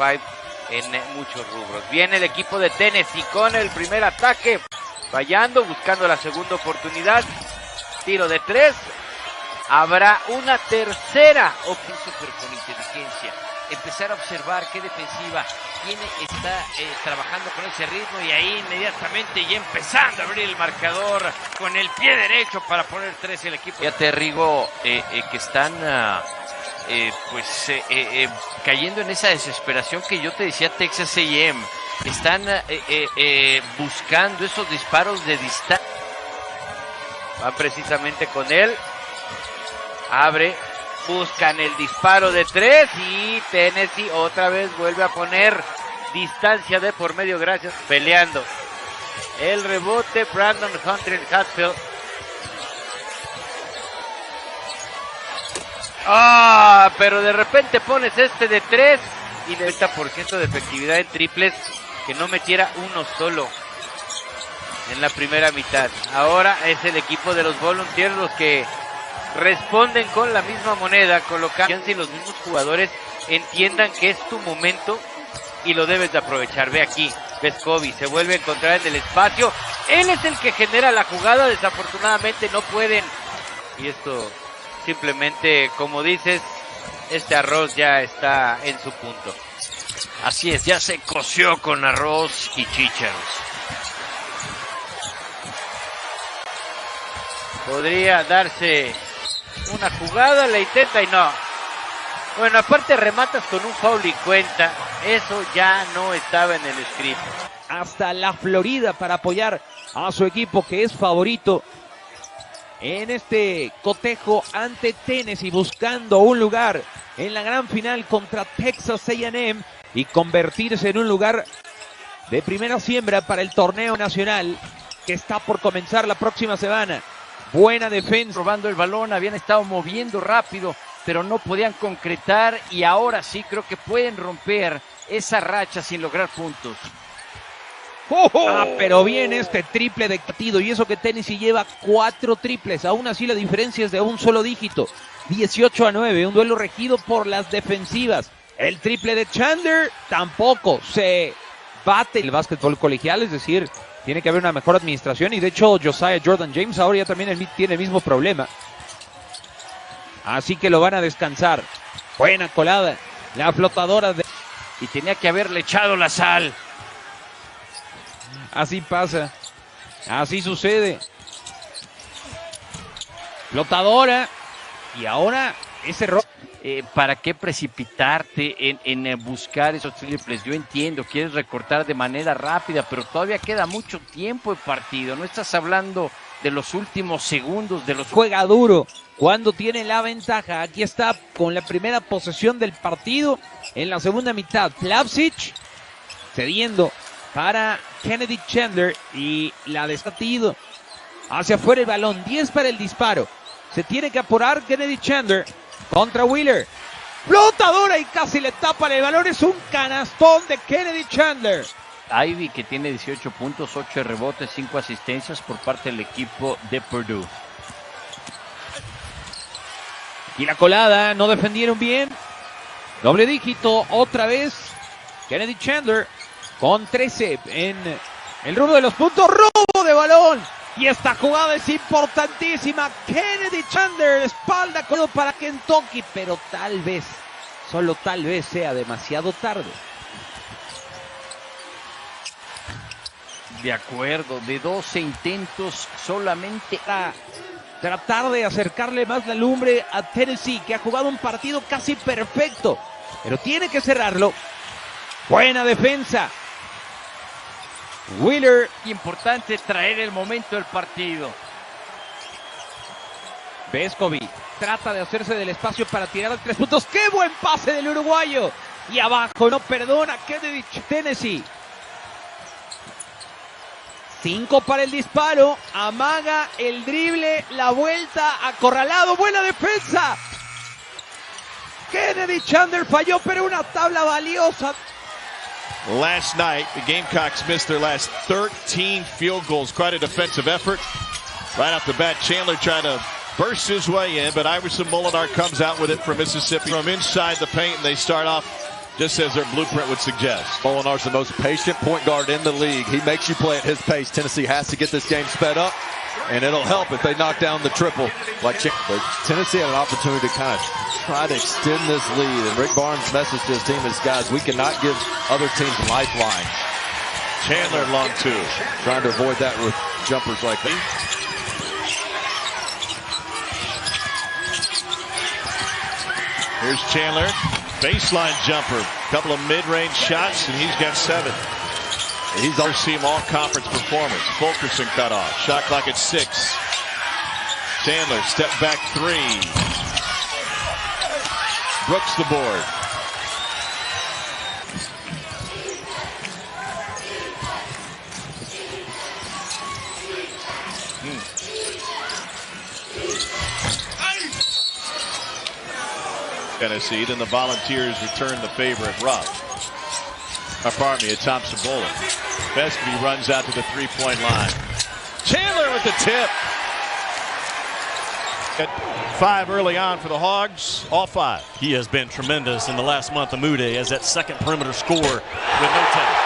5 en muchos rubros. Viene el equipo de Tennessee con el primer ataque, fallando, buscando la segunda oportunidad. Tiro de 3. Habrá una tercera opción, pero con inteligencia. Empezar a observar qué defensiva está trabajando con ese ritmo, y ahí inmediatamente ya empezando a abrir el marcador con el pie derecho para poner 3 el equipo. Ya te Rigo, que están cayendo en esa desesperación que yo te decía. Texas A&M están buscando esos disparos de distancia. Va precisamente con él, abre, buscan el disparo de 3 y Tennessee otra vez vuelve a poner distancia de por medio, gracias, peleando. El rebote, Brandon Hunter Hatfield. Pero de repente pones este de 3 y de 90% de efectividad en triples, que no metiera uno solo en la primera mitad. Ahora es el equipo de los Volunteers los que responden con la misma moneda, colocando y los mismos jugadores entiendan que es tu momento y lo debes de aprovechar. Ve aquí, Vescovi se vuelve a encontrar en el espacio, él es el que genera la jugada, desafortunadamente no pueden, y esto simplemente, como dices, este arroz ya está en su punto. Así es, ya se coció con arroz y chícharos. Podría darse una jugada, la intenta y no. Bueno, aparte rematas con un foul y cuenta. Eso ya no estaba en el script. Hasta la Florida para apoyar a su equipo, que es favorito en este cotejo ante Tennessee, buscando un lugar en la gran final contra Texas A&M y convertirse en un lugar de primera siembra para el torneo nacional que está por comenzar la próxima semana. Buena defensa. Robando el balón, habían estado moviendo rápido, pero no podían concretar, y ahora sí creo que pueden romper esa racha sin lograr puntos. Pero bien este triple de partido, y eso que Tennessee lleva 4 triples, aún así la diferencia es de un solo dígito, 18-9, un duelo regido por las defensivas. El triple de Chandler tampoco se bate el básquetbol colegial, es decir, tiene que haber una mejor administración, y de hecho Josiah Jordan James ahora ya también tiene el mismo problema. Así que lo van a descansar. Buena colada, la flotadora de... Y tenía que haberle echado la sal. Así pasa, así sucede. Flotadora, y ahora ese error. ¿Para qué precipitarte en buscar esos triples? Yo entiendo, quieres recortar de manera rápida, pero todavía queda mucho tiempo de partido. No estás hablando de los últimos segundos de los... Juega duro cuando tiene la ventaja. Aquí está con la primera posesión del partido en la segunda mitad. Plavsic cediendo para Kennedy Chandler y la desatido hacia afuera el balón. 10 para el disparo. Se tiene que apurar Kennedy Chandler contra Wheeler. Flotadora y casi le tapan el balón. Es un canastón de Kennedy Chandler. Ivy, que tiene 18 puntos, 8 rebotes, 5 asistencias por parte del equipo de Purdue. Y la colada, no defendieron bien. Doble dígito otra vez. Kennedy Chandler con 13 en el rubro de los puntos. Robo de balón. Y esta jugada es importantísima. Kennedy Chandler, espalda para Kentucky, pero tal vez, solo tal vez sea demasiado tarde. De acuerdo, de 12 intentos solamente a tratar de acercarle más la lumbre a Tennessee, que ha jugado un partido casi perfecto, pero tiene que cerrarlo. Buena defensa. Wheeler. Importante traer el momento del partido. Vescovi trata de hacerse del espacio para tirar 3 puntos. ¡Qué buen pase del uruguayo! Y abajo no perdona Kennedy. Tennessee. 5 para el disparo. Amaga el drible. La vuelta. Acorralado. Buena defensa. Kennedy Chandler falló, pero una tabla valiosa. Last night, the Gamecocks missed their last 13 field goals. Quite a defensive effort. Right off the bat, Chandler trying to burst his way in, but Iverson Molinar comes out with it from Mississippi. From inside the paint, and they start off just as their blueprint would suggest. Molinar's the most patient point guard in the league. He makes you play at his pace. Tennessee has to get this game sped up, and it'll help if they knock down the triple. But Tennessee had an opportunity to kind of try to extend this lead, and Rick Barnes' message to his team is, guys, we cannot give other teams lifelines. Chandler long two. Trying to avoid that with jumpers like that. Here's Chandler. Baseline jumper. Couple of mid-range shots, and he's got 7. He's our team all-conference performance. Fulkerson cut off. Shot clock at 6. Chandler step back 3. Brooks the board. Tennessee, then the Volunteers return the favor at Thompson Bowling. Vescovy runs out to the three-point line. Chandler with the tip. At 5 early on for the Hogs, all 5. He has been tremendous in the last month. Amude as that second perimeter scorer with no time.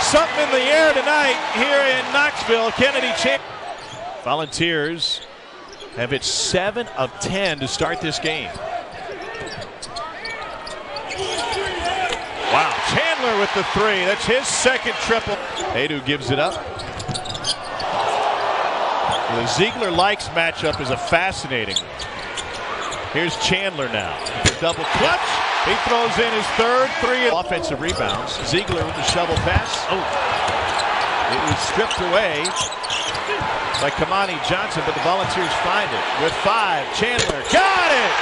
Something in the air tonight here in Knoxville. Kennedy Chandler. Volunteers have hit 7 of 10 to start this game. Wow, Chandler with the 3. That's his second triple. Adu gives it up. The Ziegler-Likes matchup is a fascinating one. Here's Chandler now. The double clutch. He throws in his third 3. Offensive rebounds. Ziegler with the shovel pass. Oh. It was stripped away by Kamani Johnson, but the Volunteers find it. With 5, Chandler got it!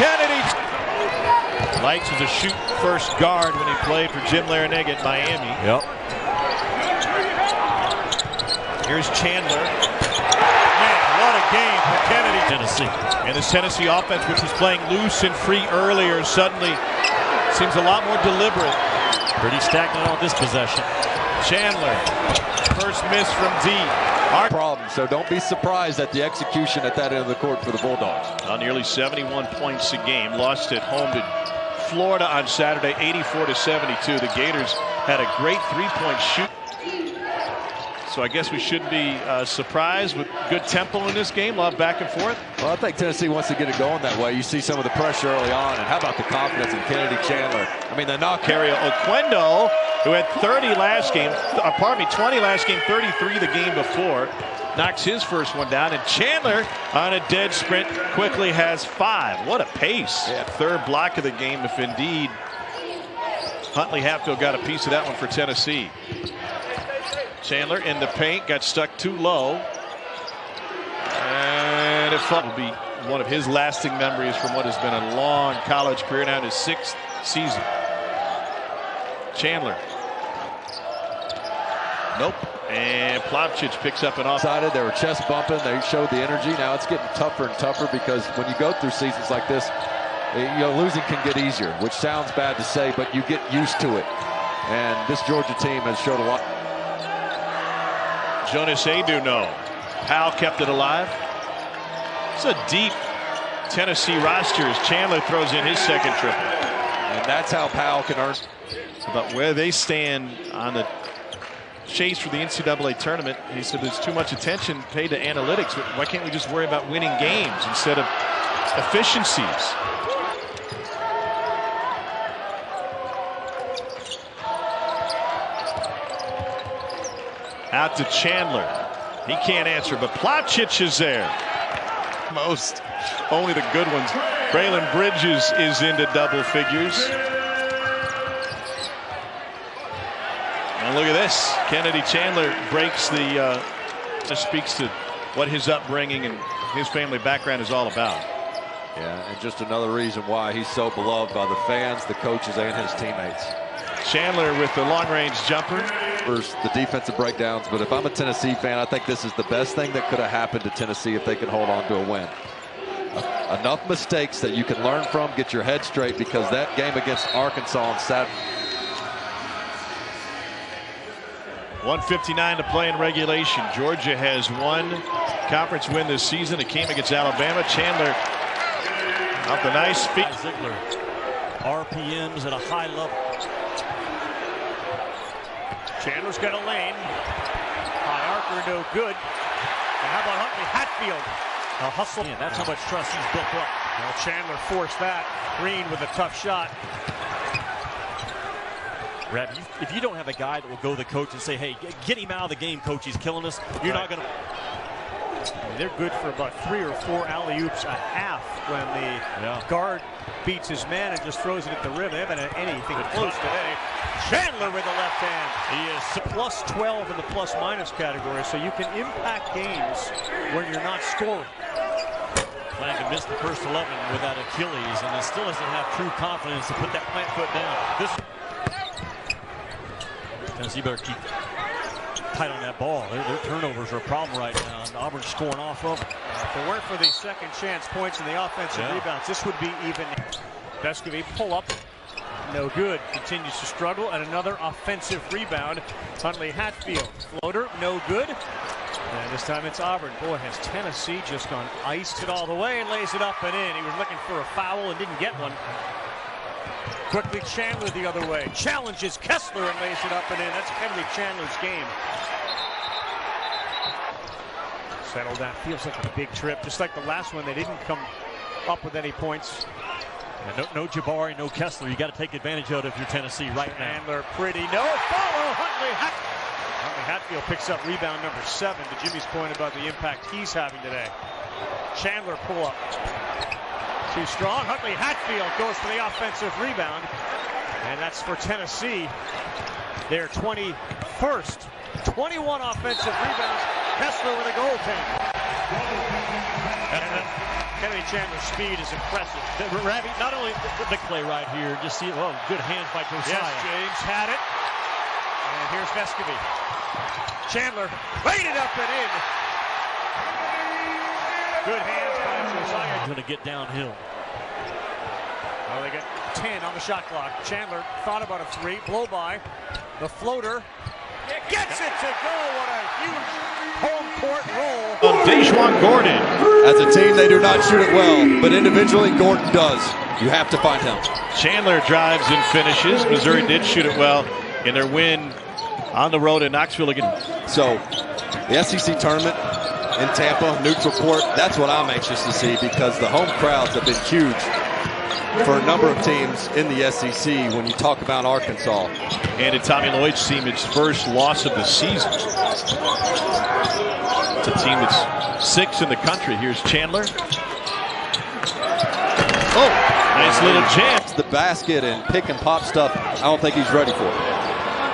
Kennedy. Likes was a shoot-first guard when he played for Jim Larrañaga at Miami. Yep. Here's Chandler. Man, what a game for Kennedy. Tennessee. And this Tennessee offense, which was playing loose and free earlier, suddenly seems a lot more deliberate. Pretty stagnant on this possession. Chandler, first miss from deep. Problem, so don't be surprised at the execution at that end of the court for the Bulldogs. Nearly 71 points a game. Lost at home to Florida on Saturday, 84-72. The Gators had a great three-point shoot. So I guess we shouldn't be surprised with good tempo in this game. A lot of back and forth. Well, I think Tennessee wants to get it going that way. You see some of the pressure early on, and how about the confidence in Kennedy Chandler? I mean, the knock. Cario Oquendo, who had 20 last game, 33 the game before, knocks his first one down, and Chandler on a dead sprint quickly has 5. What a pace. Yeah. Third block of the game, if indeed Huntley Hatfield got a piece of that one for Tennessee. Chandler in the paint, got stuck too low, and it will be one of his lasting memories from what has been a long college career, now in his 6th season. Chandler. Nope. And Plavšić picks up an offside. They were chest bumping. They showed the energy. Now it's getting tougher and tougher because when you go through seasons like this, losing can get easier, which sounds bad to say, but you get used to it. And this Georgia team has showed a lot. Jonas Adu, no. Powell kept it alive. It's a deep Tennessee roster as Chandler throws in his second triple. And that's how Powell can earn. About where they stand on the chase for the NCAA tournament. He said there's too much attention paid to analytics. Why can't we just worry about winning games instead of efficiencies? Out to Chandler. He can't answer, but Plavšić is there. Most, only the good ones. Braylon Bridges is into double figures. And look at this. Kennedy Chandler breaks the, just speaks to what his upbringing and his family background is all about. Yeah, and just another reason why he's so beloved by the fans, the coaches, and his teammates. Chandler with the long-range jumper. The defensive breakdowns, but if I'm a Tennessee fan, I think this is the best thing that could have happened to Tennessee if they can hold on to a win. Enough mistakes that you can learn from, get your head straight, because that game against Arkansas on Saturday. 1:59 to play in regulation. Georgia has one conference win this season. It came against Alabama. Chandler off the nice feet. Ziegler. RPMs at a high level. Chandler's got a lane. High archer, no good. And how about Huntley Hatfield? A hustle. Yeah, that's how much trust he's built up. Well, Chandler forced that. Green with a tough shot. Brad, if you don't have a guy that will go to the coach and say, hey, get him out of the game, coach, he's killing us, you're not going to. They're good for about 3 or 4 alley-oops a half when the guard beats his man and just throws it at the rim. They haven't had anything close today. Chandler with the left hand. He is plus 12 in the plus-minus category, so you can impact games when you're not scoring. Plan to miss the first 11 without Achilles, and he still doesn't have true confidence to put that plant foot down. Tennessee better keep tight on that ball. Their turnovers are a problem right now, and Auburn's scoring off of them. If it weren't for the second chance points and the offensive rebounds, this would be even. Vescovy pull up, no good. Continues to struggle, and another offensive rebound. Huntley Hatfield, floater, no good. And this time it's Auburn. Boy, has Tennessee just gone iced it all the way and lays it up and in. He was looking for a foul and didn't get one. Quickly Chandler the other way. Challenges Kessler and lays it up and in. That's Kennedy Chandler's game. Settle down. Feels like a big trip. Just like the last one, they didn't come up with any points. And no Jabari, no Kessler. You got to take advantage of it if you're Tennessee right now. Chandler pretty. No follow. Huntley Hatfield picks up rebound number 7. To Jimmy's point about the impact he's having today. Chandler pull up. Too strong. Huntley Hatfield goes for the offensive rebound. And that's for Tennessee. Their 21st. 21 offensive rebounds. Kessler with a goaltender. Kennedy Chandler's speed is impressive. Ravi, not only the big play right here, just see, oh, good hands by Josiah. Yes, James had it. And here's Vescovy. Chandler laid it up and in. Good hands by Josiah. Going to get downhill. Well, they got 10 on the shot clock. Chandler thought about a 3. Blow by. The floater. Gets it to go. What a huge home court roll. Deshaun Gordon. As a team, they do not shoot it well, but individually, Gordon does. You have to find him. Chandler drives and finishes. Missouri did shoot it well in their win on the road in Knoxville again. So, the SEC tournament in Tampa, neutral court, that's what I'm anxious to see because the home crowds have been huge for a number of teams in the SEC when you talk about Arkansas. And in Tommy Lloyd's team, its first loss of the season. It's a team that's 6th in the country. Here's Chandler. Oh, nice little chance. The basket and pick and pop stuff, I don't think he's ready for it.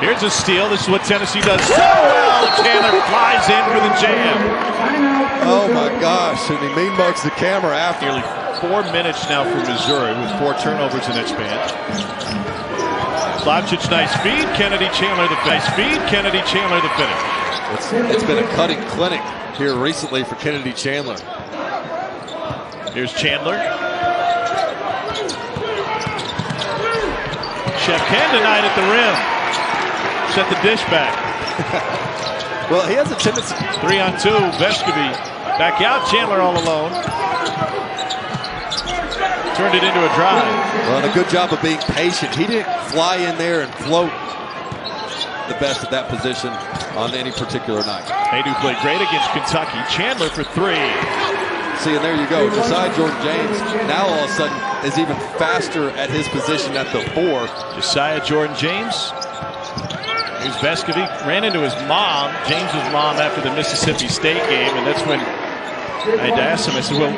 Here's a steal. This is what Tennessee does so well. Chandler flies in for the jam. Oh my gosh, and he mean mugs the camera after. Nearly 4 minutes now for Missouri with 4 turnovers in that span. Slavčić, nice feed. Kennedy Chandler the finish. Kennedy Chandler the finish. It's been a cutting clinic here recently for Kennedy Chandler. Here's Chandler. Shevkin tonight at the rim. Set the dish back. Well, he has a tendency. 3-on-2. Vescovy back out. Chandler all alone. Turned it into a drive. Well, and a good job of being patient. He didn't fly in there and float the best at that position on any particular night. They do play great against Kentucky. Chandler for 3. See, and there you go. Josiah Jordan-James now all of a sudden is even faster at his position at the 4. Josiah Jordan-James. Here's Vescovy. Ran into his mom, James's mom, after the Mississippi State game, and that's when I had to ask him. I said, well,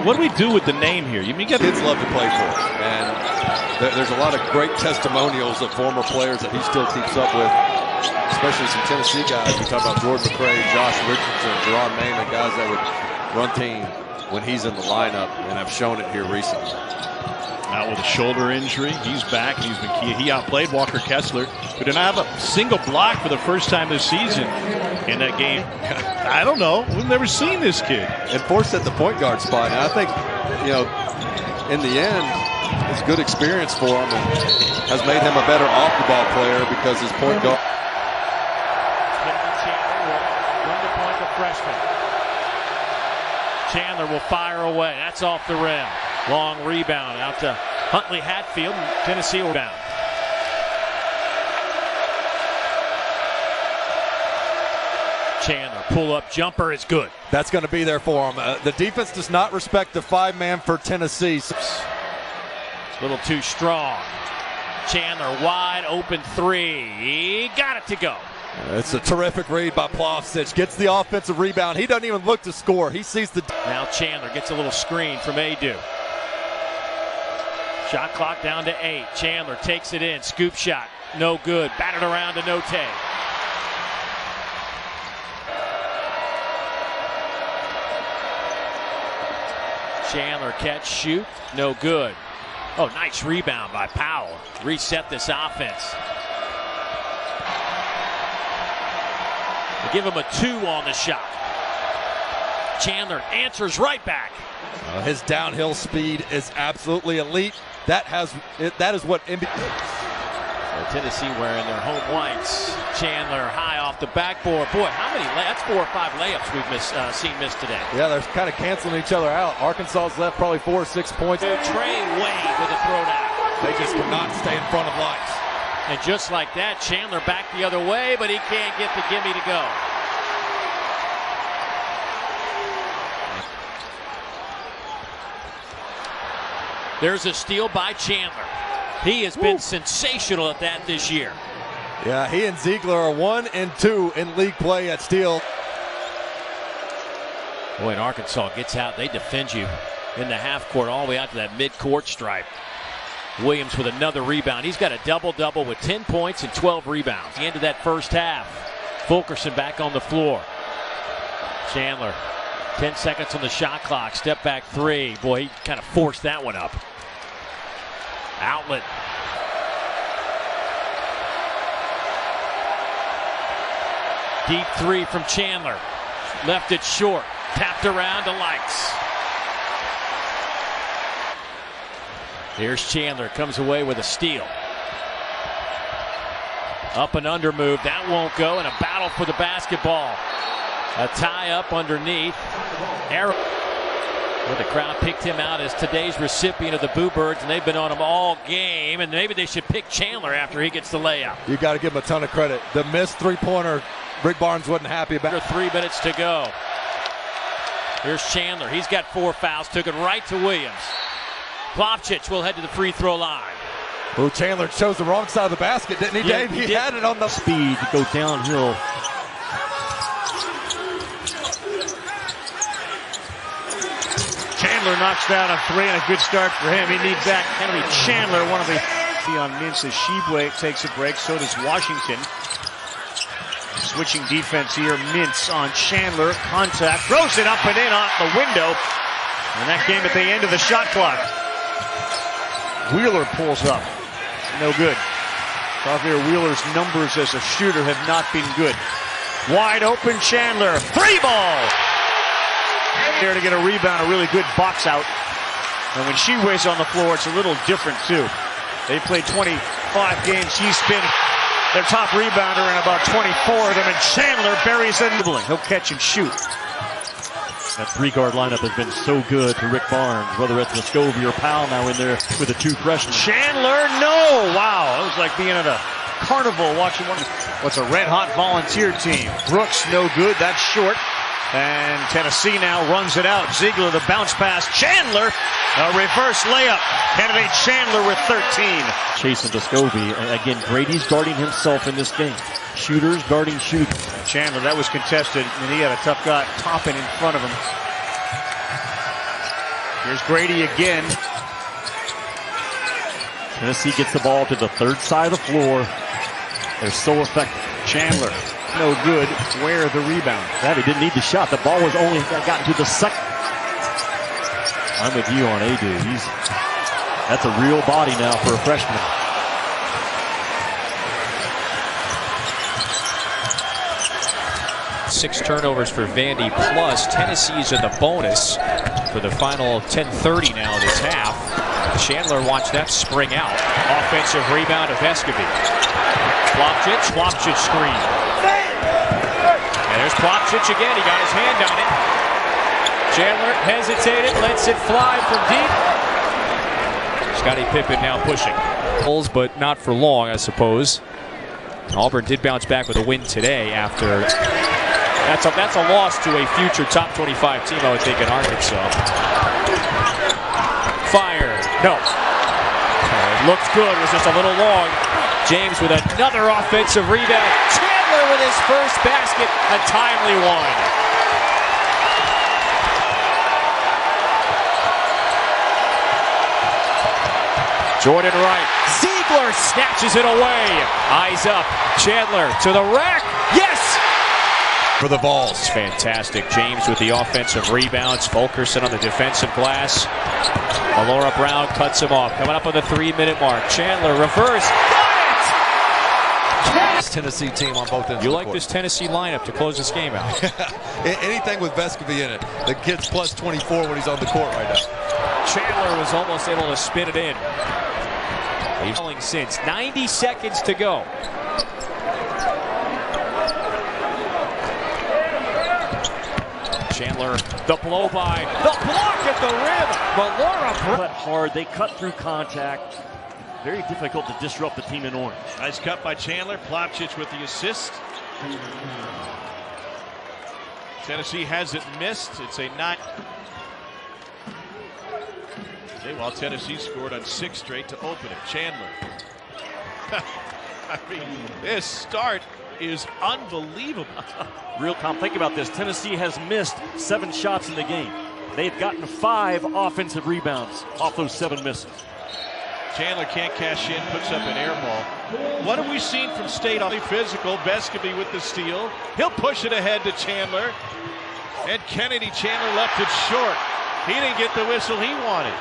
what do we do with the name here? You mean kids love to play for it, and there's a lot of great testimonials of former players that he still keeps up with, especially some Tennessee guys. We talk about Jordan McRae, Josh Richardson, Jerron Maimon, guys that would run team when he's in the lineup, and have shown it here recently. Out with a shoulder injury. He's back, and he's been key. He outplayed Walker Kessler, who did not have a single block for the first time this season in that game. I don't know. We've never seen this kid. And forced at the point guard spot. And I think, you know, in the end, it's good experience for him and has made him a better off-the-ball player because his point guard. Chandler will fire away. That's off the rim. Long rebound out to Huntley Hatfield, Tennessee will down. Chandler, pull-up jumper is good. That's going to be there for him. The defense does not respect the 5-man for Tennessee. It's a little too strong. Chandler, wide open three. He got it to go. It's a terrific read by Plavsic. Gets the offensive rebound. He doesn't even look to score. He sees the... Now Chandler gets a little screen from Adu. Shot clock down to 8. Chandler takes it in. Scoop shot. No good. Batted around to Note. Chandler catch, shoot. No good. Oh, nice rebound by Powell. Reset this offense. They give him a 2 on the shot. Chandler answers right back. His downhill speed is absolutely elite. That is what Tennessee wearing their home whites. Chandler high off the backboard. Boy, how many? That's 4 or 5 layups we've seen missed today. Yeah, they're kind of canceling each other out. Arkansas's left probably 4 or 6 points. Trey Wade with a throwdown. They just cannot stay in front of lights. And just like that, Chandler back the other way, but he can't get the gimme to go. There's a steal by Chandler. He has been sensational at that this year. Yeah, he and Ziegler are 1 and 2 in league play at steal. Boy, and Arkansas gets out. They defend you in the half court all the way out to that mid-court stripe. Williams with another rebound. He's got a double-double with 10 points and 12 rebounds. The end of that first half. Fulkerson back on the floor. Chandler, 10 seconds on the shot clock. Step back 3. Boy, he kind of forced that one up. Outlet. Deep 3 from Chandler. Left it short. Tapped around to Lights. Here's Chandler. Comes away with a steal. Up and under move. That won't go. And a battle for the basketball. A tie up underneath. Arrow. Well, the crowd picked him out as today's recipient of the Boo Birds, and they've been on him all game. And maybe they should pick Chandler after he gets the layup. You got to give him a ton of credit. The missed 3-pointer, Rick Barnes wasn't happy about. Under 3 minutes to go. Here's Chandler. He's got 4 fouls. Took it right to Williams. Plavsic will head to the free throw line. Oh, Chandler chose the wrong side of the basket, didn't he, Yeah, Dave? He had it on the speed to go downhill. Chandler knocks down a 3 and a good start for him. He needs that. Henry Chandler, one of the on Mintz as Sheboygan takes a break. So does Washington. Switching defense here. Mintz on Chandler. Contact. Throws it up and in off the window. And that came at the end of the shot clock. Wheeler pulls up. No good. Xavier Wheeler's numbers as a shooter have not been good. Wide open Chandler. 3 ball. There to get a rebound, a really good box out. And when she weighs on the floor, it's a little different too. They played 25 games. She's been their top rebounder in about 24 of them, and Chandler buries him. He'll catch and shoot. That 3-guard lineup has been so good for Rick Barnes, whether it's Muscovy or Powell now in there with the 2 freshmen. Chandler, no! Wow, it was like being at a carnival watching what's a red-hot volunteer team. Brooks, no good. That's short. And Tennessee now runs it out. Ziegler, the bounce pass. Chandler, a reverse layup. Kennedy Chandler with 13. Chase and Muscovy. Again, Grady's guarding himself in this game. Shooters guarding shooters. Chandler, that was contested, and he had a tough guy Toppin in front of him. Here's Grady again. Tennessee gets the ball to the 3rd side of the floor. They're so effective. Chandler, no good. Where the rebound? That he didn't need the shot. The ball was only gotten to the 2nd. I'm with you on Adu. That's a real body now for a freshman. Six turnovers for Vandy, plus Tennessee's in the bonus for the final 10:30 now of this half. Chandler watched that spring out. Offensive rebound of Vescovy. Plavsic screen. And there's Plavsic again. He got his hand on it. Chandler hesitated, lets it fly from deep. Scottie Pippen now pushing. But not for long, I suppose. Auburn did bounce back with a win today after. That's a loss to a future top 25 team, I would think, in Arkansas. Fire. No. Looked good. Was just a little long. James with another offensive rebound. Chandler with his first basket. A timely one. Jordan Wright. Ziegler snatches it away. Eyes up. Chandler to the rack. Yes! For the Vols. It's fantastic. James with the offensive rebounds. Fulkerson on the defensive glass. Alora Brown cuts him off. Coming up on the 3-minute mark. Chandler reverse. This Tennessee team on both ends. You like this Tennessee lineup to close this game out? Anything with Vescovy in it. The kid's plus 24 when he's on the court right now. Chandler was almost able to spin it in. He's falling since 90 seconds to go. Chandler, the blow by, the block at the rim. Malora cut hard. They cut through contact. Very difficult to disrupt the team in orange. Nice cut by Chandler. Plavsic with the assist. Tennessee hasn't missed. It's a 9. While Tennessee scored on 6 straight to open it. Chandler. I mean, this start is unbelievable. Real calm. Think about this. Tennessee has missed 7 shots in the game. They've gotten 5 offensive rebounds off those 7 misses. Chandler can't cash in, puts up an air ball. What have we seen from State? On the physical, Vescovy with the steal. He'll push it ahead to Chandler. And Kennedy Chandler left it short. He didn't get the whistle he wanted.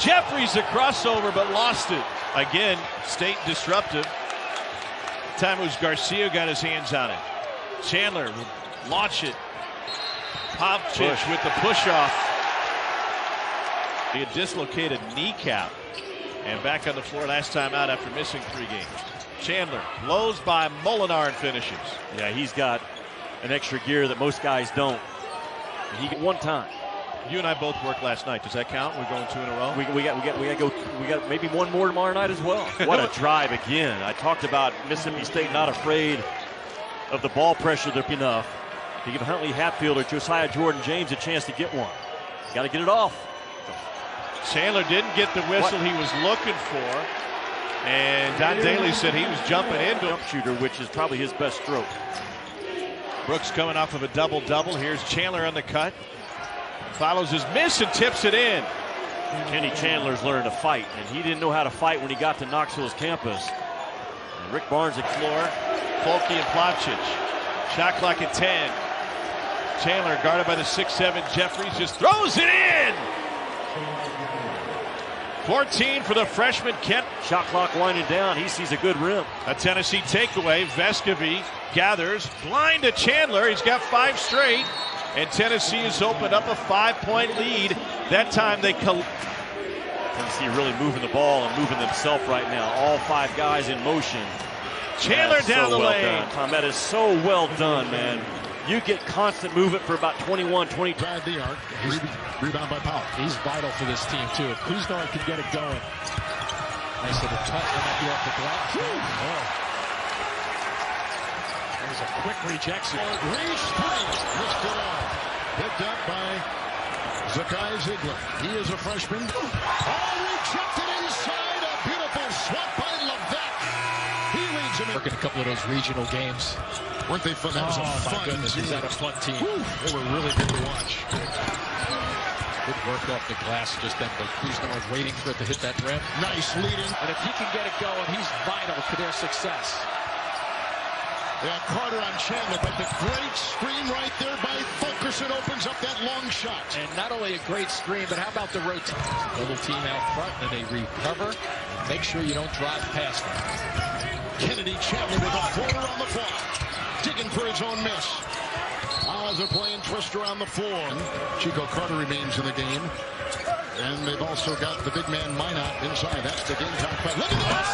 Jeffries a crossover, but lost it. Again, State disruptive. Time it was Garcia got his hands on it. Chandler will launch it. Plavsic with the push-off. He had dislocated kneecap. And back on the floor last time out after missing 3 games. Chandler blows by Molinar and finishes. Yeah, he's got an extra gear that most guys don't. And he got one time. You and I both worked last night. Does that count? We're going 2 in a row. We got maybe one more tomorrow night as well. What a drive again! I talked about Mississippi State not afraid of the ball pressure enough to give Huntley Hatfield or Josiah Jordan James a chance to get one. Got to get it off. Chandler didn't get the whistle he was looking for, and Don Daly said he was jumping into jump shooter, which is probably his best stroke. Brooks coming off of a double-double. Here's Chandler on the cut. Follows his miss and tips it in. Kenny Chandler's learned to fight, and he didn't know how to fight when he got to Knoxville's campus. And Rick Barnes at floor. Folke and Plavsic. Shot clock at 10. Chandler guarded by the 6'7 Jeffries just throws it in. 14 for the freshman Kent. Shot clock winding down. He sees a good rim. A Tennessee takeaway. Vescovy gathers. Blind to Chandler. He's got 5 straight. And Tennessee has opened up a 5-point lead. That time they Tennessee really moving the ball and moving themselves right now. All 5 guys in motion. Chandler down the lane. Tom, that is so well done, man. You get constant movement for about 21, 22. Drive the arc. Rebound by Powell. He's vital for this team, too. If Kuznar can get it going. Nice little touch. That might be off the glass. Oh. There's a quick rejection. Reach 3. Missed it all. Picked up by Zakai Ziegler. He is a freshman. Oh, rejected inside. A beautiful swat by Levesque. He leads him. Working a couple of those regional games. Weren't they fun? That was a fun team. Is that a fun team? Woo. They were really good to watch. Good work off the glass. Just then, but Kuznar was waiting for it to hit that rim. Nice leading. And if he can get it going, he's vital to their success. Yeah, Carter on Chandler, but the great screen right there by Fulkerson opens up that long shot. And not only a great screen, but how about the rotate? Little team out front, and they recover. Make sure you don't drive past them. Kennedy Chandler with a floater on the fly. Digging for his own miss. As they're playing twist around the floor. Chico Carter remains in the game. And they've also got the big man Minot inside. That's the Gamecock play. Look at this!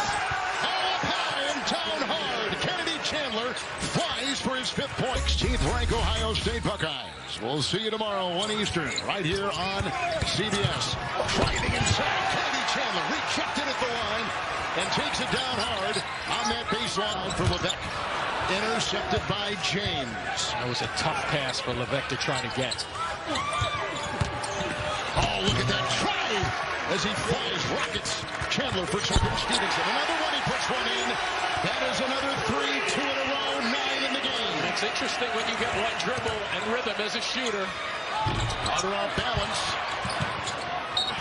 Up high and down hard. Kennedy Chandler flies for his 5th point. 16th ranked Ohio State Buckeyes. We'll see you tomorrow, 1 Eastern, right here on CBS. Driving inside, Kennedy Chandler. Chandler rejected at the line and takes it down hard on that baseline for Levesque. Intercepted by James. That was a tough pass for Levesque to try to get. Oh, look at that try as he flies rockets. Chandler for Stevenson. Another one, he puts one in. That is another 3, 2 in a row, 9 in the game. It's interesting when you get one dribble and rhythm as a shooter. Otter off balance.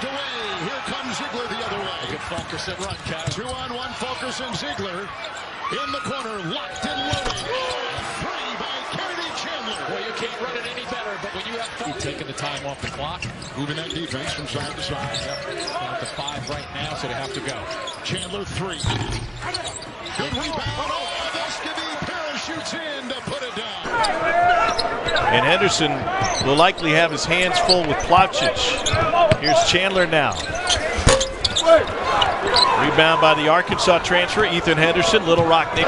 Away. Here comes Ziegler the other way. Good Fulkerson run, Cat. 2-on-1 Fulkerson Ziegler. In the corner, locked and loaded. 3 by Kennedy Chandler. Well, you can't run it any better, but when you have fun, taking the time off the clock. Moving that defense from side to side. Yep. Down to 5 right now, so they have to go. Chandler 3. Good rebound. Oh, Vescovy parachutes in to put it down. And Henderson will likely have his hands full with Plavsic. Here's Chandler now. Rebound by the Arkansas transfer, Ethan Henderson, Little Rock. You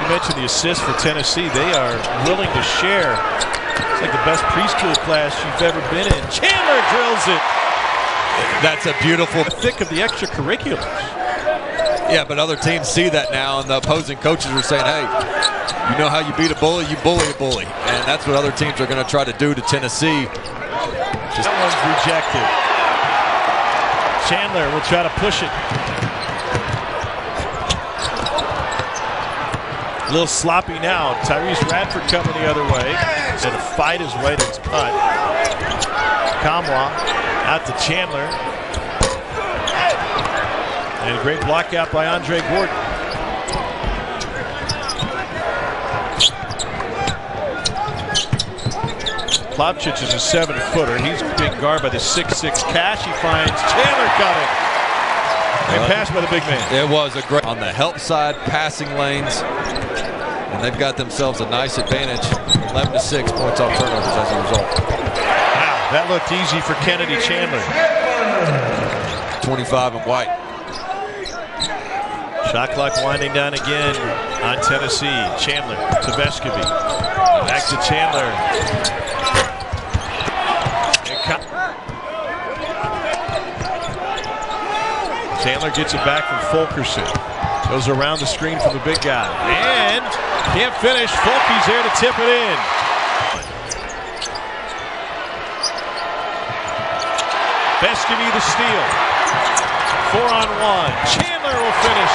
mentioned the assist for Tennessee. They are willing to share. It's like the best preschool class you've ever been in. Chandler drills it. That's a beautiful. Thick of the extracurriculars. Yeah, but other teams see that now, and the opposing coaches are saying, hey, you know how you beat a bully, you bully a bully. And that's what other teams are going to try to do to Tennessee. That one's rejected. Chandler will try to push it. A little sloppy now. Tyrese Radford coming the other way. He's going to fight his way to his cut. Kamwa out to Chandler. And a great block out by Andre Gordon. Plavsic is a 7-footer. He's being guarded by the 6'6" Cash. He finds Chandler coming. Great pass by the big man. It was a great on the help side, passing lanes. And they've got themselves a nice advantage. 11-6 points off turnovers as a result. Wow, that looked easy for Kennedy Chandler. 25 and White. Shot clock winding down again on Tennessee. Chandler to Vescovy. Back to Chandler. Chandler gets it back from Fulkerson. Goes around the screen from the big guy. And can't finish. Fulke's there to tip it in. Vescovy the steal. 4-on-1. Chandler will finish.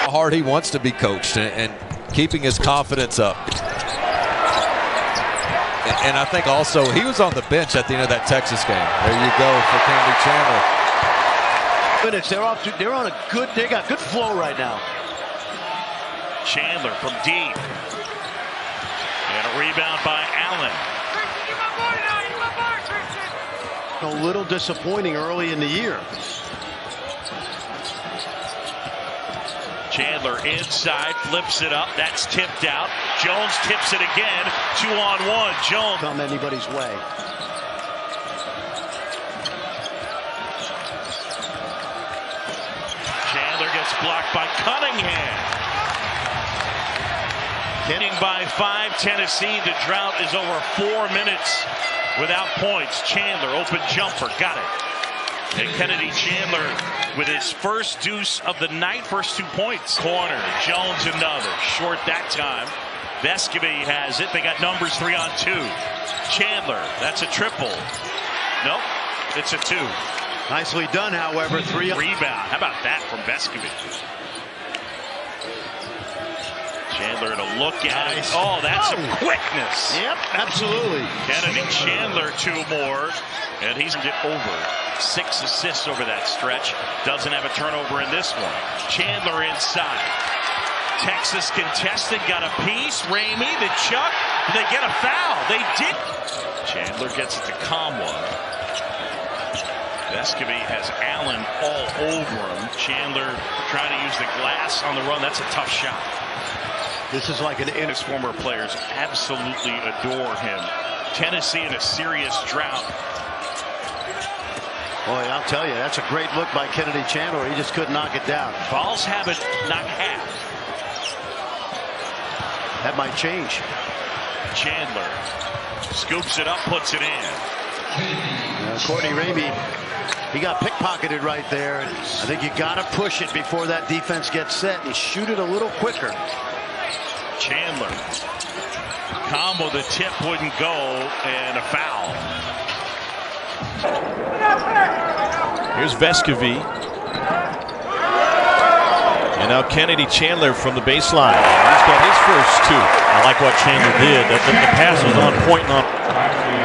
How hard he wants to be coached and keeping his confidence up. And I think also he was on the bench at the end of that Texas game. There you go for Kennedy Chandler. They're on a good, they got good flow right now. Chandler from deep. And a rebound by Allen. A little disappointing early in the year. Chandler inside, flips it up. That's tipped out. Jones tips it again. 2-on-1. Jones. Come anybody's way. Chandler gets blocked by Cunningham. Getting by 5, Tennessee. The drought is over 4 minutes without points. Chandler, open jumper, got it. And Kennedy Chandler with his first deuce of the night, first 2 points. Corner, Jones another, short that time. Vescovy has it, they got numbers 3-on-2. Chandler, that's a triple. Nope, it's a 2. Nicely done, however, 3. Rebound, how about that from Vescovy? Chandler to look at it. Oh, that's some quickness. Yep, absolutely. Kennedy Chandler 2 more, and he's get over 6 assists over that stretch. Doesn't have a turnover in this one. Chandler inside. Texas contested, got a piece. Ramey, the chuck. They get a foul. They did. Chandler gets it to Kamwa. Vescovy has Allen all over him. Chandler trying to use the glass on the run. That's a tough shot. This is like His former players absolutely adore him. Tennessee in a serious drought. Boy, I'll tell you, that's a great look by Kennedy Chandler. He just couldn't knock it down. Vols have it not half. That might change. Chandler scoops it up, puts it in. Courtney Ramey, he got pickpocketed right there. And I think you got to push it before that defense gets set and shoot it a little quicker. Chandler. Combo, the tip wouldn't go, and a foul. Here's Vescovy. And now Kennedy Chandler from the baseline. He's got his first two. I like what Chandler did. The pass was on point and on.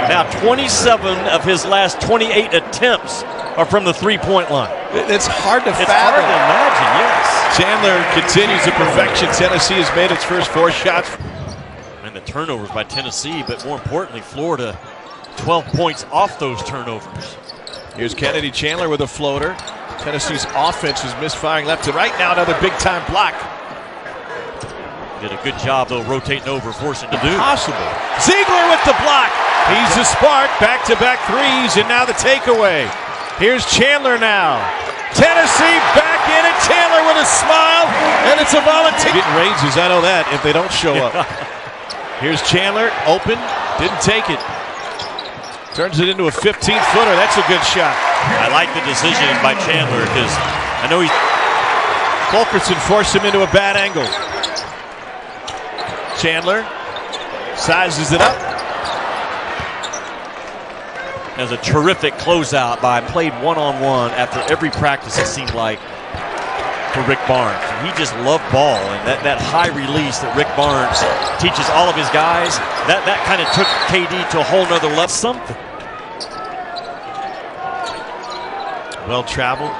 Now 27 of his last 28 attempts are from the three-point line. It's hard to fathom. It's hard to imagine, yes. Chandler continues to perfection. Tennessee has made its first 4 shots. And the turnovers by Tennessee, but more importantly, Florida 12 points off those turnovers. Here's Kennedy Chandler with a floater. Tennessee's offense is misfiring left to right. Now another big-time block. Did a good job, though, rotating over, forcing to do. Impossible. Ziegler with the block. He's the spark. Back-to-back threes, and now the takeaway. Here's Chandler now. Tennessee back in it. Chandler with a smile, and it's a volunteer. Getting raises, I know that, if they don't show up. Here's Chandler, open, didn't take it. Turns it into a 15-footer. That's a good shot. I like the decision by Chandler because I know he's... Fulkerson forced him into a bad angle. Chandler sizes it up. As a terrific closeout by played one-on-one after every practice, it seemed like, for Rick Barnes. He just loved ball, and that high release that Rick Barnes teaches all of his guys, that kind of took KD to a whole nother level. Something. Well traveled.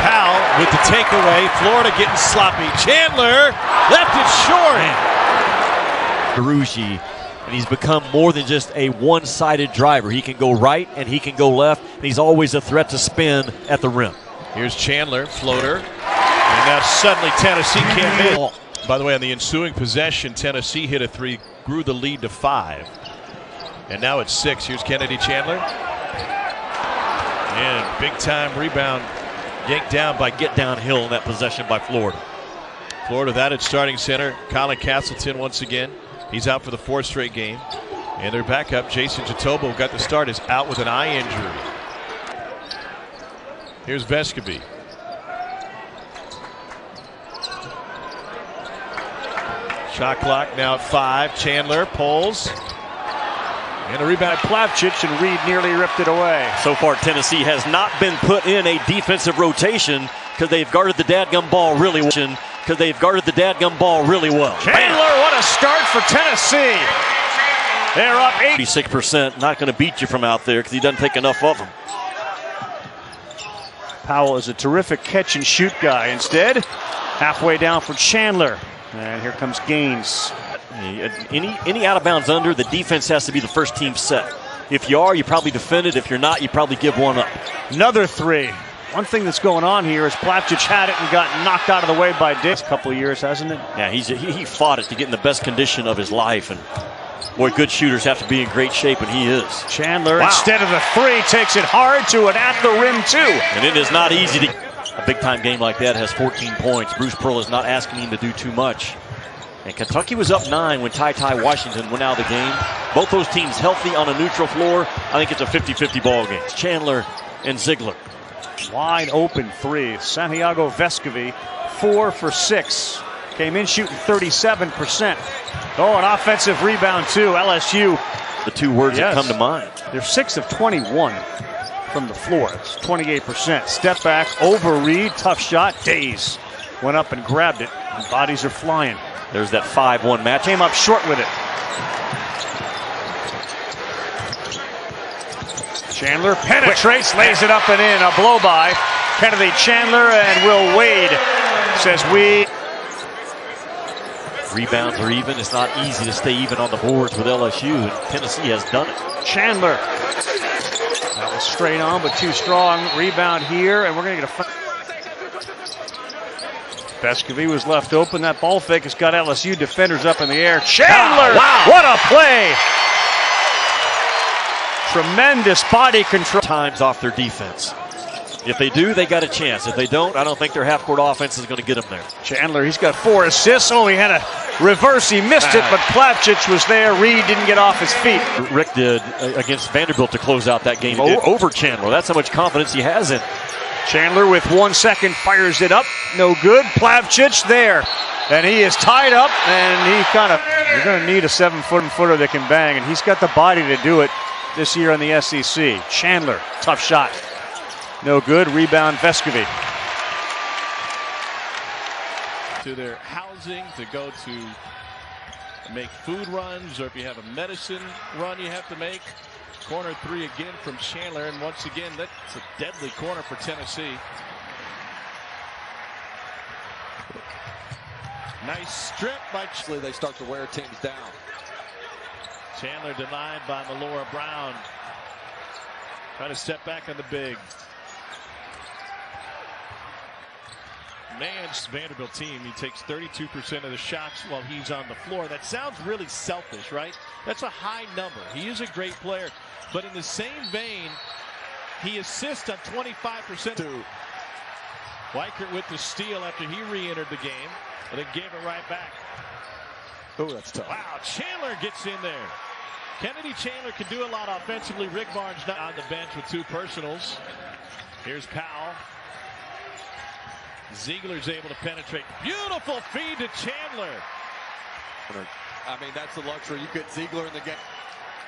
Powell with the takeaway. Florida getting sloppy. Chandler left it short. Perugi, and he's become more than just a one-sided driver. He can go right and he can go left, and he's always a threat to spin at the rim. Here's Chandler, floater. And now suddenly Tennessee can't hit. By the way, on the ensuing possession, Tennessee hit a 3, grew the lead to 5. And now it's 6. Here's Kennedy Chandler. And big-time rebound yanked down by Get downhill in that possession by Florida. Florida without its starting center, Colin Castleton once again. He's out for the 4th straight game. And their backup, Jason Jatobo, who got the start, is out with an eye injury. Here's Vescovy. Shot clock now at 5. Chandler pulls. And a rebound. Plavcic, and Reed nearly ripped it away. So far, Tennessee has not been put in a defensive rotation because they've guarded the dadgum ball really well. Chandler, what a start for Tennessee. They're up 86%. Not going to beat you from out there because he doesn't take enough of them. Powell is a terrific catch and shoot guy. Instead, halfway down for Chandler. And here comes Gaines. Any out of bounds under, the defense has to be the first team set. If you are, you probably defend it. If you're not, you probably give one up. Another 3. One thing that's going on here is Plavcic had it and got knocked out of the way by Dick. A couple of years, hasn't it? Yeah, he fought it to get in the best condition of his life. And boy, good shooters have to be in great shape, and he is. Chandler, instead of the 3, takes it hard to it at the rim, too. And it is not easy to... A big-time game like that has 14 points. Bruce Pearl is not asking him to do too much. And Kentucky was up 9 when Ty Washington went out of the game. Both those teams healthy on a neutral floor. I think it's a 50-50 ball game. Chandler and Ziegler. Wide open 3. Santiago Vescovy, 4 for 6. Came in shooting 37%. Oh, an offensive rebound, too. LSU. The 2 words that come to mind. They're 6 of 21 from the floor. It's 28%. Step back over Reed. Tough shot. Days went up and grabbed it. And bodies are flying. There's that 5-1 match. Came up short with it. Chandler penetrates, lays it up and in. A blow by Kennedy Chandler, and Will Wade says we. Rebounds are even. It's not easy to stay even on the boards with LSU, and Tennessee has done it. Chandler. That was straight on, but too strong. Rebound here, and we're going to get a... Vescovy was left open. That ball fake has got LSU defenders up in the air. Chandler! Wow. What a play! Tremendous body control. Times off their defense. If they do, they got a chance. If they don't, I don't think their half-court offense is going to get them there. Chandler, he's got 4 assists. Oh, he had a reverse. He missed it, but Plavsic was there. Reed didn't get off his feet. Rick did against Vanderbilt to close out that game over Chandler. That's how much confidence he has in. Chandler with 1 second fires it up. No good. Plavsic there. And he is tied up, and you're going to need a 7-footer that can bang, and he's got the body to do it this year on the SEC. Chandler, tough shot. No good. Rebound, Vescovi. To their housing, to go to make food runs, or if you have a medicine run you have to make. Corner 3 again from Chandler, and once again, that's a deadly corner for Tennessee. Nice strip by Chandler. They start to wear teams down. Chandler denied by Melora Brown. Trying to step back on the big. Man's Vanderbilt team, he takes 32% of the shots while he's on the floor. That sounds really selfish, right? That's a high number. He is a great player. But in the same vein, he assists on 25%. Weichert with the steal after he re-entered the game, and then gave it right back. Oh, that's tough. Wow, Chandler gets in there. Kennedy Chandler can do a lot offensively. Rick Barnes not on the bench with 2 personals. Here's Powell. Ziegler's able to penetrate. Beautiful feed to Chandler. I mean, that's the luxury. You get Ziegler in the game.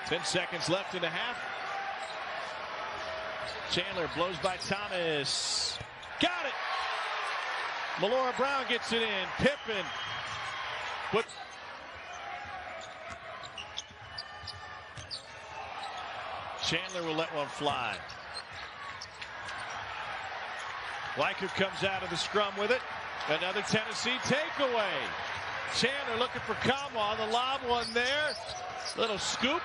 10 seconds left in the half. Chandler blows by Thomas. Got it. Melora Brown gets it in. Pippen. But Chandler will let one fly. Weichert comes out of the scrum with it. Another Tennessee takeaway. Chandler looking for Kama on the lob, one there. Little scoop.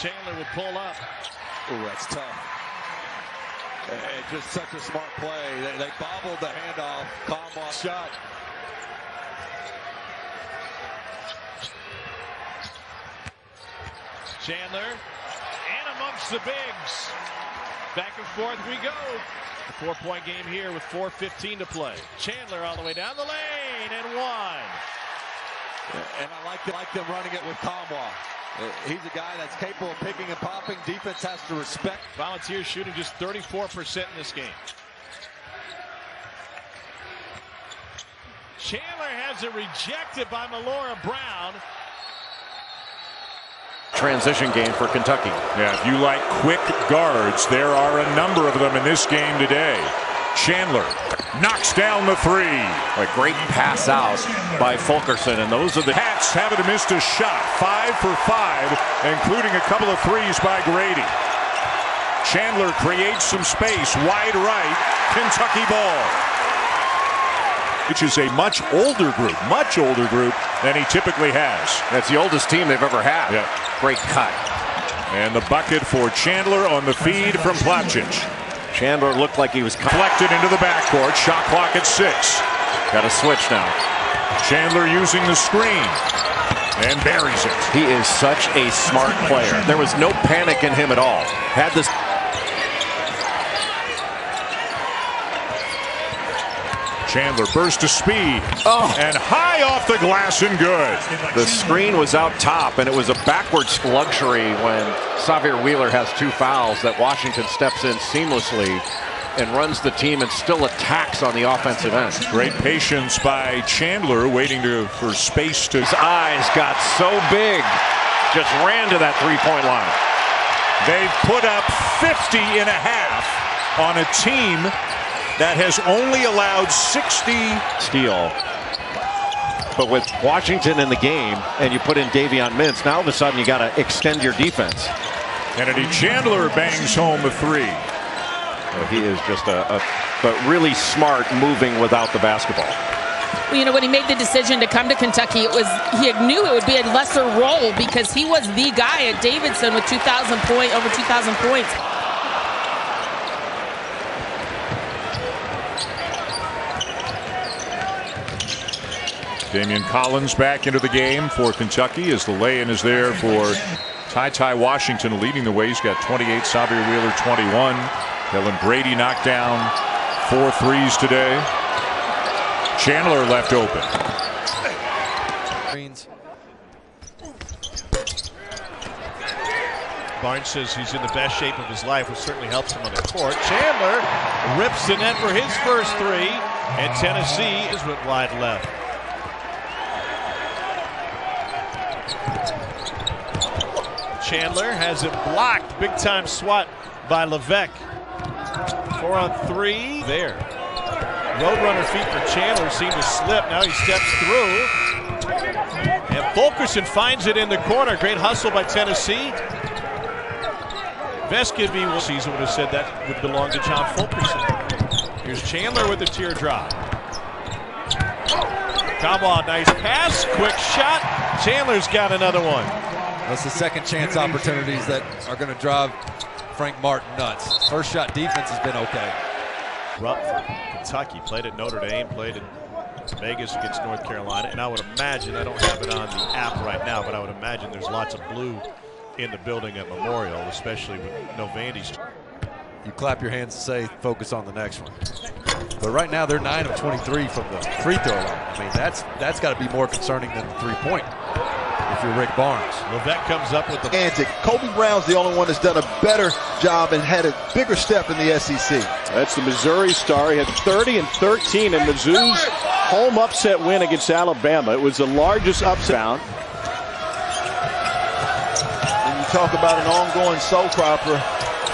Chandler would pull up. Oh, that's tough. And just such a smart play. They bobbled the handoff. Kama shot. Chandler, and amongst the bigs. Back and forth we go. A 4-point game here with 4:15 to play. Chandler all the way down the lane and 1. And I like them running it with Kamwa. He's a guy that's capable of picking and popping. Defense has to respect. Volunteers shooting just 34% in this game. Chandler has it rejected by Melora Brown. Transition game for Kentucky. Yeah, if you like quick guards, there are a number of them in this game today. Chandler knocks down the 3. A great pass out by Fulkerson, and those are the Hats haven't missed a shot. 5 for 5, including a couple of threes by Grady. Chandler creates some space, wide right, Kentucky ball. Which is a much older group than he typically has. That's the oldest team they've ever had. Yeah. Great cut. And the bucket for Chandler on the feed from Plavsic. Chandler looked like he was collected into the backcourt. Shot clock at 6. Got to switch now. Chandler using the screen and buries it. He is such a smart player. There was no panic in him at all. Had this. Chandler burst to speed. Oh. And high off the glass and good. The screen was out top, and it was a backwards luxury when Xavier Wheeler has 2 fouls that Washington steps in seamlessly and runs the team and still attacks on the offensive end. Great patience by Chandler, waiting for space to. His eyes got so big, just ran to that 3-point line. They've put up 50 and a half on a team that has only allowed 60 steal. But with Washington in the game and you put in Davion Mintz, now all of a sudden you got to extend your defense. Kennedy Chandler bangs home a 3. He is just but really smart moving without the basketball. Well, you know, when he made the decision to come to Kentucky, he knew it would be a lesser role because he was the guy at Davidson with over 2,000 points. Damian Collins back into the game for Kentucky as the lay-in is there for Ty Washington leading the way. He's got 28, Xavier Wheeler 21. Kellen Brady knocked down 4 threes today. Chandler left open. Barnes says he's in the best shape of his life, which certainly helps him on the court. Chandler rips the net for his first 3, and Tennessee is went wide left. Chandler has it blocked. Big time swat by Levesque. 4 on 3 there. Roadrunner feet for Chandler seemed to slip. Now he steps through. And Fulkerson finds it in the corner. Great hustle by Tennessee. Vescovy will season would have said that would belong to John Fulkerson. Here's Chandler with the teardrop. Come on, nice pass, quick shot. Chandler's got another one. That's the second chance opportunities that are going to drive Frank Martin nuts. First shot defense has been okay. Rupp for Kentucky, played at Notre Dame, played in Vegas against North Carolina, and I would imagine, I don't have it on the app right now, but I would imagine there's lots of blue in the building at Memorial, especially with no Vandy's. You clap your hands and say, focus on the next one. But right now, they're 9 of 23 from the free throw line. I mean, that's got to be more concerning than the 3-point if you're Rick Barnes. Levesque comes up with the antic. Kobe Brown's the only one that's done a better job and had a bigger step in the SEC. That's the Missouri star. He had 30 and 13 in Mizzou's home upset win against Alabama. It was the largest upset. When you talk about an ongoing soap opera,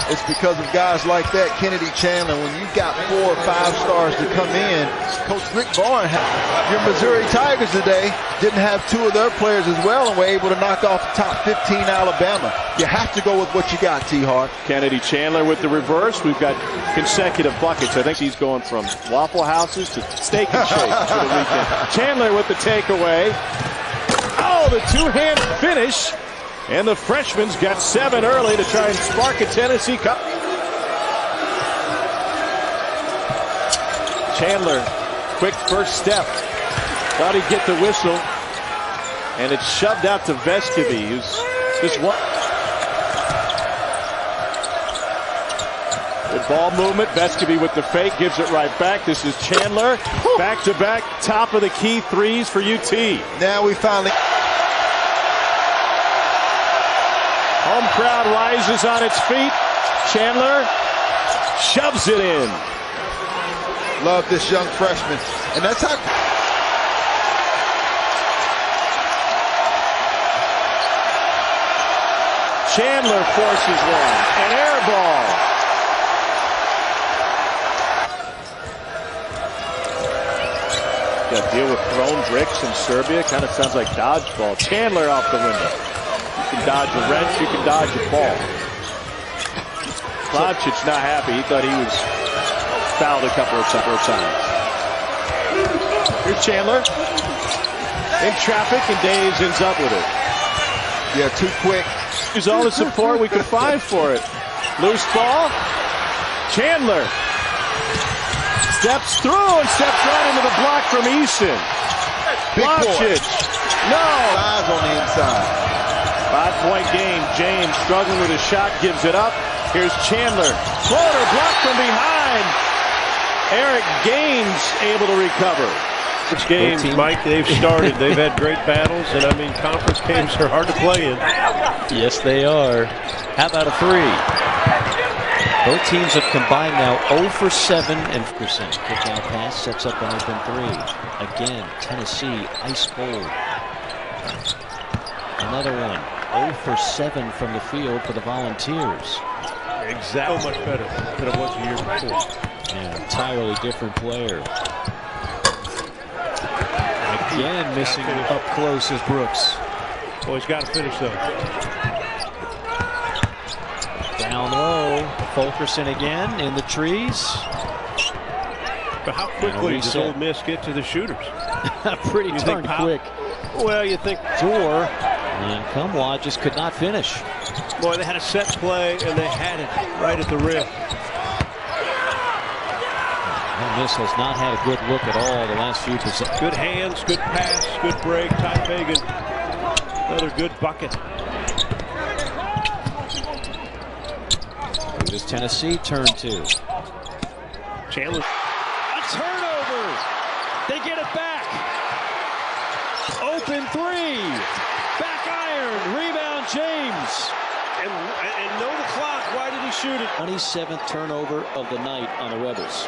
it's because of guys like that, Kennedy Chandler. When you've got 4 or 5 stars to come in, Coach Rick Barnes, your Missouri Tigers today didn't have 2 of their players as well and were able to knock off the top 15 Alabama. You have to go with what you got, T-Hart. Kennedy Chandler with the reverse. We've got consecutive buckets. I think he's going from Waffle Houses to Steak and Shake for the weekend. Chandler with the takeaway. Oh, the two-hand finish. And the freshman's got 7 early to try and spark a Tennessee cup. Chandler, quick first step. Thought he'd get the whistle. And it's shoved out to Vescovy, who's just one. Good ball movement. Vescovy with the fake, gives it right back. This is Chandler. Back-to-back, top of the key threes for UT. Now we finally... Home crowd rises on its feet. Chandler shoves it in. Love this young freshman. And that's how... Chandler forces one. An air ball. Got to deal with thrown bricks in Serbia. Kind of sounds like dodgeball. Chandler off the window. You can dodge a wrench, you can dodge a ball. Klavchic's not happy. He thought he was fouled a couple of times. Here's Chandler. In traffic, and Daves ends up with it. Yeah, too quick. Use all the support we could find for it. Loose ball. Chandler steps through and steps right into the block from Eason. Klavchic. No. Eyes on the inside. 5-point game. James struggling with his shot, gives it up. Here's Chandler. Floater blocked from behind. Eric Gaines able to recover. Which games, Mike, they've started. They've had great battles, and I mean, conference games are hard to play in. Yes, they are. How about a 3? Both teams have combined now 0 for 7 and percent. Kick out pass sets up an open 3. Again, Tennessee ice cold. Another one. 0 for 7 from the field for the Volunteers. Exactly. So much better than it was the year before. An entirely different player. Again, missing up close is Brooks. Well, he's got to finish though. Down low, Fulkerson again in the trees. But how quickly does Ole Miss get to the shooters? Pretty darn quick. Well, you think Door and Kumwa just could not finish. Boy, they had a set play and they had it right at the rim. Miss has not had a good look at all the last few possessions. Good hands, good pass, good break. Ty Fagan, another good bucket. Who does Tennessee turn to? Chandler. A turnover. They get it back. Open three. Back iron. Rebound James. And know the clock. Why did he shoot it? 27th turnover of the night on the Rebels.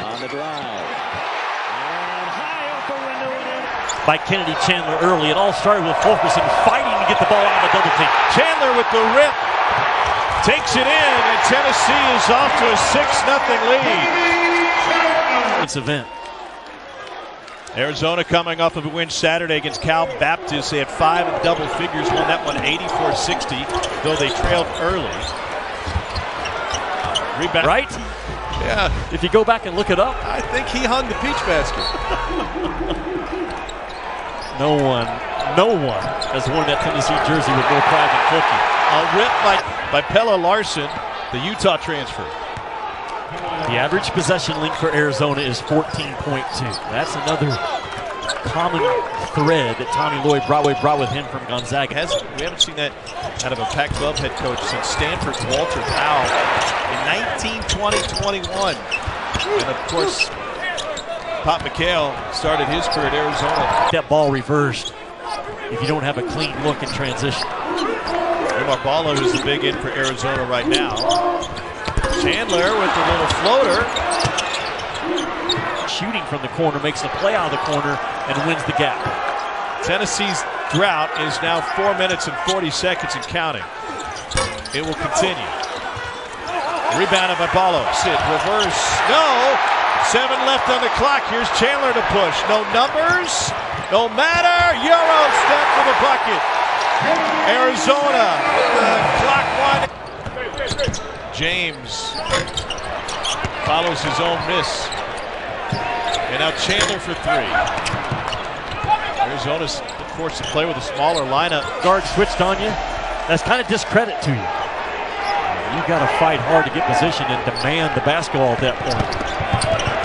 On the drive. And high up the window and in. By Kennedy Chandler early. It all started with Fulkerson fighting to get the ball out of the double team. Chandler with the rip. Takes it in, and Tennessee is off to a 6-0 lead. This event. Arizona coming off of a win Saturday against Cal Baptist. They had 5 in double figures, won that one 84-60, though they trailed early. Rebound. Right? Yeah. If you go back and look it up. I think he hung the peach basket. No one has worn that Tennessee jersey with more pride than Cookie. A rip by Pella Larson, the Utah transfer. The average possession length for Arizona is 14.2. That's another common thread that Tommy Lloyd brought with him from Gonzaga. We haven't seen that out of a Pac-12 head coach since Stanford's Walter Powell in 1920-21. And of course, Pop McHale started his career at Arizona. That ball reversed if you don't have a clean look in transition. Marballo is the big in for Arizona right now. Chandler with the little floater. Shooting from the corner, makes the play out of the corner, and wins the gap. Tennessee's drought is now 4 minutes and 40 seconds and counting. It will continue. Rebounded by Ballo. Sid, reverse. No! 7 left on the clock. Here's Chandler to push. No numbers. No matter. Euro step for the bucket. Arizona. Clock one. James follows his own miss. And now Chandler for 3. Arizona's forced to play with a smaller lineup. Guard switched on you. That's kind of discredit to you. You got to fight hard to get position and demand the basketball at that point.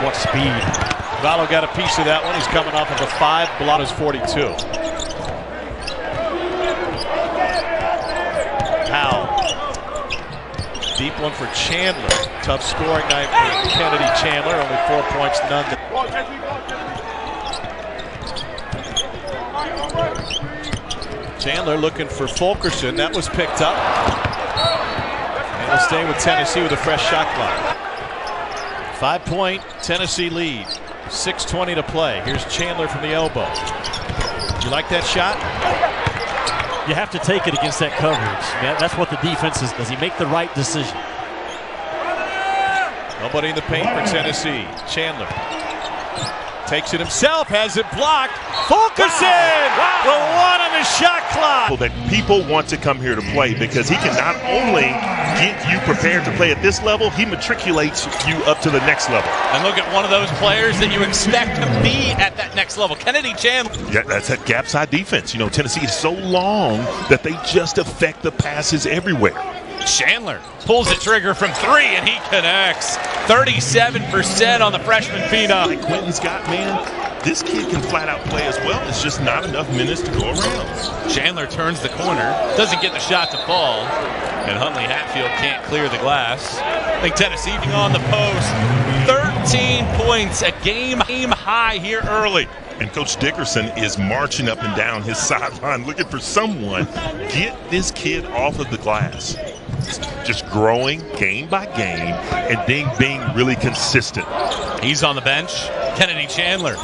What speed. Vallo got a piece of that one. He's coming off of a 5. Blotto's 42. Powell. Deep one for Chandler. Tough scoring night for Kennedy Chandler. Only 4 points, none. Chandler looking for Fulkerson. That was picked up. And we'll stay with Tennessee with a fresh shot clock. 5-point Tennessee lead. 6:20 to play. Here's Chandler from the elbow. You like that shot? You have to take it against that coverage. That's what the defense is. Does he make the right decision? Nobody in the paint for Tennessee. Chandler takes it himself, has it blocked. Fulkerson! The one on the shot clock. That people want to come here to play because he can not only get you prepared to play at this level, he matriculates you up to the next level. And look at one of those players that you expect to be at that next level, Kennedy Chandler. Yeah, that's that gap side defense. You know, Tennessee is so long that they just affect the passes everywhere. Chandler pulls the trigger from 3 and he connects. 37% on the freshman phenom. Like Quentin's got, man, this kid can flat out play as well. It's just not enough minutes to go around. Chandler turns the corner, doesn't get the shot to fall, and Huntley Hatfield can't clear the glass. I think Tennessee on the post. 13 points, a game high here early. And Coach Dickerson is marching up and down his sideline looking for someone. Get this kid off of the glass. Just growing game by game and then being really consistent. He's on the bench. Kennedy Chandler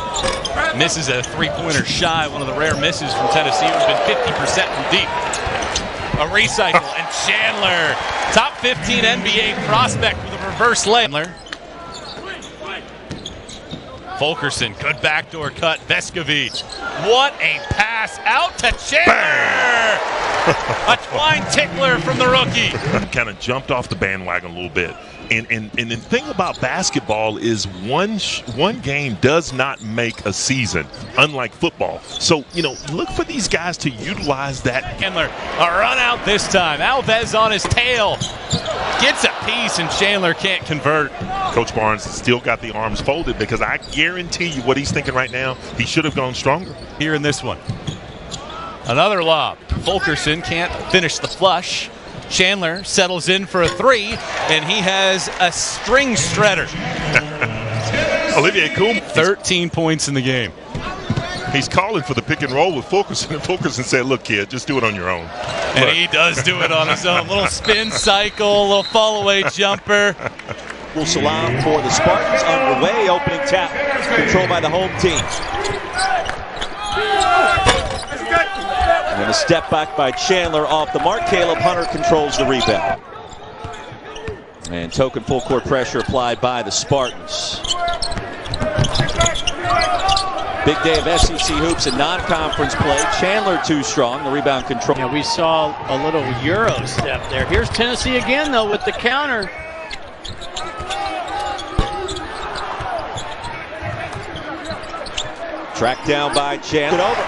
misses a three-pointer shy, one of the rare misses from Tennessee. It's been 50% from deep. A recycle, and Chandler, top 15 NBA prospect with a reverse layup. Fulkerson, good backdoor cut. Vescovic, what a pass out to Chandler! A Twine tickler from the rookie. Kind of jumped off the bandwagon a little bit And the thing about basketball is one game does not make a season, unlike football. So, look for these guys to utilize that. Chandler, a run out this time. Alves on his tail. Gets a piece, and Chandler can't convert. Coach Barnes still got the arms folded because I guarantee you what he's thinking right now, he should have gone stronger. Here in this one. Another lob. Fulkerson can't finish the flush. Chandler settles in for a three, and he has a string shredder. Olivier Coombe. 13 points in the game. He's calling for the pick and roll with Fulkerson, and Fulkerson said, look, kid, just do it on your own. And he does do it on his own. Little spin cycle, little fall-away jumper. Salam for the Spartans underway. Opening tap controlled by the home team. And a step back by Chandler off the mark. Caleb Hunter controls the rebound. And token full court pressure applied by the Spartans. Big day of SEC hoops and non-conference play. Chandler too strong. The rebound control. Yeah, we saw a little Euro step there. Here's Tennessee again, though, with the counter. Tracked down by Chandler. Over.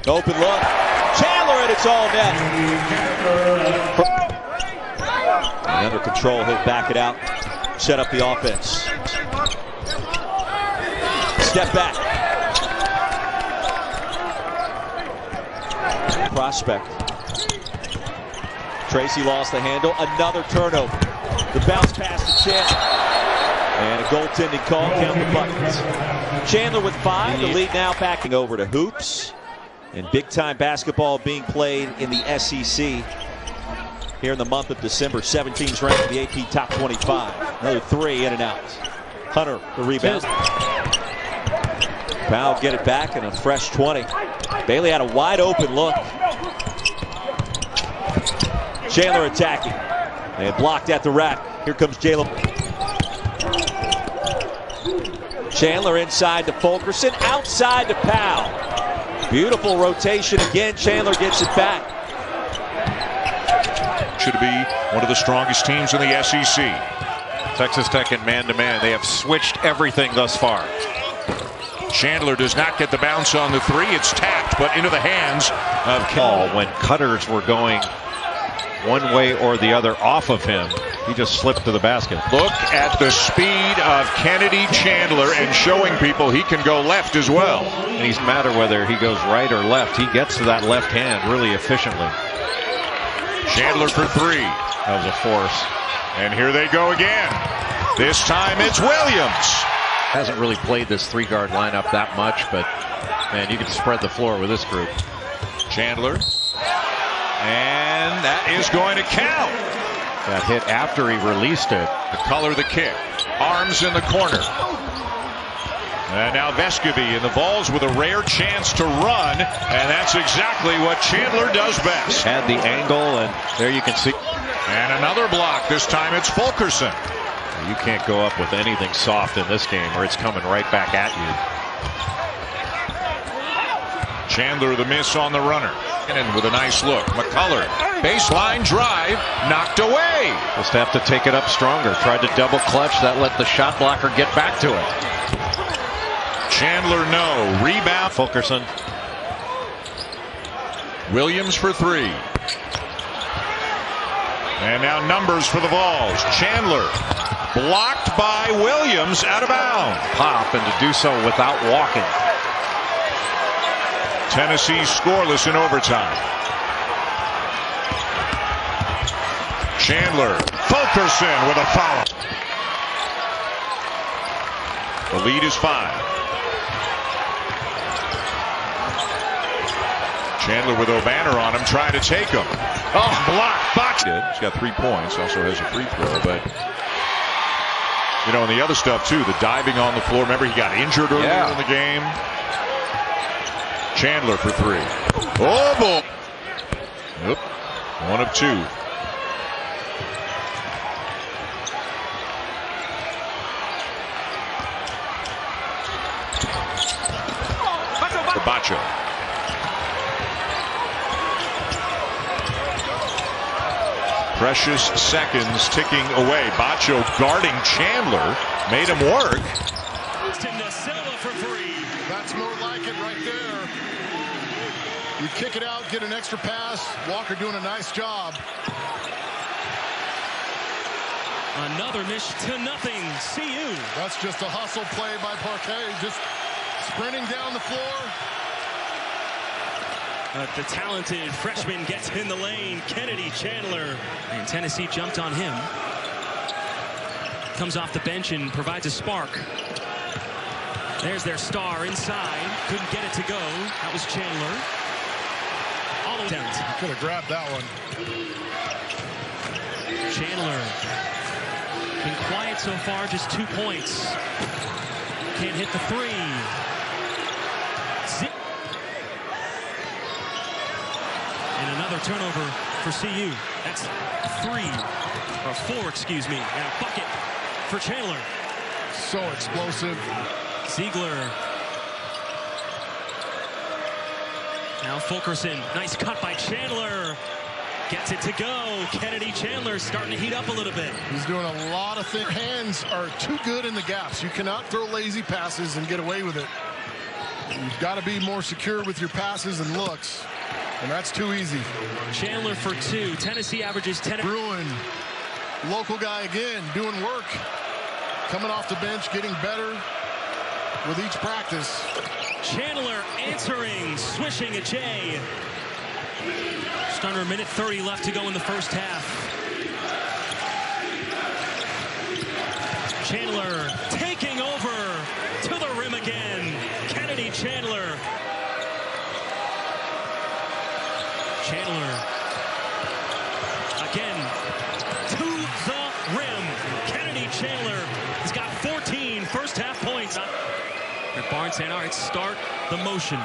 Open look. Chandler, and it's all net. And under control, he'll back it out. Set up the offense. Step back. Prospect. Tracy lost the handle. Another turnover. The bounce pass to Chandler. And a goaltending call. Count the buckets. Chandler with 5. The lead now backing over to hoops. And big-time basketball being played in the SEC here in the month of December. 17's ranked in the AP Top 25. Another 3 in and out. Hunter, the rebound. Powell get it back and a fresh 20. Bailey had a wide-open look. Chandler attacking. And blocked at the rack. Here comes Jalen. Chandler inside to Fulkerson. Outside to Powell. Beautiful rotation again. Chandler gets it back. Should be one of the strongest teams in the SEC. Texas Tech in man-to-man. They have switched everything thus far. Chandler does not get the bounce on the 3. It's tapped, but into the hands of Cal. When cutters were going one way or the other off of him, he just slipped to the basket. Look at the speed of Kennedy Chandler and showing people he can go left as well. And he's matter whether he goes right or left. He gets to that left hand really efficiently. Chandler for 3. That was a force. And here they go again. This time it's Williams. Hasn't really played this 3-guard lineup that much, but man, you can spread the floor with this group. Chandler. And that is going to count. That hit after he released it. The color the kick. Arms in the corner. And now Vescovy, and the Vols with a rare chance to run. And that's exactly what Chandler does best. Had the angle, and there you can see. And another block. This time it's Fulkerson. You can't go up with anything soft in this game, or it's coming right back at you. Chandler the miss on the runner. And with a nice look. McCullough. Baseline drive. Knocked away. Just have to take it up stronger. Tried to double clutch. That let the shot blocker get back to it. Chandler no. Rebound. Fulkerson. Williams for 3. And now numbers for the Vols. Chandler blocked by Williams out of bounds. Pop, and to do so without walking. Tennessee scoreless in overtime. Chandler. Fulkerson with a foul. The lead is 5. Chandler with O'Banner on him, trying to take him. Oh, block, box. He's got 3 points, also has a free throw, but and the other stuff too, the diving on the floor. Remember, he got injured earlier in the game. Chandler for 3. Oh, boy. Oop. 1 of 2. For Bacho. Precious seconds ticking away. Bacho guarding Chandler. Made him work. That's more like it right there. You kick it out, get an extra pass. Walker doing a nice job. Another miss to nothing. CU. That's just a hustle play by Parquet. Just sprinting down the floor. The talented freshman gets in the lane. Kennedy Chandler. And Tennessee jumped on him. Comes off the bench and provides a spark. There's their star inside. Couldn't get it to go. That was Chandler. All the down. Could have grabbed that one. Chandler. Been quiet so far, just 2 points. Can't hit the three. And another turnover for CU. That's 4, excuse me. And a bucket for Chandler. So explosive. Ziegler. Now Fulkerson. Nice cut by Chandler. Gets it to go. Kennedy Chandler starting to heat up a little bit. He's doing a lot of things. Hands are too good in the gaps. You cannot throw lazy passes and get away with it. You've got to be more secure with your passes and looks. And that's too easy. Chandler for 2. Tennessee averages 10. Bruin, local guy again, doing work. Coming off the bench, getting better with each practice. Chandler answering, swishing a J. Just under a minute 30 left to go in the first half. Chandler taking over to the rim again. Kennedy Chandler. Chandler again to the rim. Kennedy Chandler has got 14 first half points. Rick Barnes saying, all right, start the motion.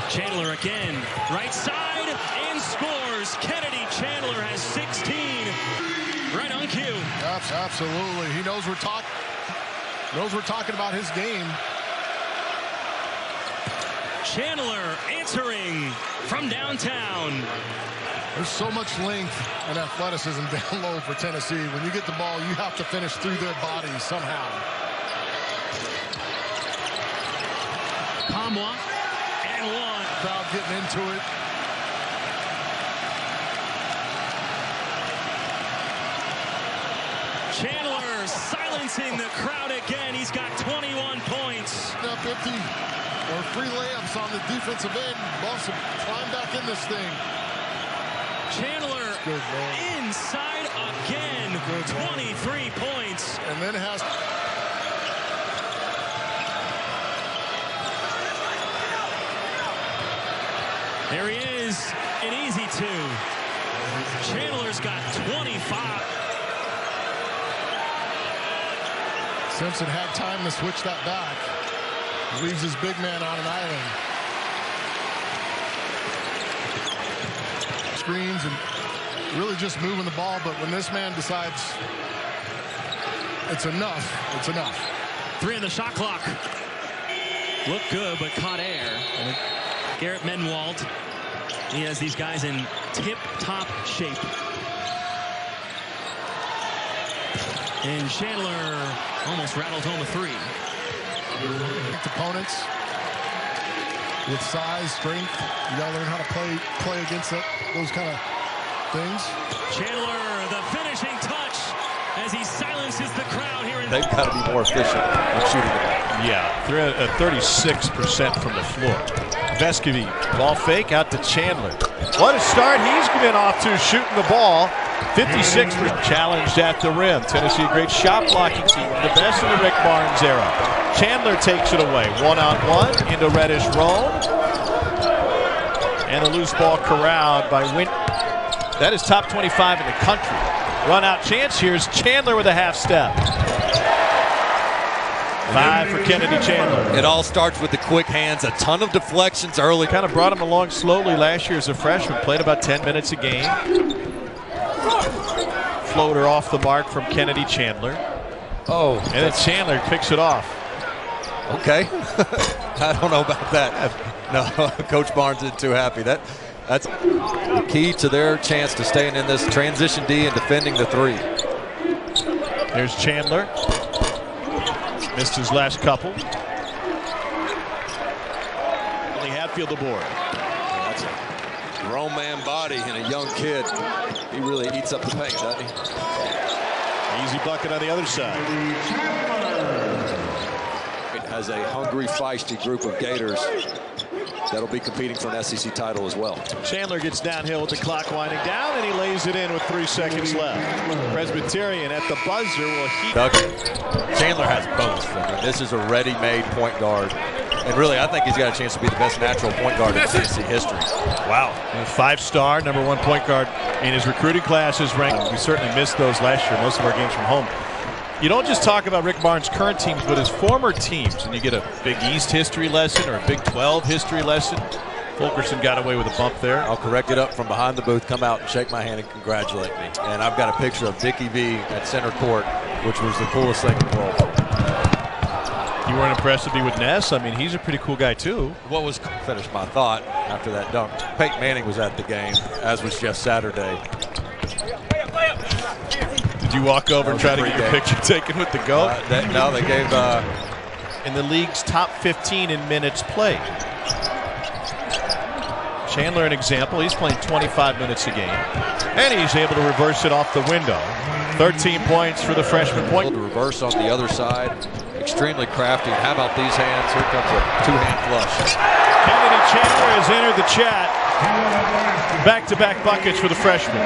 Chandler again, right side, and scores. Kennedy Chandler has 16. Right on cue. Absolutely. He knows we're talking about his game. Chandler answering from downtown. There's so much length and athleticism down low for Tennessee. When you get the ball, you have to finish through their bodies somehow. Kamwa and 1. Crowd getting into it. Chandler silencing the crowd again. He's got 21 points. Now 50 or free layups on the defensive end. Boston climb back in this thing. Chandler inside again. 23 points. And then has there he is, an easy 2. Chandler's got 25. Simpson had time to switch that back. Leaves his big man on an island. Screens and really just moving the ball, but when this man decides it's enough, it's enough. 3 on the shot clock. Looked good, but caught air. Garrett Menwald, he has these guys in tip-top shape. And Chandler almost rattled home a 3. Opponents with size, strength. You got to learn how to play against those kind of things. Chandler, the finishing touch as he silences the crowd here. They've got to be more efficient in shooting the ball. Yeah, they're at 36% from the floor. Vescovy, ball fake out to Chandler. What a start he's been off to shooting the ball. 56% challenged at the rim. Tennessee, a great shot blocking team, the best in the Rick Barnes era. Chandler takes it away, 1-on-1 into Reddish Roan. And a loose ball corralled by Win. That is top 25 in the country. Run out chance. Here's Chandler with a half step. 5 for Kennedy Chandler. It all starts with the quick hands, a ton of deflections early. Kind of brought him along slowly last year as a freshman. Played about 10 minutes a game. Floater off the mark from Kennedy Chandler. Oh, and then Chandler picks it off. Okay. I don't know about that. No, Coach Barnes isn't too happy. That's the key to their chance to staying in this transition D and defending the 3. There's Chandler. Missed his last couple. Only Hatfield aboard. That's a grown man body and a young kid. He really eats up the paint, doesn't he? Easy bucket on the other side. It has a hungry, feisty group of Gators that'll be competing for an SEC title as well. Chandler gets downhill with the clock winding down, and he lays it in with 3 seconds left. Presbyterian at the buzzer will heat. Chandler has both. I mean, this is a ready-made point guard. And really, I think he's got a chance to be the best natural point guard in Tennessee history. Wow. 5-star, #1 point guard in his recruiting class is ranked. We certainly missed those last year, most of our games from home. You don't just talk about Rick Barnes' current teams, but his former teams, and you get a Big East history lesson or a Big 12 history lesson. Fulkerson got away with a bump there. I'll correct it up from behind the booth, come out and shake my hand and congratulate me. And I've got a picture of Dickie V at center court, which was the coolest thing in the world. You weren't impressed to be with Ness? I mean, he's a pretty cool guy, too. What was, finish my thought after that dunk. Peyton Manning was at the game, as was Jeff Saturday. Did you walk over and try to get your picture taken with the GOAT? No, they gave... in the league's top 15 in minutes played. Chandler, an example, he's playing 25 minutes a game. And he's able to reverse it off the window. 13 points for the freshman point. To reverse on the other side. Extremely crafty. And how about these hands? Here comes a 2-hand flush. Kennedy Chandler has entered the chat. Back-to-back buckets for the freshman.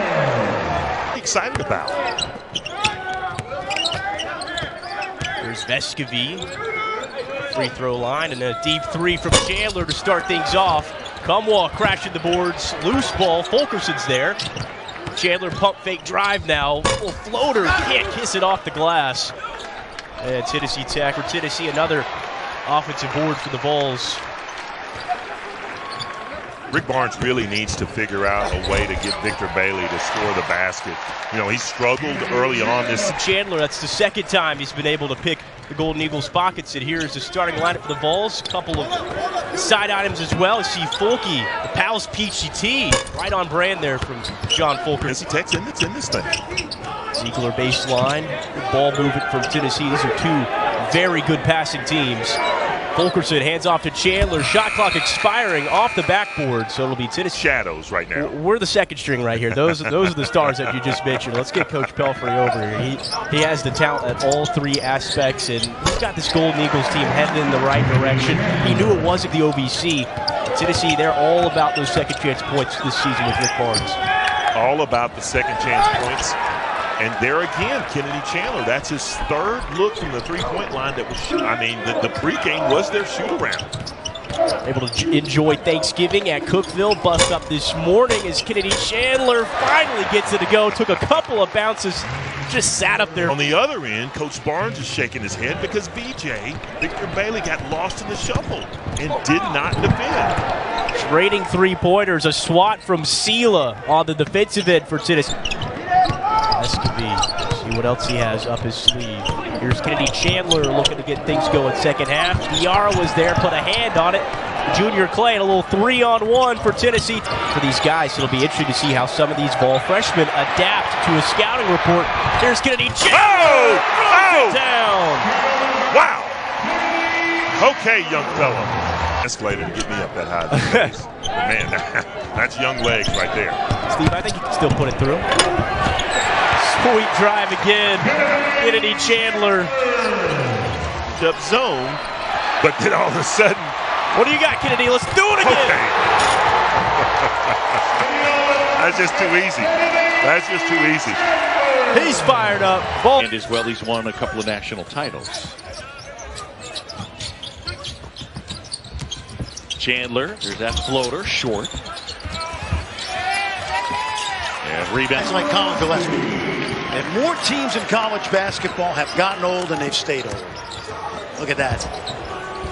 Excited about. There's Vescovy. Free throw line and a deep 3 from Chandler to start things off. Cumwall crashing the boards. Loose ball. Fulkerson's there. Chandler pump fake drive now. Little floater. Can't kiss it off the glass. And Tennessee Tech, for Tennessee, another offensive board for the Vols. Rick Barnes really needs to figure out a way to get Victor Bailey to score the basket. You know, he struggled early on this. Chandler, that's the second time he's been able to pick the Golden Eagles pockets. And here's the starting lineup for the Vols. A couple of side items as well. You see Fulke, the Palace Peachy Tea, right on brand there from John Fulkerson. Tech's in this thing. Ziegler baseline, good ball movement from Tennessee. These are 2 very good passing teams. Fulkerson hands off to Chandler. Shot clock expiring off the backboard, so it'll be Tennessee. Shadows right now. We're the second string right here. Those are the stars that you just mentioned. Let's get Coach Pelfrey over here. He has the talent at all 3 aspects, and he's got this Golden Eagles team headed in the right direction. He knew it wasn't the OVC. Tennessee, they're all about those second chance points this season with Rick Barnes. All about the second chance points. And there again, Kennedy Chandler, that's his 3rd look from the 3-point line that was, I mean, the pregame was their shoot-around. Able to enjoy Thanksgiving at Cookeville. Bust up this morning as Kennedy Chandler finally gets it to go. Took a couple of bounces, just sat up there. On the other end, Coach Barnes is shaking his head because Victor Bailey, got lost in the shuffle and did not defend. Trading 3-pointers, a swat from Sela on the defensive end for Tennessee. Vescovy, see what else he has up his sleeve. Here's Kennedy Chandler looking to get things going second half. Diarra was there, put a hand on it. Junior Clay and a little 3-on-1 for Tennessee. For these guys, it'll be interesting to see how some of these Vol freshmen adapt to a scouting report. Here's Kennedy Chandler. Down. Wow. Okay, young fella. Escalator to get me up that high. Man, that's young legs right there. Steve, I think you can still put it through. Sweet drive again. Kennedy Chandler. Up zone. But then all of a sudden. What do you got, Kennedy? Let's do it again. Okay. That's just too easy. That's just too easy. He's fired up. And as well, he's won a couple of national titles. Chandler, there's that floater, short. And rebound. That's like Colin Gillespie. And more teams in college basketball have gotten old and they've stayed old. Look at that.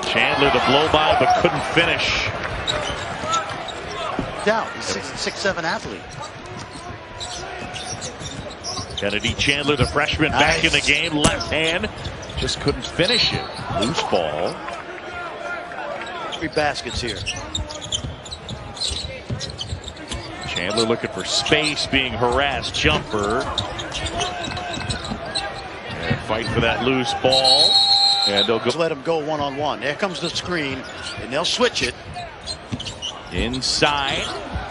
Chandler the blow by, but couldn't finish. Down. He's 6'7" athlete. Kennedy Chandler, the freshman, back in the game. Left hand. Just couldn't finish it. Loose ball. 3 baskets here. Chandler looking for space, being harassed. Jumper. And fight for that loose ball. And they'll go. Let him go one-on-one. There comes the screen, and they'll switch it. Inside.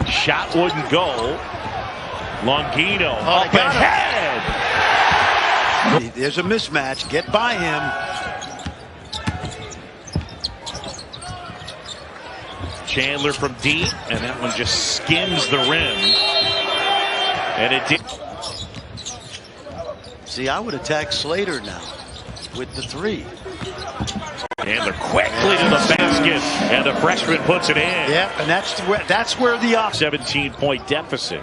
Shot wouldn't go. Longino up ahead. There's a mismatch. Get by him. Chandler from deep, and that one just skims the rim. And it did. See, I would attack Slater now with the three. Chandler quickly to the basket, and the freshman puts it in. Yeah, and that's where the 17-point deficit.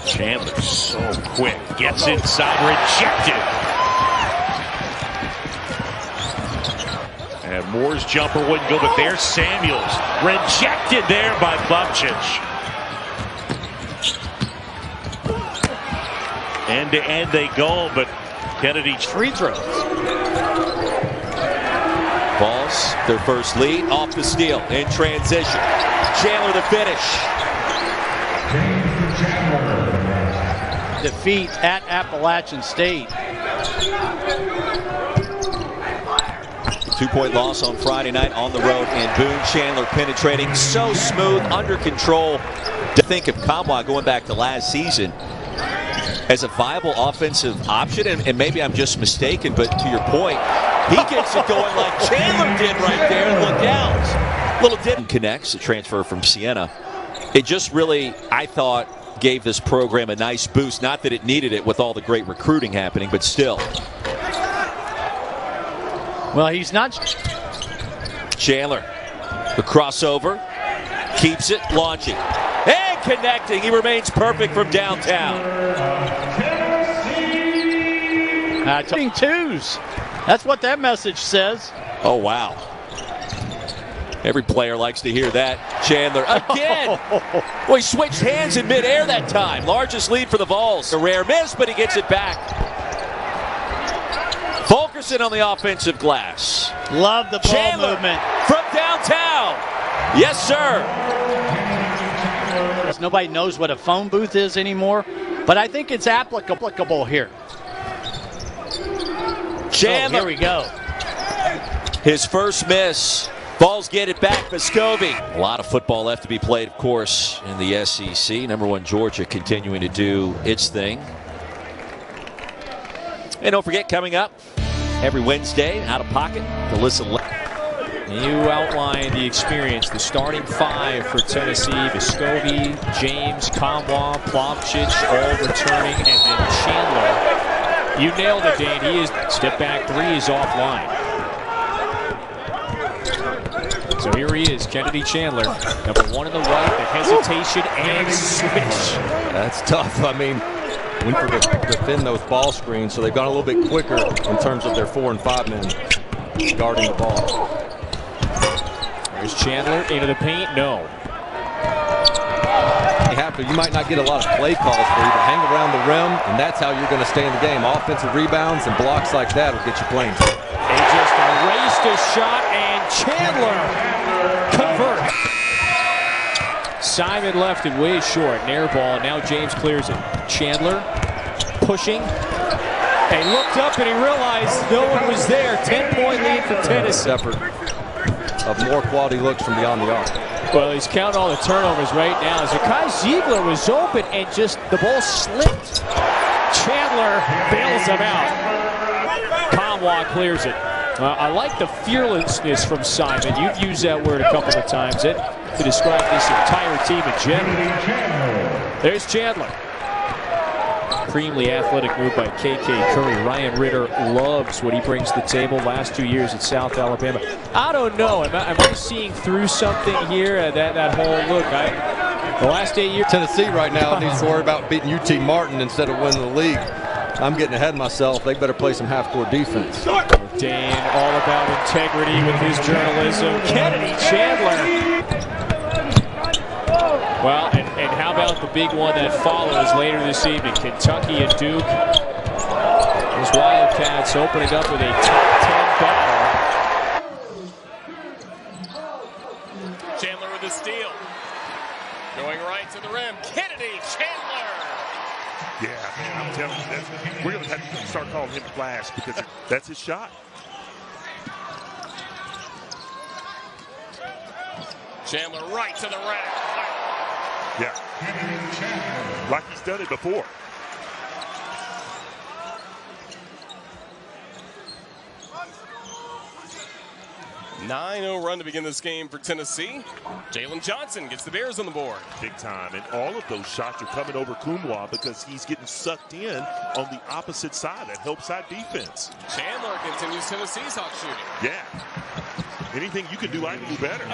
Chandler so quick, gets inside, rejected. And Moore's jumper wouldn't go, but there's Samuels. Rejected there by Bubčić. End to end they go, but Kennedy free throws. Vols, their first lead, off the steal, in transition. Chandler the finish. Defeat at Appalachian State. 2-point loss on Friday night on the road, and Boone Chandler penetrating so smooth, under control. To think of Kamwa going back to last season as a viable offensive option, and maybe I'm just mistaken, but to your point, he gets it going like Chandler did right there, and look out. Little dip connects, a transfer from Siena. It just really, I thought, gave this program a nice boost. Not that it needed it with all the great recruiting happening, but still. Well, he's not. Chandler, the crossover, keeps it, launching, and connecting. He remains perfect from downtown. Twos. That's what that message says. Oh, wow. Every player likes to hear that. Chandler again. Well, he switched hands in midair that time. Largest lead for the Vols. A rare miss, but he gets it back. Fulkerson on the offensive glass. Love the ball Chandler movement. From downtown. Yes, sir. Nobody knows what a phone booth is anymore, but I think it's applicable here. Chandler. Oh, here we go. His first miss. Vols get it back, Vescovi. A lot of football left to be played, of course, in the SEC. #1 Georgia continuing to do its thing. And don't forget, coming up every Wednesday, Out of Pocket, to listen. You outlined the experience, the starting five for Tennessee: Vescovi, James, Kamwa, Bubčić, all returning, and then Chandler. You nailed it, Dane. He is step back three is offline. So here he is, Kennedy Chandler, #1 in the right, the hesitation and switch. That's tough. I mean, we need to defend those ball screens, so they've gone a little bit quicker in terms of their 4 and 5 men guarding the ball. There's Chandler into the paint. No. You might not get a lot of play calls for you, but hang around the rim, and that's how you're going to stay in the game. Offensive rebounds and blocks like that will get you playing. They just erased a shot, and Chandler converts. Simon left it way short. An air ball, and now James clears it. Chandler pushing. And he looked up and he realized no one was there. 10-point lead for Tennessee. Effort of more quality looks from beyond the arc. Well, he's counting all the turnovers right now. Zakai Ziegler was open and just the ball slipped. Chandler bails him out. Kamwa clears it. I like the fearlessness from Simon. You've used that word a couple of times to describe this entire team in general. There's Chandler. Supremely athletic move by KK Curry. Ryan Ritter loves what he brings to the table. Last 2 years at South Alabama. I don't know. Am I seeing through something here? That whole look. The last 8 years. Tennessee right now needs to worry about beating UT Martin instead of winning the league. I'm getting ahead of myself. They better play some half-court defense. Dan, all about integrity with his journalism. Kennedy Chandler. Well, and how about the big one that follows later this evening? Kentucky and Duke. Those Wildcats opening up with a top 10 battle. Chandler with a steal. Going right to the rim. Kennedy Chandler. Yeah, man, I'm telling you, we're going to have to start calling him Flash because that's his shot. Chandler right to the rack. Yeah, like he's done it before. .9-0 run to begin this game for Tennessee. Jalen Johnson gets the Bears on the board. Big time, and all of those shots are coming over Kumwa because he's getting sucked in on the opposite side, that help side defense. Chandler continues Tennessee's hot shooting. Yeah, anything you can do, I can do better.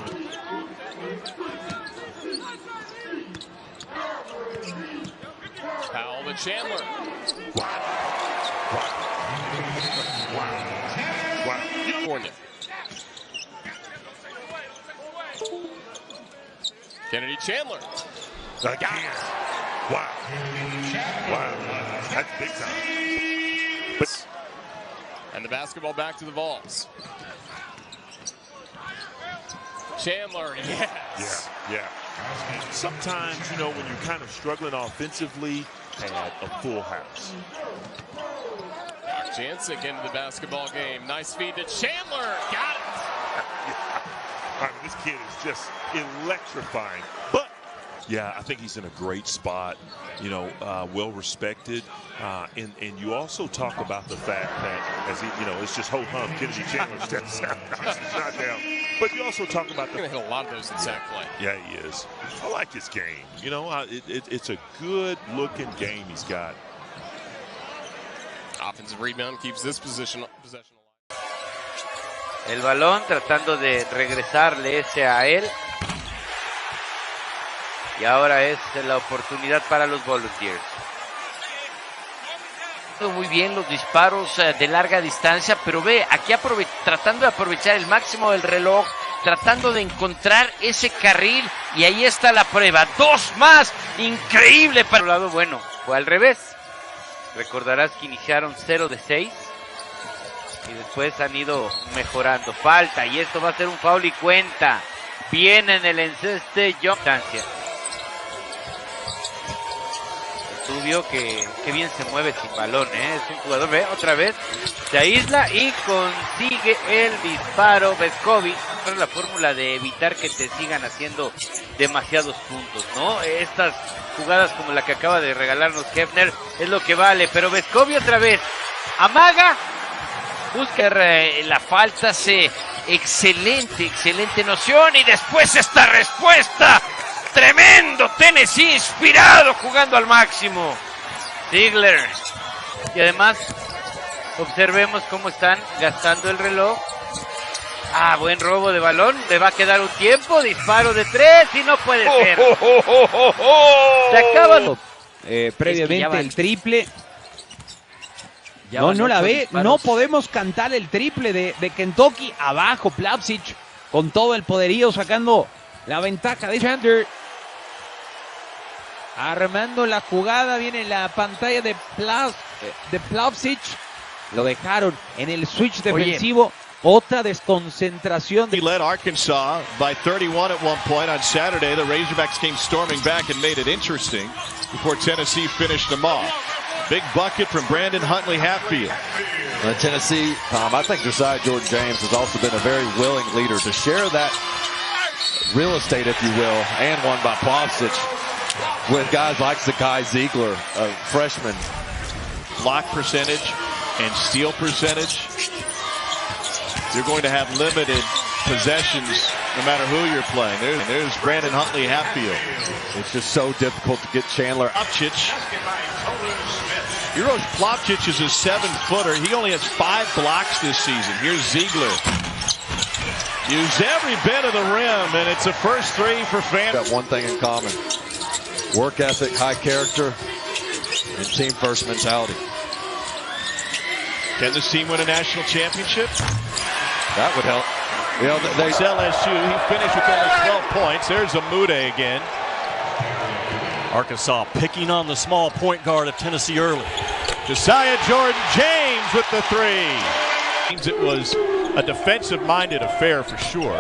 Powell to Chandler. Wow. California. Kennedy Chandler. Again. Wow. Wow. That's big time. But and the basketball back to the Vols. Chandler, yes. Yeah. Sometimes, you know, when you're kind of struggling offensively, add a full house. Jansic into the basketball game. Nice feed to Chandler. Got it. I mean, this kid is just electrifying. But, yeah, I think he's in a great spot, you know, well respected. And you also talk about the fact that, as he, you know, it's just ho-hum. Kennedy Chandler steps out, knocks the shot down. But you also talk about He's going to hit a lot of those in sack play. Yeah, he is. I like his game. You know, it's a good-looking game he's got. Offensive rebound keeps this possession alive. El balón tratando de regresarle ese a él. Y ahora es la oportunidad para los Volunteers. Muy bien los disparos de larga distancia, pero ve, aquí tratando de aprovechar el máximo del reloj, tratando de encontrar ese carril, y ahí está la prueba. Dos más, increíble para el lado. Bueno, fue al revés. Recordarás que iniciaron 0 de 6 y después han ido mejorando. Falta, y esto va a ser un foul y cuenta. Viene en el enceste Johnson. Tubio que bien se mueve sin balón, es un jugador, ve, otra vez se aísla y consigue el disparo. Vescovi, es la fórmula de evitar que te sigan haciendo demasiados puntos, ¿no? Estas jugadas como la que acaba de regalarnos Hefner es lo que vale, pero Vescovi otra vez amaga, busca la falta, excelente noción, y después esta respuesta. Tremendo Tennessee, inspirado, jugando al máximo. Ziegler. Y además, observemos cómo están gastando el reloj. Ah, buen robo de balón. Le va a quedar un tiempo. Disparo de 3 y no puede ser. Se acaba. Previamente el triple. No la ve. Disparos. No podemos cantar el triple de Kentucky. Abajo, Plavsic con todo el poderío sacando la ventaja de Chandler. Armando la jugada, viene la pantalla de Plavsic. Lo dejaron en el switch defensivo. Otra desconcentración. He led Arkansas by 31 at one point on Saturday. The Razorbacks came storming back and made it interesting before Tennessee finished them off. Big bucket from Brandon Huntley Hatfield. Tennessee, I think Josiah Jordan James has also been a very willing leader to share that real estate, if you will, and one by Plavsic with guys like Zakai Ziegler, a freshman. Block percentage and steal percentage. You're going to have limited possessions no matter who you're playing. There's Brandon Huntley Hatfield. It's just so difficult to get Chandler. Plavsic. Uros Plavsic is a 7-footer. He only has 5 blocks this season. Here's Ziegler. Use every bit of the rim, and it's a first 3 for Fan. Got one thing in common. Work ethic, high character, and team first mentality. Can this team win a national championship? That would help. You know, It's LSU. He finished with only 12 points. There's Amude again. Arkansas picking on the small point guard of Tennessee early. Josiah Jordan James with the 3. It was a defensive-minded affair for sure.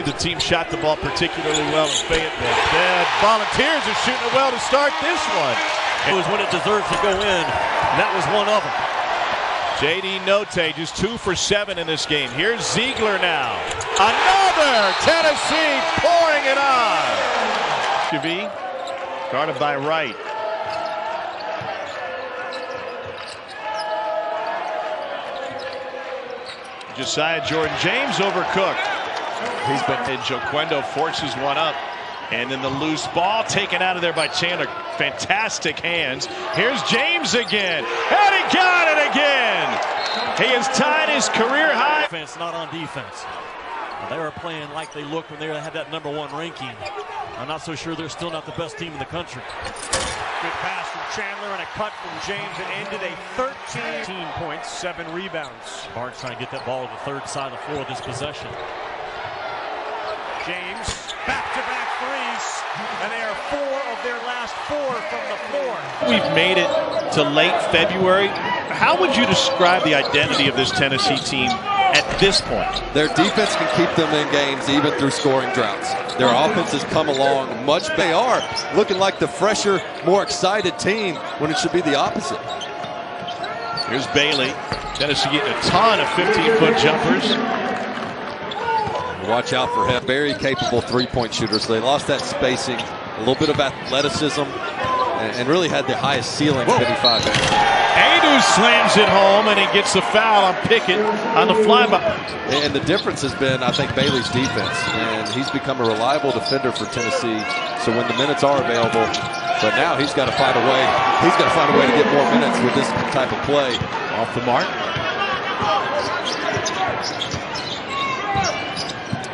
The team shot the ball particularly well in Fayetteville. The Volunteers are shooting it well to start this one. It was when it deserves to go in, and that was one of them. J.D. Notte just 2 for 7 in this game. Here's Ziegler now. Another! Tennessee pouring it on. Vescovy guarded by Wright. Josiah Jordan-James overcooked. He's been in. Joquendo forces one up. And then the loose ball taken out of there by Chandler. Fantastic hands. Here's James again. And he got it again. He has tied his career high. Offense, not on defense. They are playing like they looked when they had that #1 ranking. I'm not so sure they're still not the best team in the country. Good pass from Chandler and a cut from James. It ended a 13 points, 7 rebounds. Barnes trying to get that ball to the third side of the floor this possession. James, back-to-back threes, and they are 4 of their last 4 from the floor. We've made it to late February. How would you describe the identity of this Tennessee team at this point? Their defense can keep them in games even through scoring droughts. Their offense has come along much. They are looking like the fresher, more excited team when it should be the opposite. Here's Bailey. Tennessee getting a ton of 15-foot jumpers. Watch out for him. Very capable three-point shooters. They lost that spacing, a little bit of athleticism, and really had the highest ceiling of any 5. Adu slams it home, and he gets the foul on Pickett on the flyby. And the difference has been, I think, Bailey's defense. And he's become a reliable defender for Tennessee. So when the minutes are available, but now he's got to find a way. He's got to find a way to get more minutes with this type of play. Off the mark.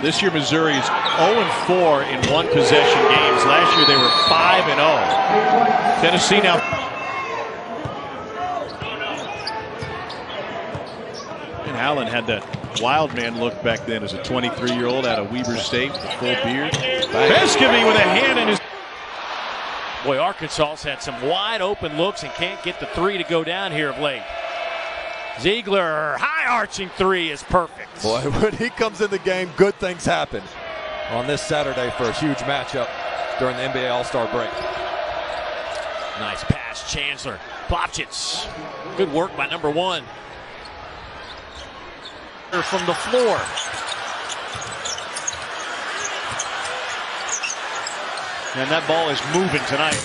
This year, Missouri is 0-4 in one-possession games. Last year, they were 5-0. Tennessee now. And Allen had that wild man look back then as a 23-year-old out of Weber State with a full beard. Vescovy with a hand in his. Boy, Arkansas's had some wide open looks and can't get the 3 to go down here of late. Ziegler, high arching 3 is perfect. Boy, when he comes in the game, good things happen on this Saturday for a huge matchup during the NBA All-Star break. Nice pass, Chandler. Plopchitz. Good work by #1. From the floor. And that ball is moving tonight.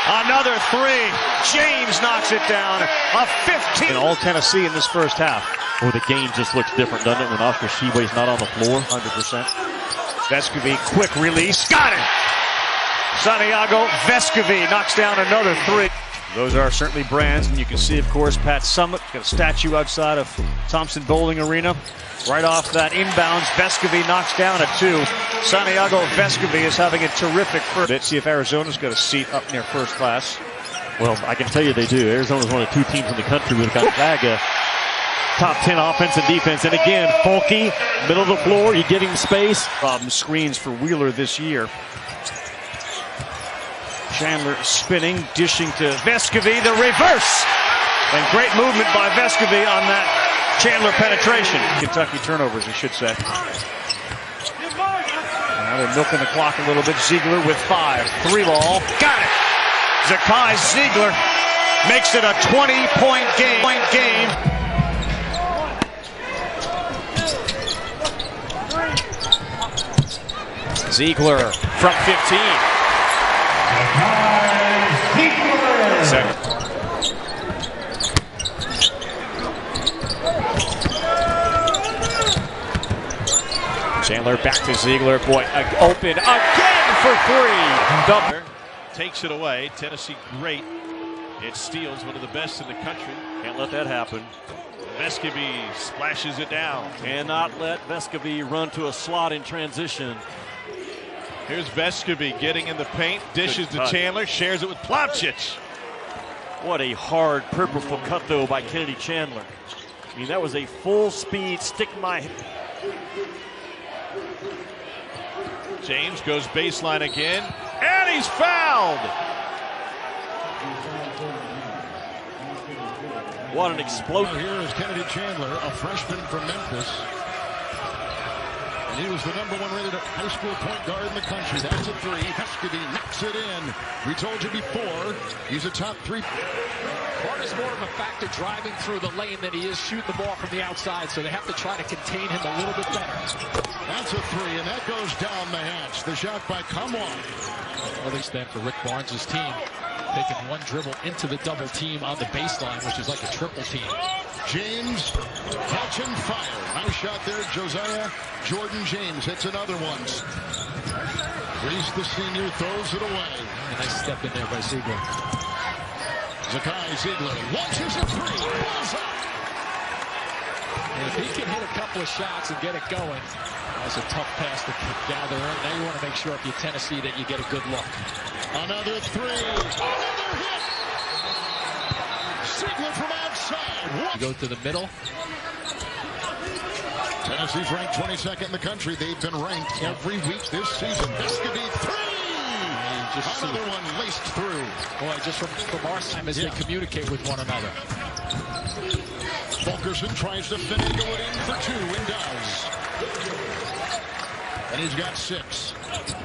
Another 3. James knocks it down. A 15. And all Tennessee in this first half. Well, the game just looks different, doesn't it, when Oscar Tshiebwe's not on the floor? 100%. Vescovy, quick release. Got it! Santiago Vescovy knocks down another 3. Those are certainly brands, and you can see, of course, Pat Summitt got a statue outside of Thompson Bowling Arena. Right off that inbounds, Vescovy knocks down a 2. Santiago Vescovy is having a terrific first. Let's see if Arizona's got a seat up near first class. Well, I can tell you they do. Arizona's one of 2 teams in the country with Gonzaga. Top 10 offense and defense. And again, Fulke, middle of the floor, you give him space. Screens for Wheeler this year. Chandler spinning, dishing to Vescovy, the reverse. And great movement by Vescovy on that Chandler penetration. Kentucky turnovers, I should say. Now they're milking the clock a little bit. Ziegler with 5. 3 ball. Got it. Zakai Ziegler makes it a 20-point game. Ziegler from 15. Second. Chandler back to Ziegler. Boy, open again for 3. Double. Takes it away. Tennessee great. It steals, one of the best in the country. Can't let that happen. Vescovy splashes it down. Cannot let Vescovy run to a slot in transition. Here's Vescovy getting in the paint, dishes to Chandler, shares it with Plopchitz. What a hard purposeful cut, though, by Kennedy Chandler. I mean, that was a full speed stick my. James goes baseline again, and he's fouled. What an explosion. Here is Kennedy Chandler, a freshman from Memphis. He was the #1 rated high school point guard in the country. That's a three. Vescovy knocks it in. We told you before, he's a top 3. Hart is more of a factor driving through the lane than he is shooting the ball from the outside, so they have to try to contain him a little bit better. That's a three, and that goes down the hatch. The shot by Kamwa. At least then for Rick Barnes' team, taking one dribble into the double team on the baseline, which is like a triple team. James, catch and fire. Nice shot there, Josiah. Jordan James hits another one. Reese, the senior, throws it away. A nice step in there by Ziegler. Zakai Ziegler launches a three. And if he can hit a couple of shots and get it going, that's a tough pass to gather in. Now you want to make sure if you're Tennessee that you get a good look. Another three. Another hit. Ziegler from outside. You go to the middle. Tennessee's ranked 22nd in the country. They've been ranked every week this season. Vescovy three. Another one laced through. Boy, just from our time as they communicate with one another. Fulkerson tries to finagle it in for 2 and does. And he's got 6.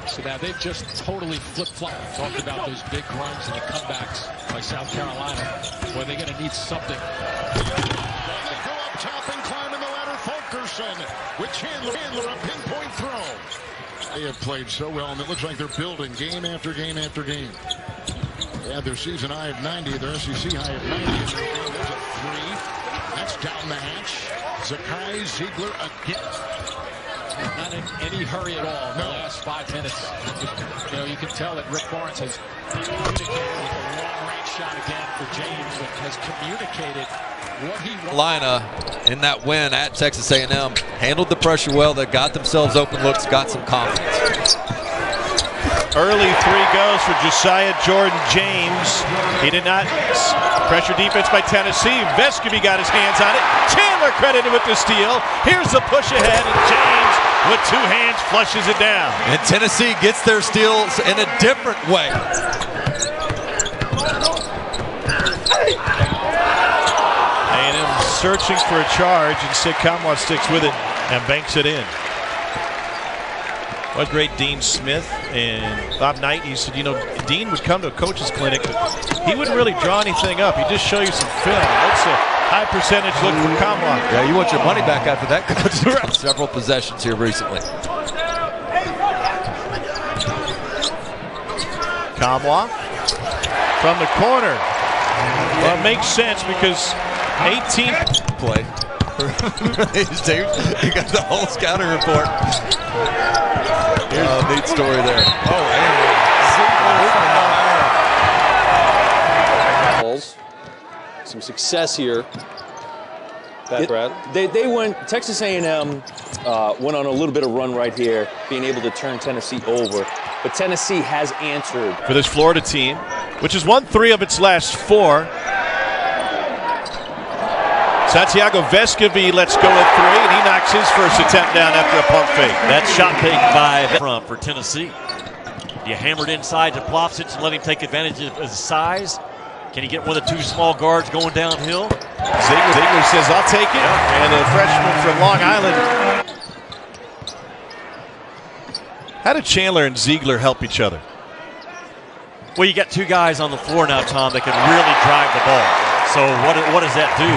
So now they've just totally flip-flopped. Talked about those big runs and the comebacks by South Carolina. Boy, they're going to need something. Go up top and climb in the ladder. Fulkerson with Chandler a pinpoint throw. They have played so well, and it looks like they're building game after game after game. They had their season high of 90, their SEC high of 90. There's a three. That's down the hatch. Zakai Ziegler again. Not in any hurry at all in the last 5 minutes. You know, you can tell that Rick Barnes has communicated with a long-range shot again for James, but has communicated what he wants. Carolina in that win at Texas A&M handled the pressure well. They got themselves open looks, got some confidence. Early three goes for Josiah Jordan James. He did not. Pressure defense by Tennessee. Vescovy got his hands on it. Chandler credited with the steal. Here's the push ahead, and James with 2 hands flushes it down. And Tennessee gets their steals in a different way. A&M searching for a charge, and Sid Kamwa sticks with it and banks it in. What great Dean Smith and Bob Knight. He said, you know, Dean would come to a coach's clinic, but he wouldn't really draw anything up. He'd just show you some film. That's a high percentage look for Kamwa. Yeah, you want your money back after that, coach. Several possessions here recently. Kamwa from the corner. Well, it makes sense because 18 play. You got the whole scouting report. Neat story there. Some success here. Brad. They went. Texas A&M went on a little bit of run right here, being able to turn Tennessee over. But Tennessee has answered for this Florida team, which has won 3 of its last 4. Santiago Vescovy lets go at 3, and he knocks his first attempt down after a pump fake. That shot taken by front for Tennessee. You hammered inside to Plavsic and let him take advantage of his size. Can he get one of the 2 small guards going downhill? Ziegler says, I'll take it. And the freshman from Long Island. How did Chandler and Ziegler help each other? Well, you got 2 guys on the floor now, Tom, that can really drive the ball. So what does that do?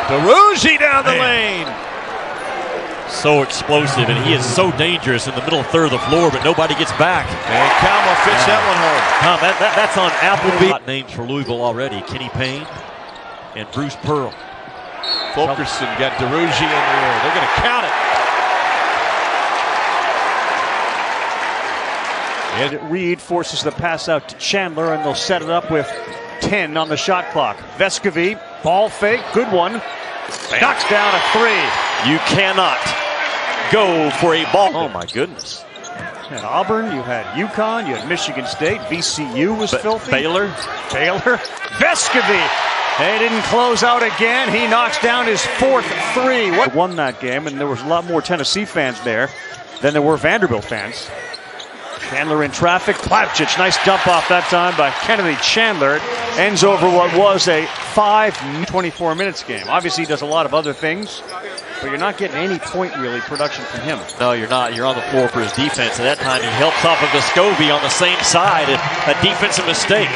DeRougie down the lane. So explosive, and he is so dangerous in the middle third of the floor, but nobody gets back. And Kamwa fits that one home. Tom, that's on Appleby. Hot names for Louisville already. Kenny Payne and Bruce Pearl. Fulkerson got DeRougie in the air. They're going to count it. Reed forces the pass out to Chandler, and they'll set it up with 10 on the shot clock. Vescovy, ball fake, good one. Knocks down a 3. You cannot go for a ball. Oh my goodness. You had Auburn, you had UConn, you had Michigan State, VCU was filthy. Baylor. Vescovy. They didn't close out again. He knocks down his 4th 3. Won that game, and there was a lot more Tennessee fans there than there were Vanderbilt fans. Chandler in traffic. Plavsic, nice dump off that time by Kennedy Chandler. It ends over what was a 24 minutes game. Obviously, he does a lot of other things, but you're not getting any point, really, production from him. No, you're not. You're on the floor for his defense, and that time he helps off of Vescovi on the same side. A defensive mistake.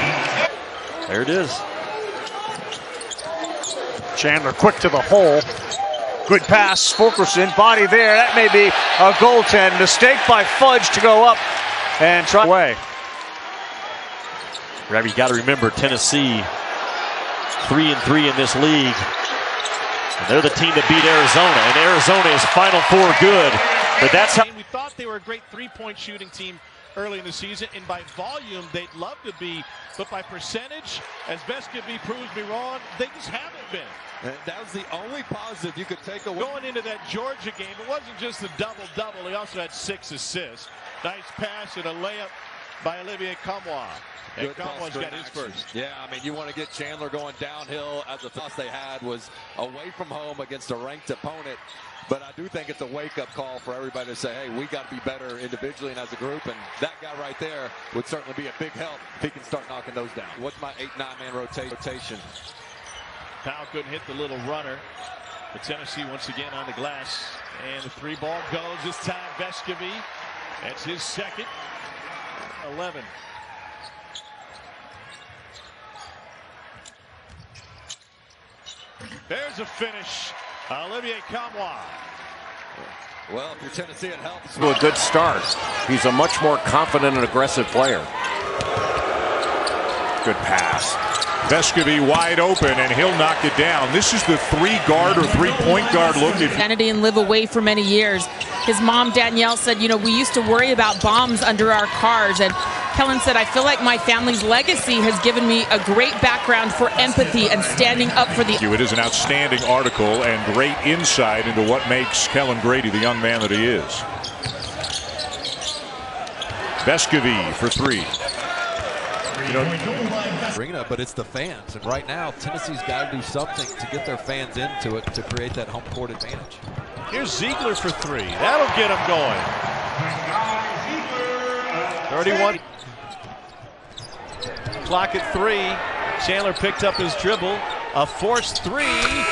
There it is. Chandler quick to the hole. Good pass, Fulkerson, body there. That may be a goaltend. Mistake by Fudge to go up and try away. Robbie, you got to remember Tennessee 3-3 in this league. And they're the team that beat Arizona, and Arizona is Final Four good. But that's how we thought they were a great three-point shooting team early in the season, and by volume they'd love to be, but by percentage, as Vescovi proves me wrong, they just haven't been. That was the only positive you could take away. Going into that Georgia game, it wasn't just a double-double. He also had 6 assists. Nice pass and a layup by Olivier Camois. And Camois got his first. Yeah, I mean, you want to get Chandler going downhill. As the toss they had was away from home against a ranked opponent. But I do think it's a wake-up call for everybody to say, hey, we got to be better individually and as a group. And that guy right there would certainly be a big help if he can start knocking those down. What's my 8-9-man rotation? Powell couldn't hit the little runner. But Tennessee once again on the glass. And the 3-ball goes this time. Vescovi. That's his second. 11. There's a finish. Olivier Camois. Well, if you're Tennessee, it helps. To a good start. He's a much more confident and aggressive player. Good pass. Vescovi wide open, and he'll knock it down. This is the 3-guard or 3-point guard look. Kennedy and live away for many years. His mom, Danielle, said, you know, we used to worry about bombs under our cars. And Kellen said, I feel like my family's legacy has given me a great background for empathy and standing up for the... It is an outstanding article and great insight into what makes Kellen Grady the young man that he is. Vescovi for 3. Bring it up, but it's the fans. And right now, Tennessee's got to do something to get their fans into it to create that home court advantage. Here's Ziegler for 3. That'll get him going. 31. Clock at 3. Chandler picked up his dribble. A forced 3.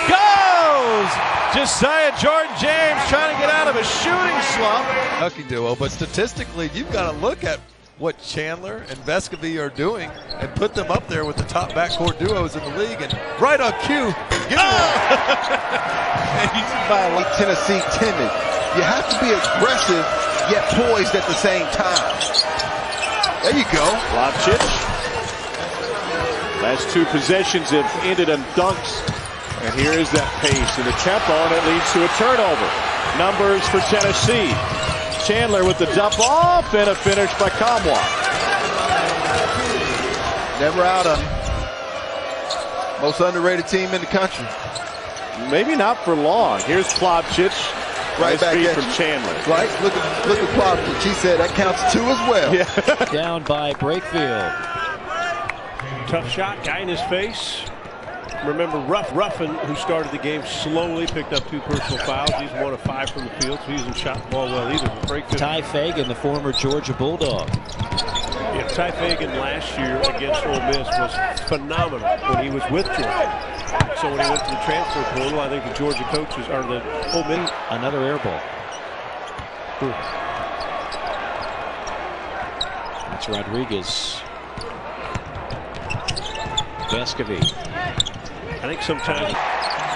Goes! Josiah Jordan-James trying to get out of a shooting slump. Lucky duo, but statistically, you've got to look at what Chandler and Vescovi are doing and put them up there with the top backcourt duos in the league. And right on cue, give me one. Tennessee timid. You have to be aggressive yet poised at the same time. There you go. Plavsic. Last 2 possessions have ended in dunks. And here is that pace and the tempo, and it leads to a turnover. Numbers for Tennessee. Chandler with the dump off and a finish by Camois. Never out of most underrated team in the country. Maybe not for long. Here's Plavsic. Right back at from Chandler. Right, look at Plavsic. He said that counts 2 as well. Yeah. Down by Brakefield. Tough shot, guy in his face. Remember, Ruffin, who started the game slowly, picked up 2 personal fouls. He's 1 of 5 from the field, so he hasn't shot the ball well either. Ty Fagan, the former Georgia Bulldog. Yeah, Ty Fagan last year against Ole Miss was phenomenal when he was with Georgia. So when he went to the transfer portal, I think the Georgia coaches are the Ole Miss. Another air ball. That's Rodriguez. Vescovi. I think sometimes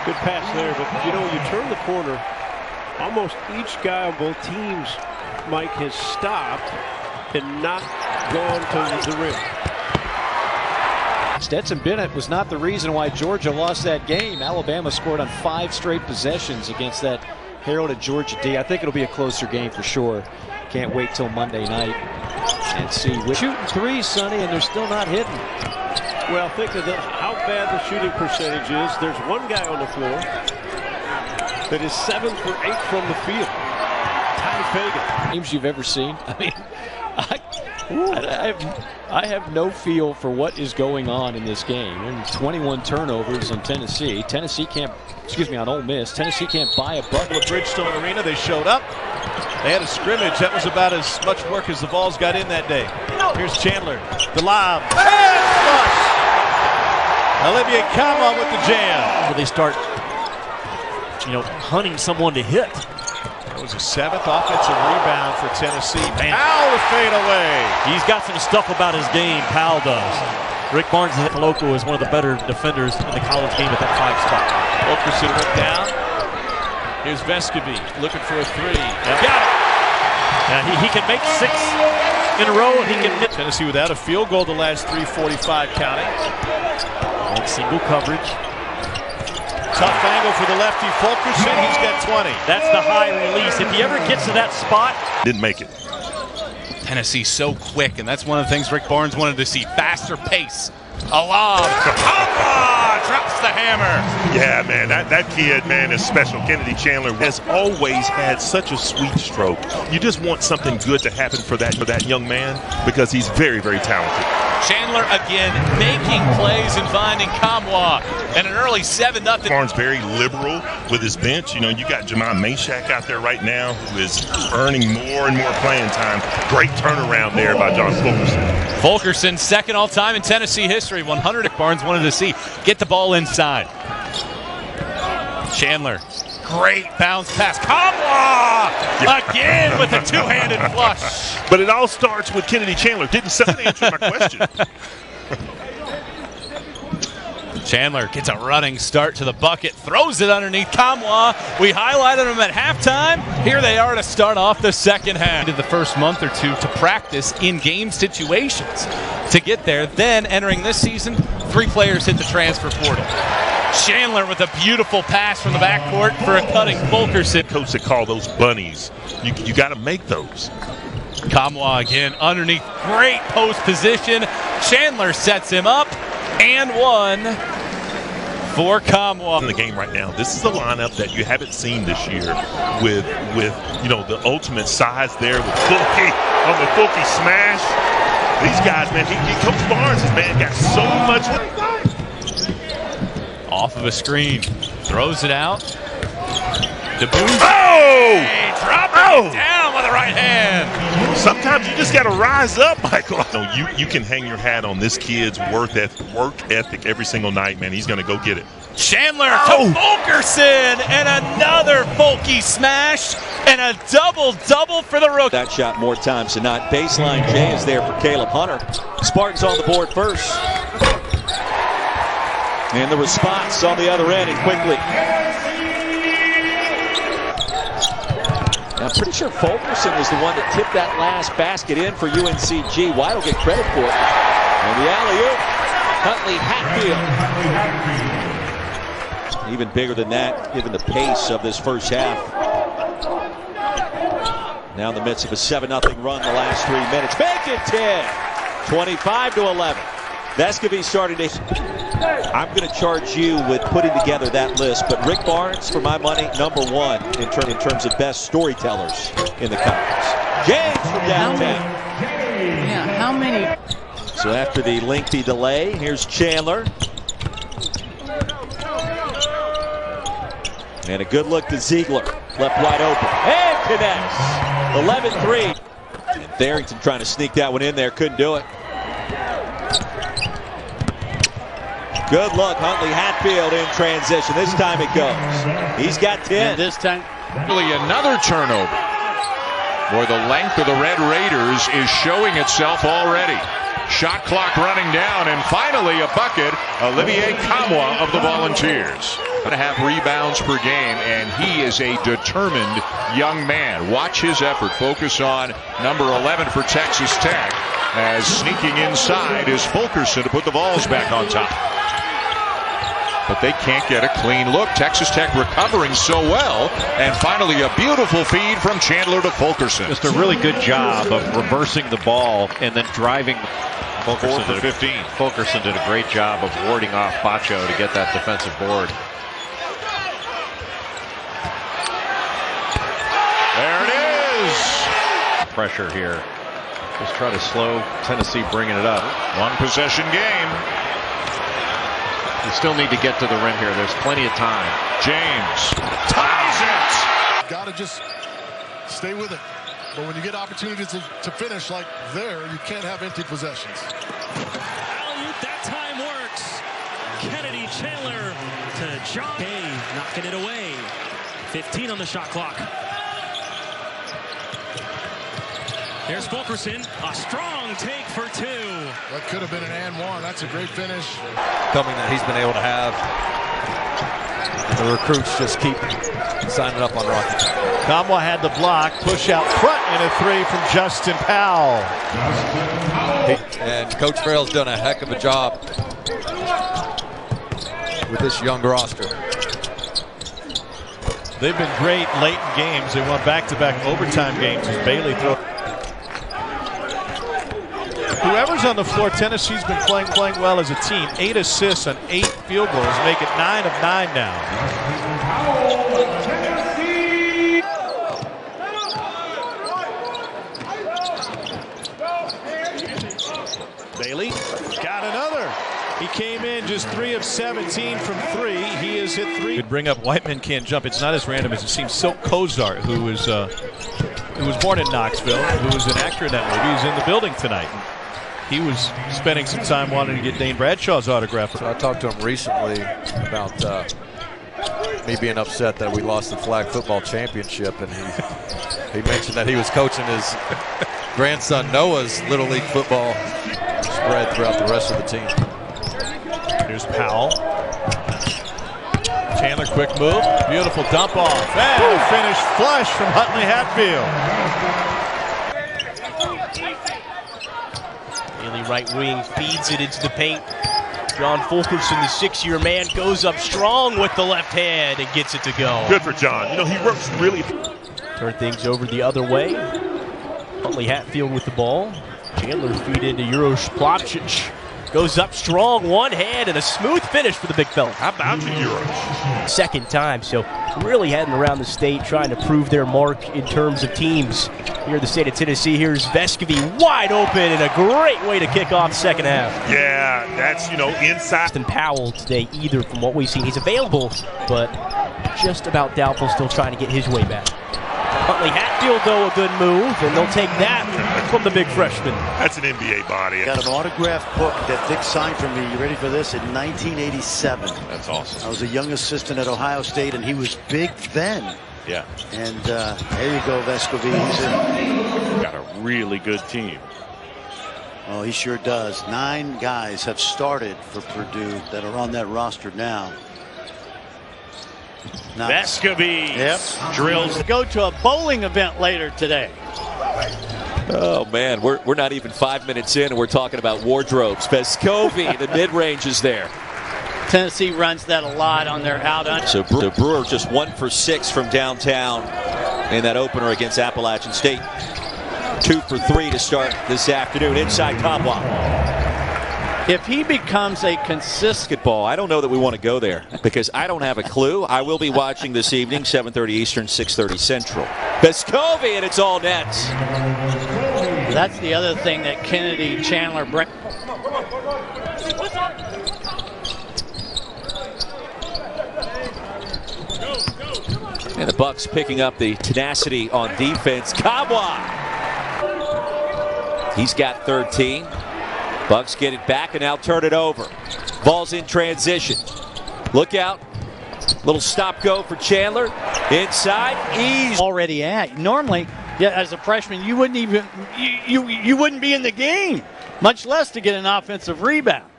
good pass there, but you know, you turn the corner, almost each guy on both teams, Mike, has stopped and not gone to the rim. Stetson Bennett was not the reason why Georgia lost that game. Alabama scored on 5 straight possessions against that heralded Georgia D. I think it'll be a closer game for sure. Can't wait till Monday night and see. Shooting 3, Sonny, and they're still not hitting. Well, think of how bad the shooting percentage is. There's one guy on the floor that is 7 for 8 from the field. Ty Fagan. Games you've ever seen. I mean, I have no feel for what is going on in this game. And 21 turnovers on Tennessee. On Ole Miss. Tennessee can't buy a bucket. Bridgestone Arena, they showed up. They had a scrimmage. That was about as much work as the Vols got in that day. Here's Chandler. The lob. And flush. Olivier Kama with the jam. Where they start, hunting someone to hit. That was a 7th offensive rebound for Tennessee. Powell to fade away. He's got some stuff about his game, Powell does. Rick Barnes at Loco is one of the better defenders in the college game at that 5 spot. Wilkerson went down. Here's Vescovi looking for a 3. Got it. He can make 6 in a row, and he can hit. Tennessee without a field goal the last 3:45 counting. And single coverage. Tough angle for the lefty Fulkerson. He's got 20. That's the high release. If he ever gets to that spot. Didn't make it. Tennessee so quick, and that's one of the things Rick Barnes wanted to see. Faster pace. A lob. Drops the hammer. Yeah, man, that kid, man, is special. Kennedy Chandler has always had such a sweet stroke. You just want something good to happen for that young man because he's very, very talented. Chandler again making plays and finding Kamwa. And an early 7-0. Barnes very liberal with his bench. You got Jamon Mashack out there right now who is earning more and more playing time. Great turnaround there by John Fulkerson. Fulkerson, second all-time in Tennessee history. 100. Barnes wanted to see. Get the ball inside. Chandler, great bounce pass. Kamwa again with a two-handed flush. But it all starts with Kennedy Chandler. Didn't answer my question. Chandler gets a running start to the bucket, throws it underneath Kamwa. We highlighted him at halftime. Here they are to start off the second half. The first month or two to practice in game situations to get there. Then entering this season, 3 players hit the transfer portal. Chandler with a beautiful pass from the backcourt for a cutting Fulkerson. Coach said call those bunnies. You got to make those. Kamwa again underneath, great post position. Chandler sets him up and one for Kamwa. In the game right now, this is a lineup that you haven't seen this year with the ultimate size there with Fulke on the Fulke smash. These guys, man, Coach Barnes has got so much. Off of a screen, throws it out. The boom. Oh! Dropping it down with the right hand. Sometimes you just got to rise up, Michael. No, you can hang your hat on this kid's work ethic every single night, man. He's going to go get it. Chandler to Fulkerson, and another Fulke smash, and a double-double for the rookie. That shot more times than not. Baseline J is there for Caleb Hunter. Spartans on the board first. And the response on the other end, and quickly. I'm pretty sure Fulkerson was the one that tipped that last basket in for UNCG. White will get credit for it. And the alley-oop, Huntley Hatfield. Even bigger than that, given the pace of this first half. Now in the midst of a 7-0 run the last 3 minutes. Make it 10, 25-11. Vescovi starting to. I'm going to charge you with putting together that list, but Rick Barnes, for my money, #1 in terms of best storytellers in the conference. James from downtown. Yeah, how many? So after the lengthy delay, here's Chandler. And a good look to Ziegler. Left wide open. And connects. 11-3. And Tharrington trying to sneak that one in there. Couldn't do it. Good look, Huntley Hatfield in transition. This time it goes. He's got 10. And this time, really another turnover. Boy, the length of the Red Raiders is showing itself already. Shot clock running down, and finally a bucket. Olivier Kamwa of the Volunteers. 1.5 rebounds per game, and he is a determined young man. Watch his effort. Focus on number 11 for Texas Tech, as sneaking inside is Fulkerson to put the Vols back on top. But they can't get a clean look. Texas Tech recovering so well. And finally a beautiful feed from Chandler to Fulkerson. Just a really good job of reversing the ball and then driving. Fulkerson 4 for 15. Fulkerson did a great job of warding off Bacho to get that defensive board. There it is. Pressure here. Just try to slow Tennessee bringing it up. 1 possession game. You still need to get to the rim here. There's plenty of time. James ties it. Got to just stay with it. But when you get opportunities to finish like there, you can't have empty possessions. Alley-oop, that time works. Kennedy Chandler to John. Hey, knocking it away. 15 on the shot clock. There's Fulkerson, a strong take for two. That could have been an and one. That's a great finish. Coming that he's been able to have. And the recruits just keep signing up on Rocky. Kamwa had the block, push out front, and a three from Justin Powell. And Coach Farrell's done a heck of a job with this young roster. They've been great late in games. They won back-to-back overtime games as Bailey throws. Whoever's on the floor, Tennessee's been playing well as a team. 8 assists on 8 field goals, make it 9 of 9 now. Bailey got another. He came in just 3 of 17 from 3. He has hit 3. Could bring up white men can't jump. It's not as random as it seems. Silk Kozar, who was born in Knoxville, who was an actor in that movie, he's in the building tonight. He was spending some time wanting to get Dane Bradshaw's autograph. So I talked to him recently about me being upset that we lost the flag football championship, and he mentioned that he was coaching his grandson Noah's Little League football spread throughout the rest of the team. Here's Powell. Chandler, quick move, beautiful dump off, and a finish flush from Huntley Hatfield. Bailey right wing feeds it into the paint. John Fulkerson, the 6-year man, goes up strong with the left hand and gets it to go. Good for John. You know, he works really. Turn things over the other way. Huntley Hatfield with the ball. Chandler feed into Uroš Plavšić. Goes up strong, one hand, and a smooth finish for the big fella. How about you, Uroš? Second time, so really heading around the state trying to prove their mark in terms of teams. Here in the state of Tennessee, here's Vescovy wide open and a great way to kick off second half. Yeah, that's, you know, inside. And Powell today either from what we've seen. He's available, but just about doubtful, still trying to get his way back. Huntley Hatfield, though, a good move, and they'll take that from the big freshman. That's an NBA body. Got an autographed book that Dick signed for me. You ready for this? In 1987. That's awesome. I was a young assistant at Ohio State, and he was big then. Yeah. And there you go, Vescovy. Got a really good team. Oh, he sure does. 9 guys have started for Purdue that are on that roster now. Nice. Vescovy drills. Go to a bowling event later today. Oh, man, we're not even 5 minutes in, and we're talking about wardrobes. Vescovy, the mid-range is there. Tennessee runs that a lot on their out. So Brewer just 1 for 6 from downtown in that opener against Appalachian State. 2 for 3 to start this afternoon inside Kamwa. If he becomes a consistent ball, I don't know that we want to go there because I don't have a clue. I will be watching this evening, 7:30 Eastern, 6:30 Central. Vescovy, and it's all nets. That's the other thing that Kennedy Chandler brings. And the Bucks picking up the tenacity on defense. Kamwa. He's got 13. Bucks get it back and now turn it over. Ball's in transition. Look out. Little stop go for Chandler. Inside. Ease. Already at. Normally, yeah, as a freshman, you wouldn't even you wouldn't be in the game, much less to get an offensive rebound.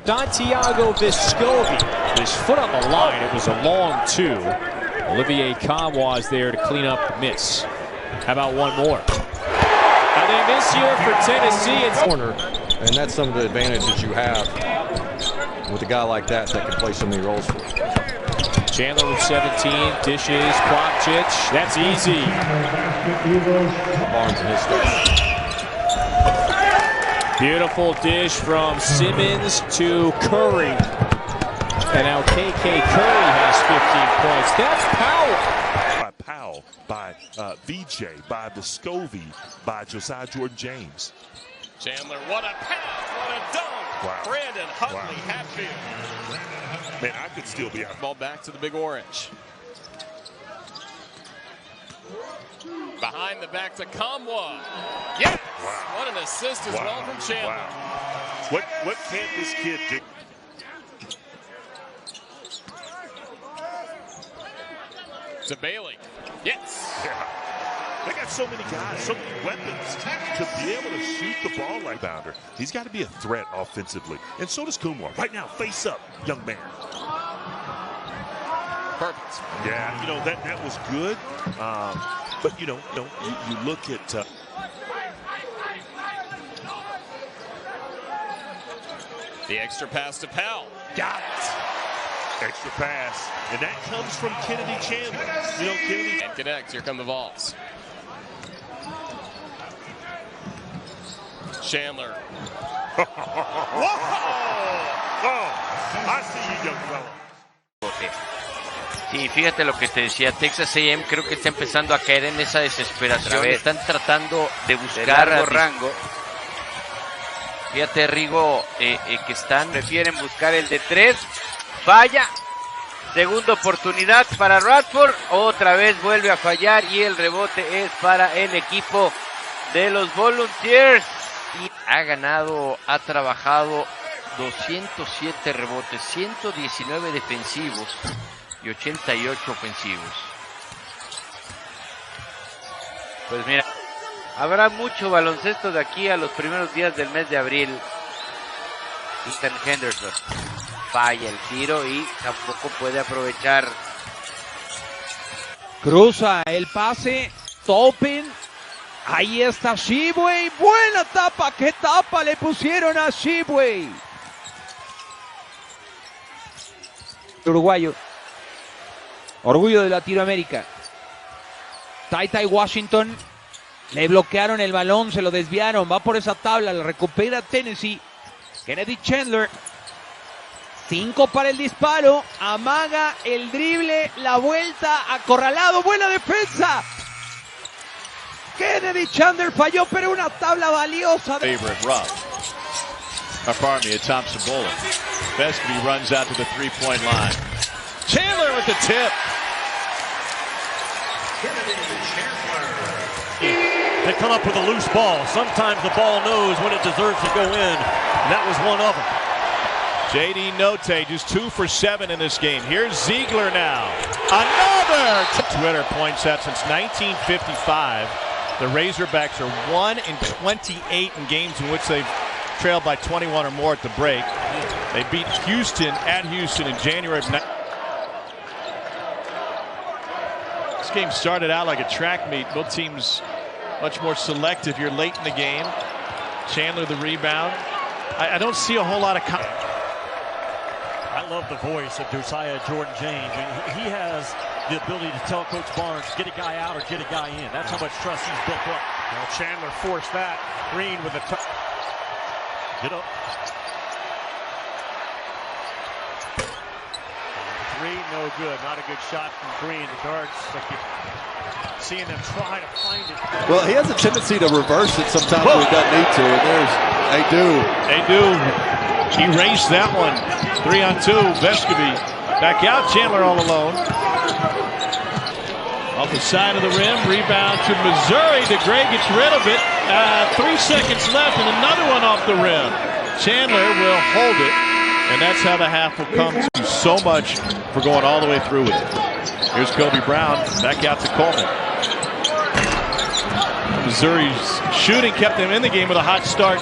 Santiago Vescovy. His foot on the line. It was a long 2. Olivier Kamwa is there to clean up the miss. How about one more? And then this year for Tennessee, it's corner, and that's some of the advantages you have with a guy like that can play so many roles for you. Chandler with 17, dishes, Plavšić. That's easy. Barnes in his stuff. Beautiful dish from Simmons to Curry. And now KK Curry has 15 points. That's Powell. By Powell, by VJ, by Vescovy, by Josiah Jordan James. Chandler, what a pass, what a dunk. Wow. Brandon Huntley Hatfield. Man, I could still be out. Ball back to the Big Orange. Behind the back to Kamwa. Yes! Wow. What an assist as well from Chandler. Wow. What can this kid do? To Bailey. Yes! Yeah. They got so many guys, so many weapons to be able to shoot the ball like Bounder. He's got to be a threat offensively. And so does Kumar. Right now, face up, young man. Perfect. Yeah, you know, that was good. But, you know, you look at... the extra pass to Powell. Got it. Extra pass. And that comes from Kennedy Chandler. You know, Kennedy... And connects. Here come the Vols. Chandler. Whoa! Oh, I see you, young fella. Sí, fíjate lo que te decía, Texas A&M creo que está empezando a caer en esa desesperación. Están tratando de buscar rango. Fíjate, Rigo, que prefieren buscar el de 3. Falla. Segunda oportunidad para Radford. Otra vez vuelve a fallar y el rebote es para el equipo de los Volunteers. Y ha trabajado 207 rebotes, 119 defensivos y 88 ofensivos. Pues mira, habrá mucho baloncesto de aquí a los primeros días del mes de abril. Ethan Henderson falla el tiro y tampoco puede aprovechar. Cruza el pase, Toppin. Ahí está Shibway, buena tapa, qué tapa le pusieron a Shibway. Uruguayo, orgullo de Latinoamérica. Tai Washington, le bloquearon el balón, se lo desviaron, va por esa tabla, la recupera Tennessee. Kennedy Chandler, 5 para el disparo, amaga el drible, la vuelta, acorralado, buena defensa. Kennedy Chandler falló, pero una tabla valiosa. Favorite Ruff. Army at Thompson Bowling. Vescovy runs out to the three-point line. Chandler with the tip. They come up with a loose ball. Sometimes the ball knows when it deserves to go in. And that was one of them. J.D. Notte just 2 for 7 in this game. Here's Ziegler now. Another! Twitter points out since 1955, the Razorbacks are 1 in 28 in games in which they've trailed by 21 or more at the break. They beat Houston at Houston in January of 19. This game started out like a track meet. Both teams much more selective. You're late in the game. Chandler the rebound. I don't see a whole lot of... I love the voice of Josiah Jordan-James. He has the ability to tell Coach Barnes, get a guy out or get a guy in. That's how much trust he's built up. Well, Chandler forced that. Green with a get up. 3, no good. Not a good shot from Green. The guards, seeing them try to find it. Well, he has a tendency to reverse it sometimes when he doesn't need to, and they do. Erase that one. 3-on-2. Vescovy back out. Chandler all alone. Off the side of the rim. Rebound to Missouri. DeGray gets rid of it. 3 seconds left and another one off the rim. Chandler will hold it. And that's how the half will come to so much for going all the way through with it. Here's Kobe Brown. Back out to Coleman. Missouri's shooting kept them in the game with a hot start.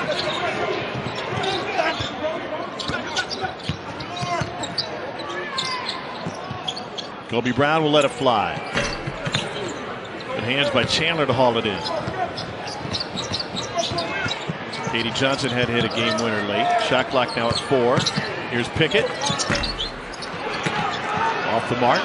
Kobe Brown will let it fly. Good hands by Chandler to haul it in. Katie Johnson had hit a game winner late. Shot clock now at 4. Here's Pickett. Off the mark.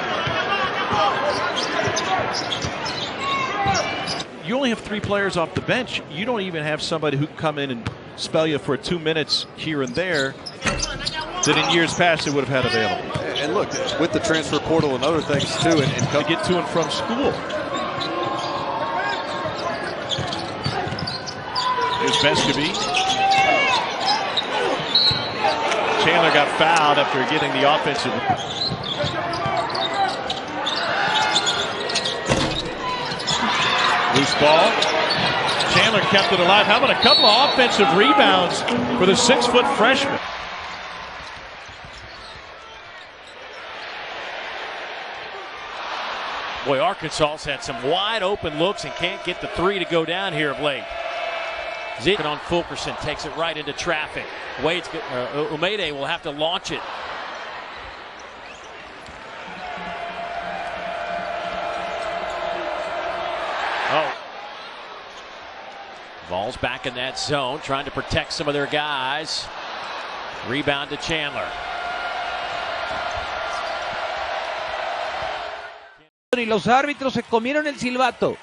You only have 3 players off the bench. You don't even have somebody who can come in and spell you for 2 minutes here and there that in years past they would have had available. And look, with the transfer portal and other things too, and to get to and from school. Here's Vescovy. Chandler got fouled after getting the offensive. Loose ball. Chandler kept it alive. How about a couple of offensive rebounds for the 6-foot freshman? Boy, Arkansas's had some wide open looks and can't get the three to go down here of late. Zeke on Fulkerson takes it right into traffic. Umede will have to launch it. Oh. Vols back in that zone, trying to protect some of their guys. Rebound to Chandler. Y los árbitros se comieron el silbato.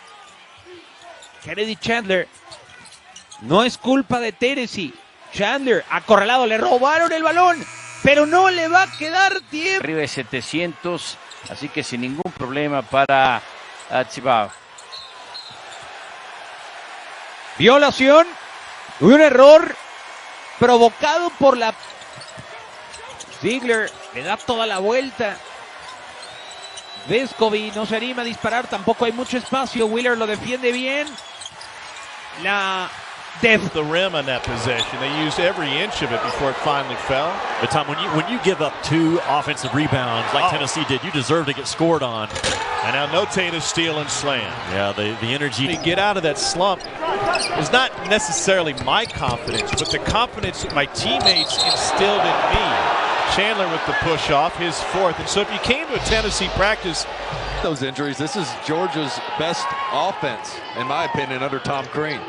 Kennedy Chandler. No es culpa de Tennessee. Chandler, acorralado, le robaron el balón, pero no le va a quedar tiempo. Arriba de 700, así que sin ningún problema para Chibao. Violación. Un error provocado por la... Ziegler le da toda la vuelta. Vescovi no se anima a disparar, tampoco hay mucho espacio. Wheeler lo defiende bien. The rim on that possession. They used every inch of it before it finally fell. But Tom, when you give up 2 offensive rebounds like Tennessee did, you deserve to get scored on. And now Notate is steal and slam. Yeah, the energy to get out of that slump is not necessarily my confidence, but the confidence that my teammates instilled in me. Chandler with the push off, his 4th. And so if you came to a Tennessee practice, those injuries, this is Georgia's best offense, in my opinion, under Tom Crean.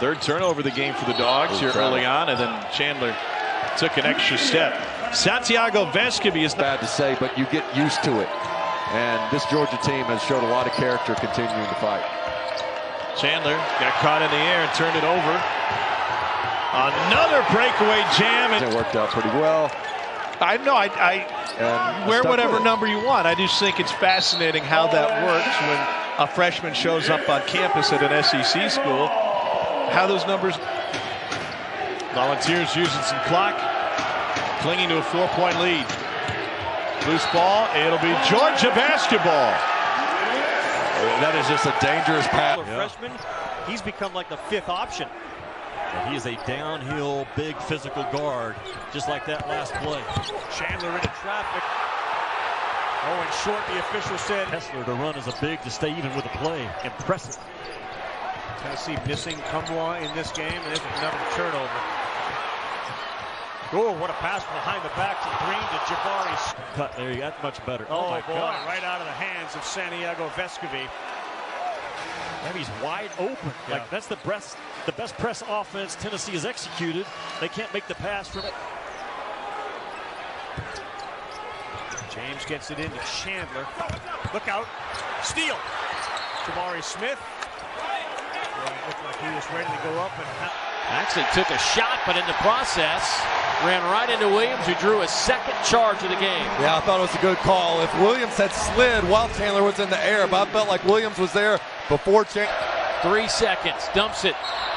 3rd turnover of the game for the Dogs here early on, and then Chandler took an extra step. Santiago Vescovi is bad to say, but you get used to it. And this Georgia team has showed a lot of character continuing to fight. Chandler got caught in the air and turned it over. Another breakaway jam. It worked out pretty well. I know, I wear whatever number you want. I just think it's fascinating how that works when a freshman shows up on campus at an SEC school. How those numbers. Volunteers using some clock, clinging to a 4-point lead. Loose ball, it'll be Georgia basketball. That is just a dangerous pass. Freshman, he's become like the 5th option. And he is a downhill, big physical guard, just like that last play. Chandler into traffic. Oh, and short, the official said. Kessler to run as a big to stay even with the play. Impressive. Tennessee missing Kumwa in this game, and there's another turnover. Oh, what a pass behind the back from Green to Jabari. Cut there, that's much better. Oh my boy, God. Right out of the hands of Santiago Vescovi. And he's wide open. Yeah. Like that's the best press offense Tennessee has executed. They can't make the pass from it. James gets it into Chandler. Look out. Steal. Jabari Smith. Looked like he was ready to go up and actually took a shot, but in the process ran right into Williams, who drew his 2nd charge of the game. Yeah, I thought it was a good call. If Williams had slid while Chandler was in the air, but I felt like Williams was there before Chandler. 3 seconds, dumps it.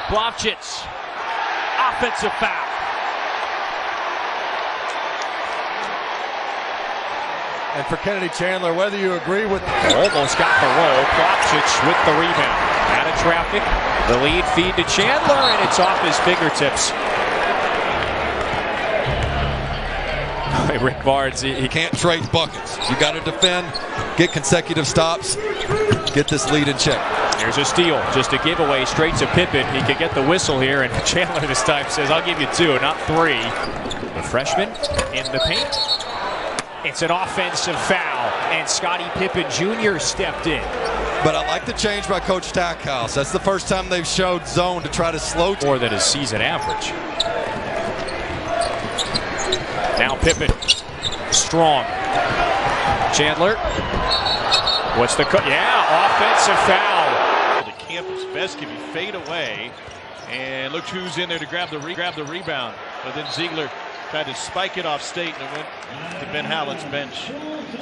Blavcic, offensive foul. And for Kennedy Chandler, whether you agree with... Almost got the roll. Blavcic with the rebound. Out of traffic. The lead feed to Chandler, and it's off his fingertips. Rick Barnes, he can't trade buckets. You got to defend, get consecutive stops, get this lead in check. Here's a steal, just a giveaway straight to Pippen. He could get the whistle here, and Chandler this time says, I'll give you 2, not 3. The freshman in the paint. It's an offensive foul, and Scottie Pippen Jr. stepped in. But I like the change by Coach Stackhouse. That's the first time they've showed zone to try to slow. More than his season average. Now Pippen, strong. Chandler, what's the cut? Yeah, offensive foul. The campus Vescovi fade away, and look who's in there to grab the rebound. But then Ziegler tried to spike it off State and it went to Ben Hallett's bench.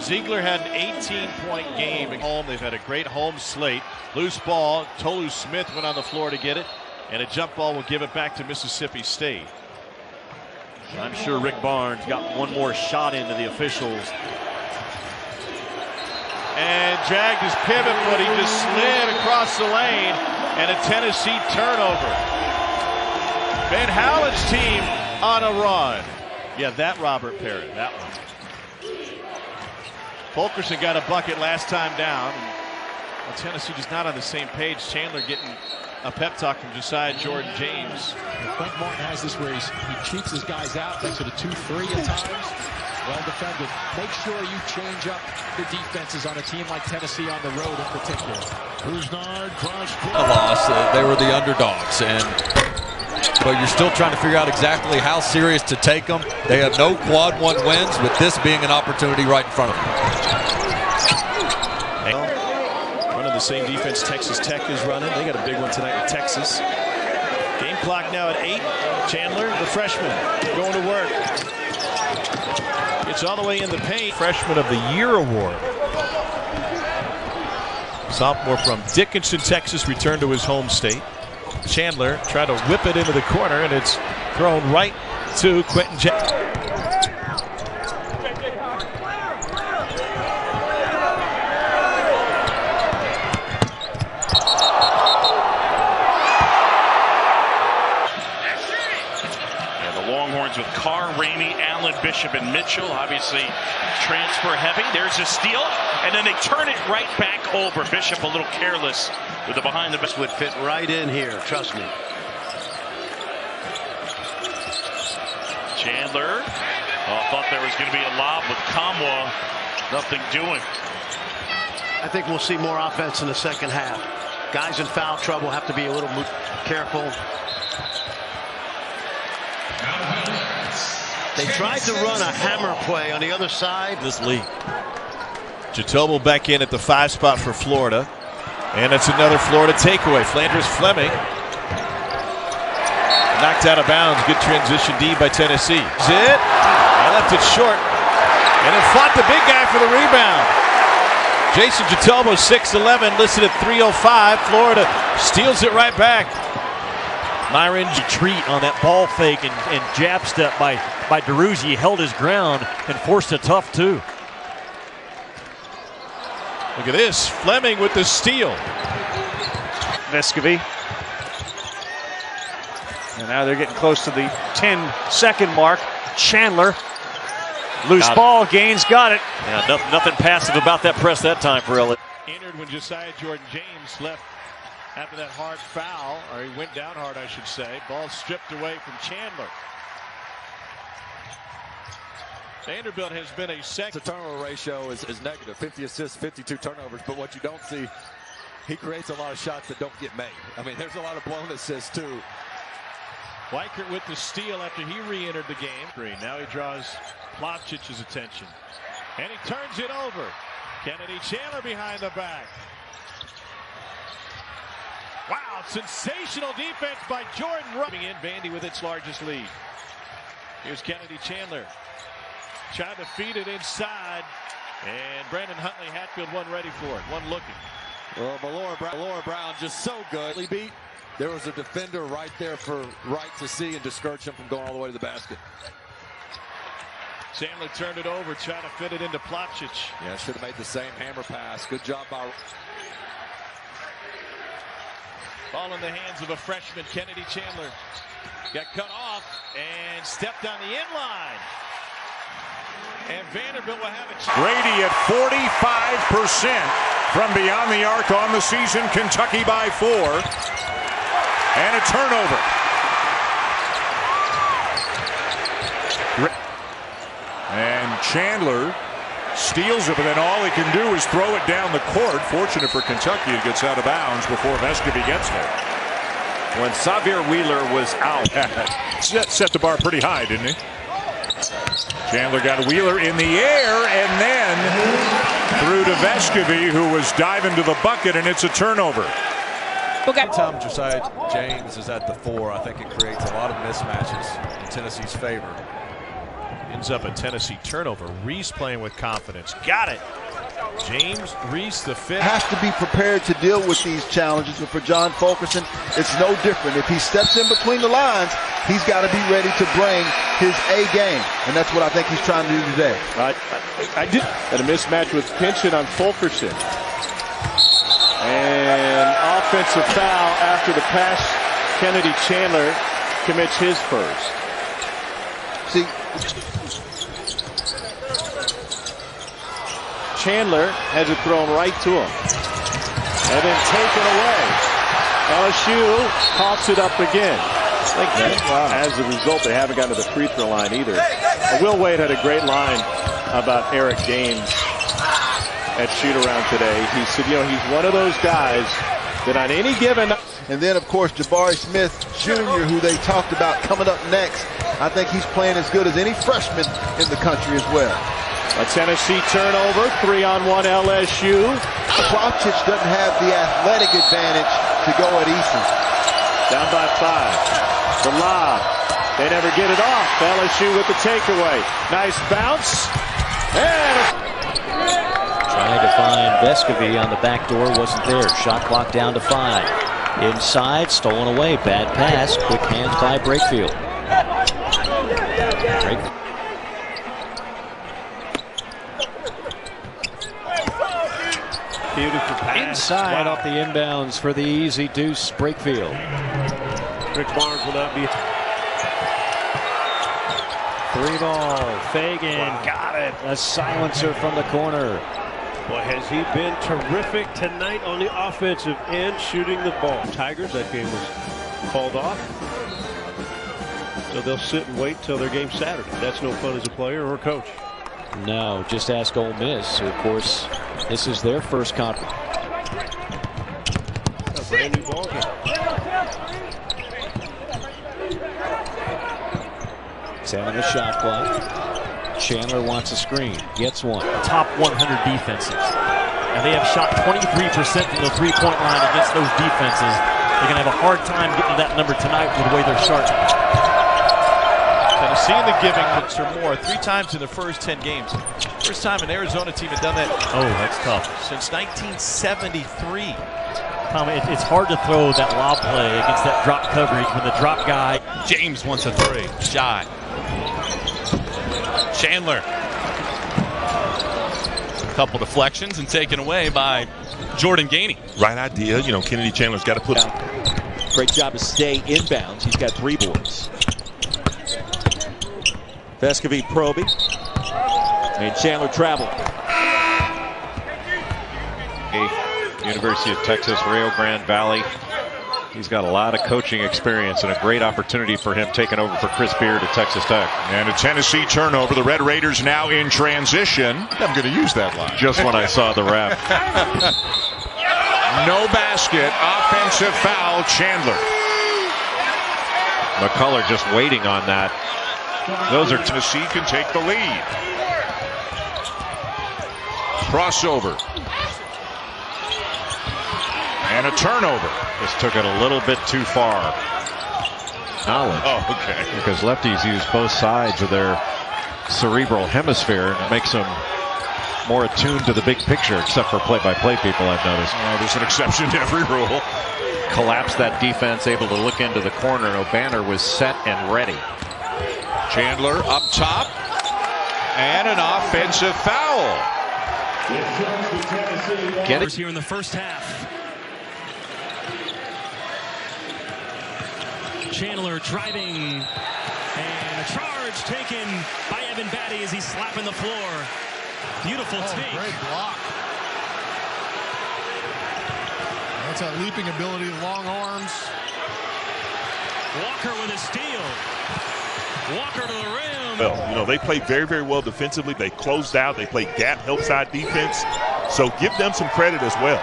Ziegler had an 18-point game at home. They've had a great home slate. Loose ball. Tolu Smith went on the floor to get it, and a jump ball will give it back to Mississippi State. I'm sure Rick Barnes got one more shot into the officials. And dragged his pivot, but he just slid across the lane, and a Tennessee turnover. Van Howlen's team on a run. Yeah, that Robert Parrott, that one. Fulkerson got a bucket last time down. Well, Tennessee just not on the same page. Chandler getting a pep talk from Josiah Jordan James. Frank Martin has this where he cheats his guys out, makes it a 2-3 at times. Well defended. Make sure you change up the defenses on a team like Tennessee on the road in particular. Kuznard cross court. Loss. They were the underdogs, but you're still trying to figure out exactly how serious to take them. They have no quad one wins, with this being an opportunity right in front of them. Running the same defense Texas Tech is running. They got a big one tonight with Texas. Game clock now at 8. Chandler, the freshman, going to work. It's all the way in the paint. Freshman of the Year award. Sophomore from Dickinson, Texas, returned to his home state. Chandler tried to whip it into the corner, and it's thrown right to Quentin Jackson. With Carr, Ramey, Allen, Bishop, and Mitchell, obviously transfer heavy. There's a steal, and then they turn it right back over. Bishop a little careless with the behind the back. Would fit right in here, trust me. Chandler, thought there was going to be a lob with Kamwa. Nothing doing. I think we'll see more offense in the second half. Guys in foul trouble have to be a little careful. They tried to run a hammer play on the other side. This league. Jatobo back in at the 5 spot for Florida. And it's another Florida takeaway. Flanders Fleming knocked out of bounds. Good transition D by Tennessee. That's it. They left it short. And then fought the big guy for the rebound. Jason Jatobo, 6'11", listed at 305. Florida steals it right back. Myron retreat on that ball fake and jab step by DeRuzzi. He held his ground and forced a tough two. Look at this. Fleming with the steal. Vescovy. And now they're getting close to the 10-second mark. Chandler. Loose ball. Gaines got it. Yeah, nothing passive about that press that time for Elliott. Entered when Josiah Jordan James left after that hard foul, or he went down hard, I should say. Ball stripped away from Chandler. Vanderbilt has been a second. The turnover ratio is negative. 50 assists, 52 turnovers. But what you don't see, he creates a lot of shots that don't get made. I mean, there's a lot of blown assists, too. Weichert with the steal after he re-entered the game. Now he draws Plavcic's attention. And he turns it over. Kennedy Chandler behind the back. Wow, sensational defense by Jordan. Rubbing in Vandy with its largest lead. Here's Kennedy Chandler. Trying to feed it inside. And Brandon Huntley Hatfield one ready for it. One looking. Well, Laura Brown just so good. He beat. There was a defender right there for Wright to see and discourage him from going all the way to the basket. Chandler turned it over, trying to fit it into Plavcic. Yeah, should have made the same hammer pass. Good job by. Ball in the hands of a freshman, Kennedy Chandler. Got cut off and stepped on the inline. And Vanderbilt will have it. Grady at 45% from beyond the arc on the season. Kentucky by 4. And a turnover. And Chandler steals it, but then all he can do is throw it down the court. Fortunate for Kentucky, it gets out of bounds before Vescovy gets there. When Xavier Wheeler was out. Set the bar pretty high, didn't he? Chandler got Wheeler in the air and then through to Vescovy, who was diving to the bucket, and it's a turnover. Anytime Josiah James is at the 4, I think it creates a lot of mismatches in Tennessee's favor. Ends up a Tennessee turnover. Reese playing with confidence. Got it. James Reese, the 5th. Has to be prepared to deal with these challenges. And for John Fulkerson, it's no different. If he steps in between the lines, he's got to be ready to bring his A game. And that's what I think he's trying to do today. I did. And a mismatch with Pinchot on Fulkerson. And offensive foul after the pass. Kennedy Chandler commits his first. See, Chandler has it thrown right to him. And then taken away. LSU pops it up again. As a result, they haven't gotten to the free throw line either. Will Wade had a great line about Eric Gaines at shoot-around today. He said, he's one of those guys that on any given... And then, of course, Jabari Smith Jr., who they talked about coming up next. I think he's playing as good as any freshman in the country as well. A Tennessee turnover, 3-on-1 LSU. Kravchich doesn't have the athletic advantage to go at Easton. Down by 5. The lob. They never get it off. LSU with the takeaway. Nice bounce. And trying to find Vescovy on the back door, wasn't there. Shot clock down to 5. Inside, stolen away. Bad pass. Quick hands by Brakefield. Beautiful pass. Inside off the inbounds for the easy deuce, Brakefield. Rick Barnes will not be. 3-ball. Fagan got it. A silencer from the corner. Boy, has he been terrific tonight on the offensive end, shooting the ball. Tigers, that game was called off. So they'll sit and wait till their game Saturday. That's no fun as a player or a coach. No, just ask Ole Miss. Of course, this is their first conference. A brand new ball game. Seven the shot clock. Chandler wants a screen. Gets one. Top 100 defenses. And they have shot 23% from the three-point line against those defenses. They're going to have a hard time getting to that number tonight with the way they're starting. Tennessee in the giving or more 3 times in the first 10 games. First time an Arizona team had done that. Oh, that's tough. Since 1973. Tom, it's hard to throw that lob play against that drop coverage when the drop guy. James wants a 3. Shot. Chandler. A couple deflections and taken away by Jordan Gainey. Right idea. Kennedy Chandler's got to put. Great job to stay inbounds. He's got 3 boards. Vescovy probing. And Chandler traveling. University of Texas, Rio Grande Valley. He's got a lot of coaching experience and a great opportunity for him taking over for Chris Beard at Texas Tech. And a Tennessee turnover. The Red Raiders now in transition. I'm going to use that line. Just when I saw the ref. No basket. Offensive foul, Chandler. McCullough just waiting on that. Those are Tennessee can take the lead. Crossover. And a turnover. Just took it a little bit too far. Knowledge. Oh, okay. Because lefties use both sides of their cerebral hemisphere, and it makes them more attuned to the big picture, except for play-by-play people, I've noticed. There's an exception to every rule. Collapsed that defense, able to look into the corner, and O'Banner was set and ready. Chandler up top. And an offensive foul. Get it here in the first half. Chandler driving, and a charge taken by Evan Batty as he's slapping the floor. Beautiful take. Great block. That's a leaping ability, long arms. Walker with a steal. Walker to the rim. Well, they play very, very well defensively. They closed out. They play gap, help side defense. So give them some credit as well.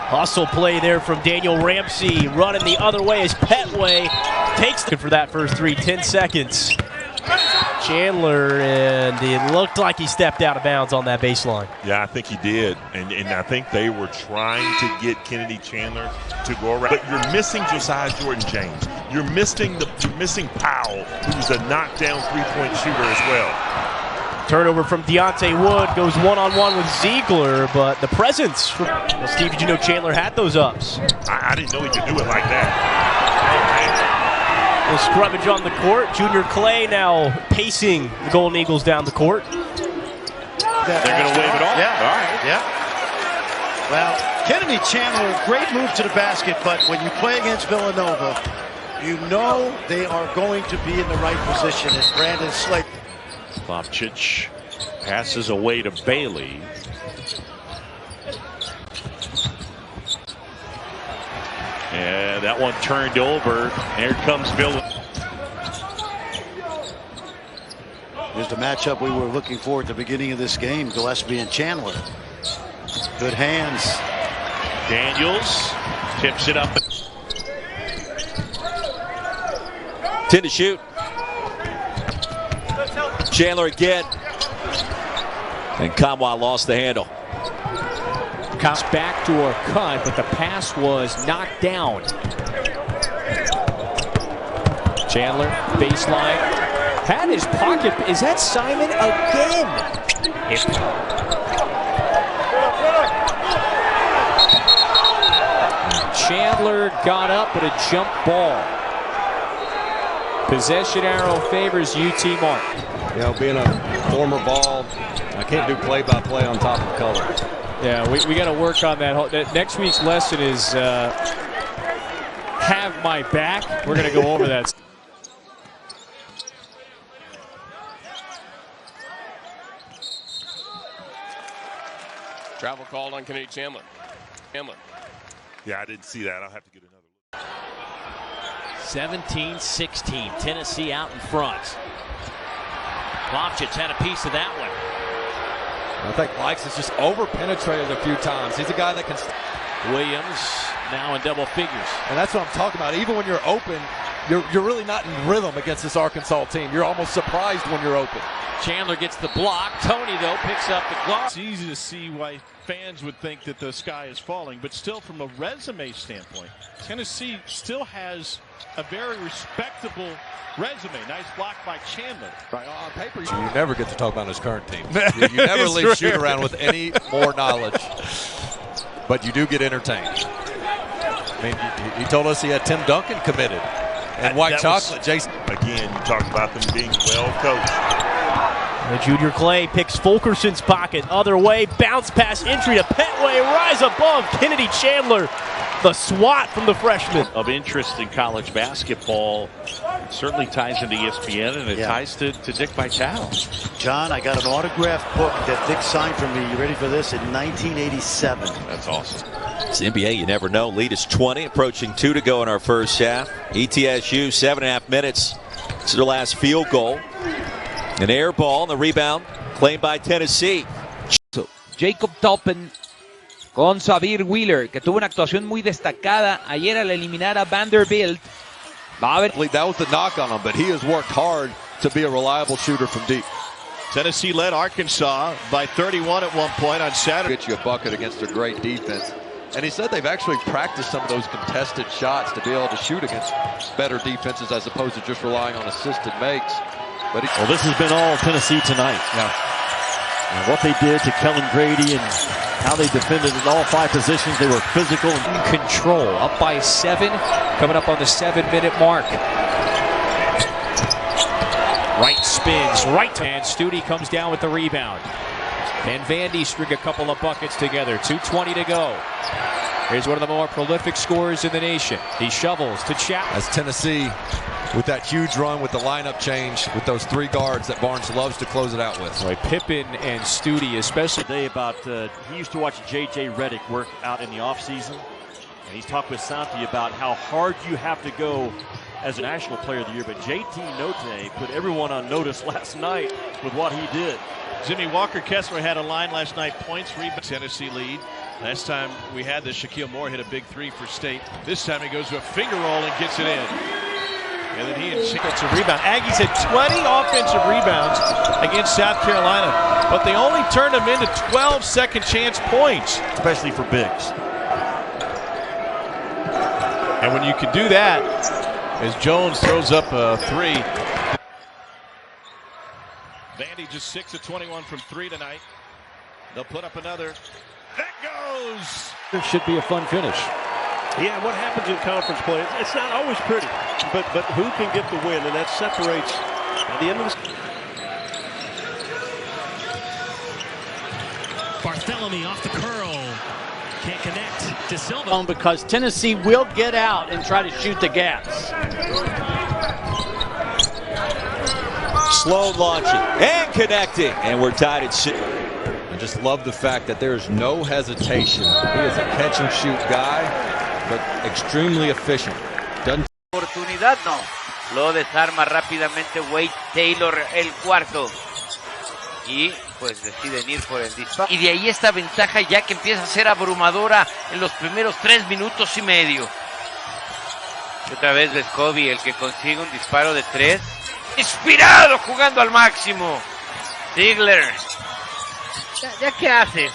Hustle play there from Daniel Ramsey, running the other way as Petway takes it for that first 10 seconds. Chandler, and it looked like he stepped out of bounds on that baseline. Yeah, I think he did, and I think they were trying to get Kennedy Chandler to go around. But you're missing Josiah Jordan-James. You're missing Powell, who's a knockdown three-point shooter as well. Turnover from Deontay Wood, goes one-on-one with Ziegler, but the presence from, well, Steve, did you know Chandler had those ups? I didn't know he could do it like that. The scrummage on the court. Junior Clay now pacing the Golden Eagles down the court. They're going to wave it off. Yeah. All right. Yeah. Well, Kennedy Chandler, great move to the basket, but when you play against Villanova, you know they are going to be in the right position. As Brandon Slate. Slavčić passes away to Bailey. Yeah, that one turned over. Here comes Bill. Here's the matchup we were looking for at the beginning of this game, Gillespie and Chandler. Good hands. Daniels tips it up. 10 to shoot. Chandler again. And Kamwa lost the handle. Backdoor cut, but the pass was knocked down. Chandler, baseline. Had his pocket. Is that Simon again? Chandler got up, but a jump ball. Possession arrow favors UT Mark. You know, being a former ball, I can't do play-by-play on top of color. Yeah, we got to work on that. Next week's lesson is have my back. We're going to go over that. Travel called on Kennedy Chandler. Yeah, I didn't see that. I'll have to get another look. 17-16. Tennessee out in front. Slavčić had a piece of that one. I think Likes has just over-penetrated a few times. He's a guy that can... Williams now in double figures. And that's what I'm talking about. Even when you're open, you're really not in rhythm against this Arkansas team. You're almost surprised when you're open. Chandler gets the block. Tony, though, picks up the guard. It's easy to see why fans would think that the sky is falling, but still from a resume standpoint, Tennessee still has a very respectable resume. Nice block by Chandler. Right on paper, you never get to talk about his current team. You never leave shoot around with any more knowledge, but you do get entertained. I mean, he told us he had Tim Duncan committed and white chocolate. Jason. Again, you talk about them being well coached. And Junior Clay picks Fulkerson's pocket. Other way, bounce pass entry to Petway. Rise above Kennedy Chandler. The swat from the freshman. Of interest in college basketball. It certainly ties into ESPN, and it ties to Dick Vitale. John, I got an autographed book that Dick signed for me. You ready for this? In 1987. That's awesome. It's the NBA, you never know. Lead is 20, approaching 2 to go in our first half. ETSU, 7.5 minutes to the last field goal. An air ball, and the rebound claimed by Tennessee. Jacob Toppin con Xavier Wheeler, que tuvo una actuación muy destacada ayer al eliminar a Vanderbilt. That was the knock on him, but he has worked hard to be a reliable shooter from deep. Tennessee led Arkansas by 31 at one point on Saturday. Get you a bucket against a great defense. And he said they've actually practiced some of those contested shots to be able to shoot against better defenses as opposed to just relying on assisted makes. But well, this has been all Tennessee tonight. Yeah. And what they did to Kellen Grady and how they defended in all 5 positions. They were physical and control. Up by 7, coming up on the 7-minute mark. Right spins, right. And Studi comes down with the rebound. And Vandy string a couple of buckets together. 2:20 to go. Here's one of the more prolific scorers in the nation. He shovels to Chapman. As Tennessee, with that huge run with the lineup change, with those 3 guards that Barnes loves to close it out with. Right, Pippen and Studi especially. Today about he used to watch J.J. Redick work out in the offseason. And he's talked with Santi about how hard you have to go as a National Player of the Year. But J.T. Note put everyone on notice last night with what he did. Jimmy Walker-Kessler had a line last night, points, rebound. Tennessee lead. Last time we had this, Shaquille Moore hit a big 3 for State. This time he goes to a finger roll and gets it in. And then he and gets a rebound. Aggies had 20 offensive rebounds against South Carolina, but they only turned them into 12 second chance points. Especially for bigs. And when you can do that, as Jones throws up a 3. Vandy just 6 of 21 from 3 tonight. They'll put up another. That goes! It should be a fun finish. Yeah, what happens in conference play, it's not always pretty, but who can get the win, and that separates at the end of this. Barthélemy off the curl. Can't connect to Silva. Because Tennessee will get out and try to shoot the gaps. Slow launching and connecting. And we're tied at 6. I just love the fact that there's no hesitation. He is a catch and shoot guy, but extremely efficient. Doesn't Oportunidad no. Lo desarma rápidamente Wade Taylor el cuarto. Y pues deciden ir por el disparo. Y de ahí esta ventaja ya que empieza a ser abrumadora en los primeros 3 minutos y medio. Y otra vez Vescovi el que consigue un disparo de 3. Inspirado jugando al máximo. Ziegler. ¿Ya qué haces?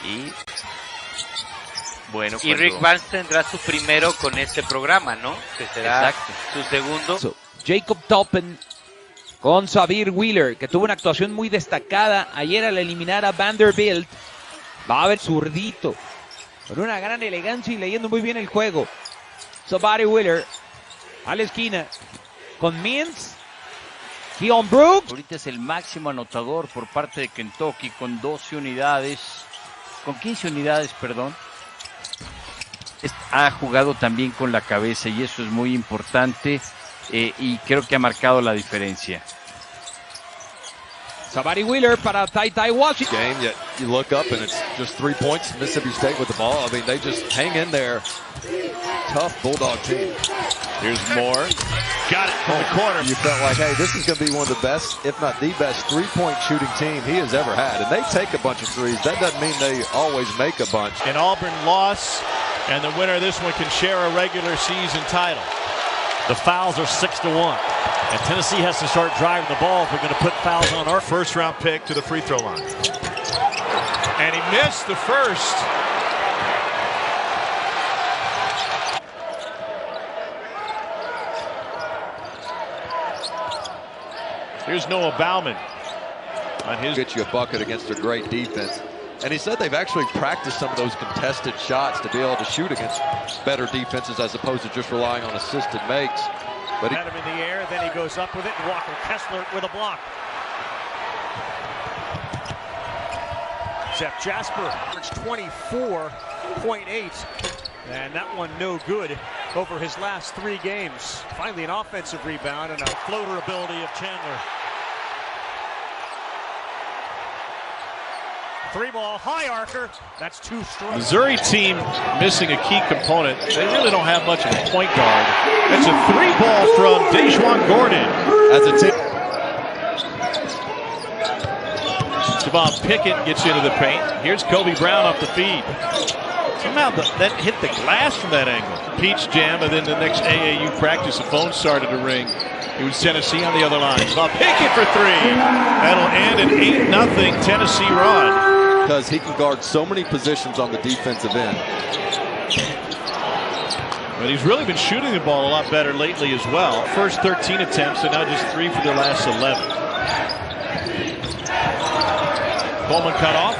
Y bueno, y Rick Barnes tendrá su primero con este programa, ¿no? Que será su segundo. Jacob Toppin con Xavier Wheeler, que tuvo una actuación muy destacada ayer al eliminar a Vanderbilt. Va a haber zurdito, con una gran elegancia y leyendo muy bien el juego. Xavier Wheeler a la esquina con Mintz. Keon Brooks. Ahorita es el máximo anotador por parte de Kentucky con 12 unidades, con 15 unidades, perdón. Ha jugado también con la cabeza y eso es muy importante y creo que ha marcado la diferencia. Xavier Wheeler para Ty Washington. game, yet you look up and it's just 3 points. Mississippi State with the ball. I mean, they just hang in there. Tough Bulldog team. Here's Moore. Got it from the corner. You felt like, hey, this is going to be one of the best, if not the best, three-point shooting team he has ever had. And they take a bunch of threes. That doesn't mean they always make a bunch. An Auburn loss, and the winner of this one can share a regular season title. The fouls are 6-1. And Tennessee has to start driving the ball if they're going to put fouls on our first-round pick to the free throw line. And he missed the first. Here's Noah Bauman. On his get you a bucket against a great defense. And he said they've actually practiced some of those contested shots to be able to shoot against better defenses as opposed to just relying on assisted makes. But had him in the air, then he goes up with it, and Walker Kessler with a block. Jeff Jasper averaged 24.8, and that one no good over his last 3 games. Finally an offensive rebound and a floater ability of Chandler. 3-ball, high archer. That's 2 straight. Missouri team missing a key component. They really don't have much of a point guard. It's a 3-ball from Dejuan Gordon. As a team. Javon Pickett gets into the paint. Here's Kobe Brown off the feed. Somehow that hit the glass from that angle. Peach jam, and then the next AAU practice, the phone started to ring. It was Tennessee on the other line. Javon Pickett for 3. That'll end an 8-0 Tennessee run. Because he can guard so many positions on the defensive end. But he's really been shooting the ball a lot better lately as well. First 13 attempts, and now just 3 for their last 11. Coleman cut off.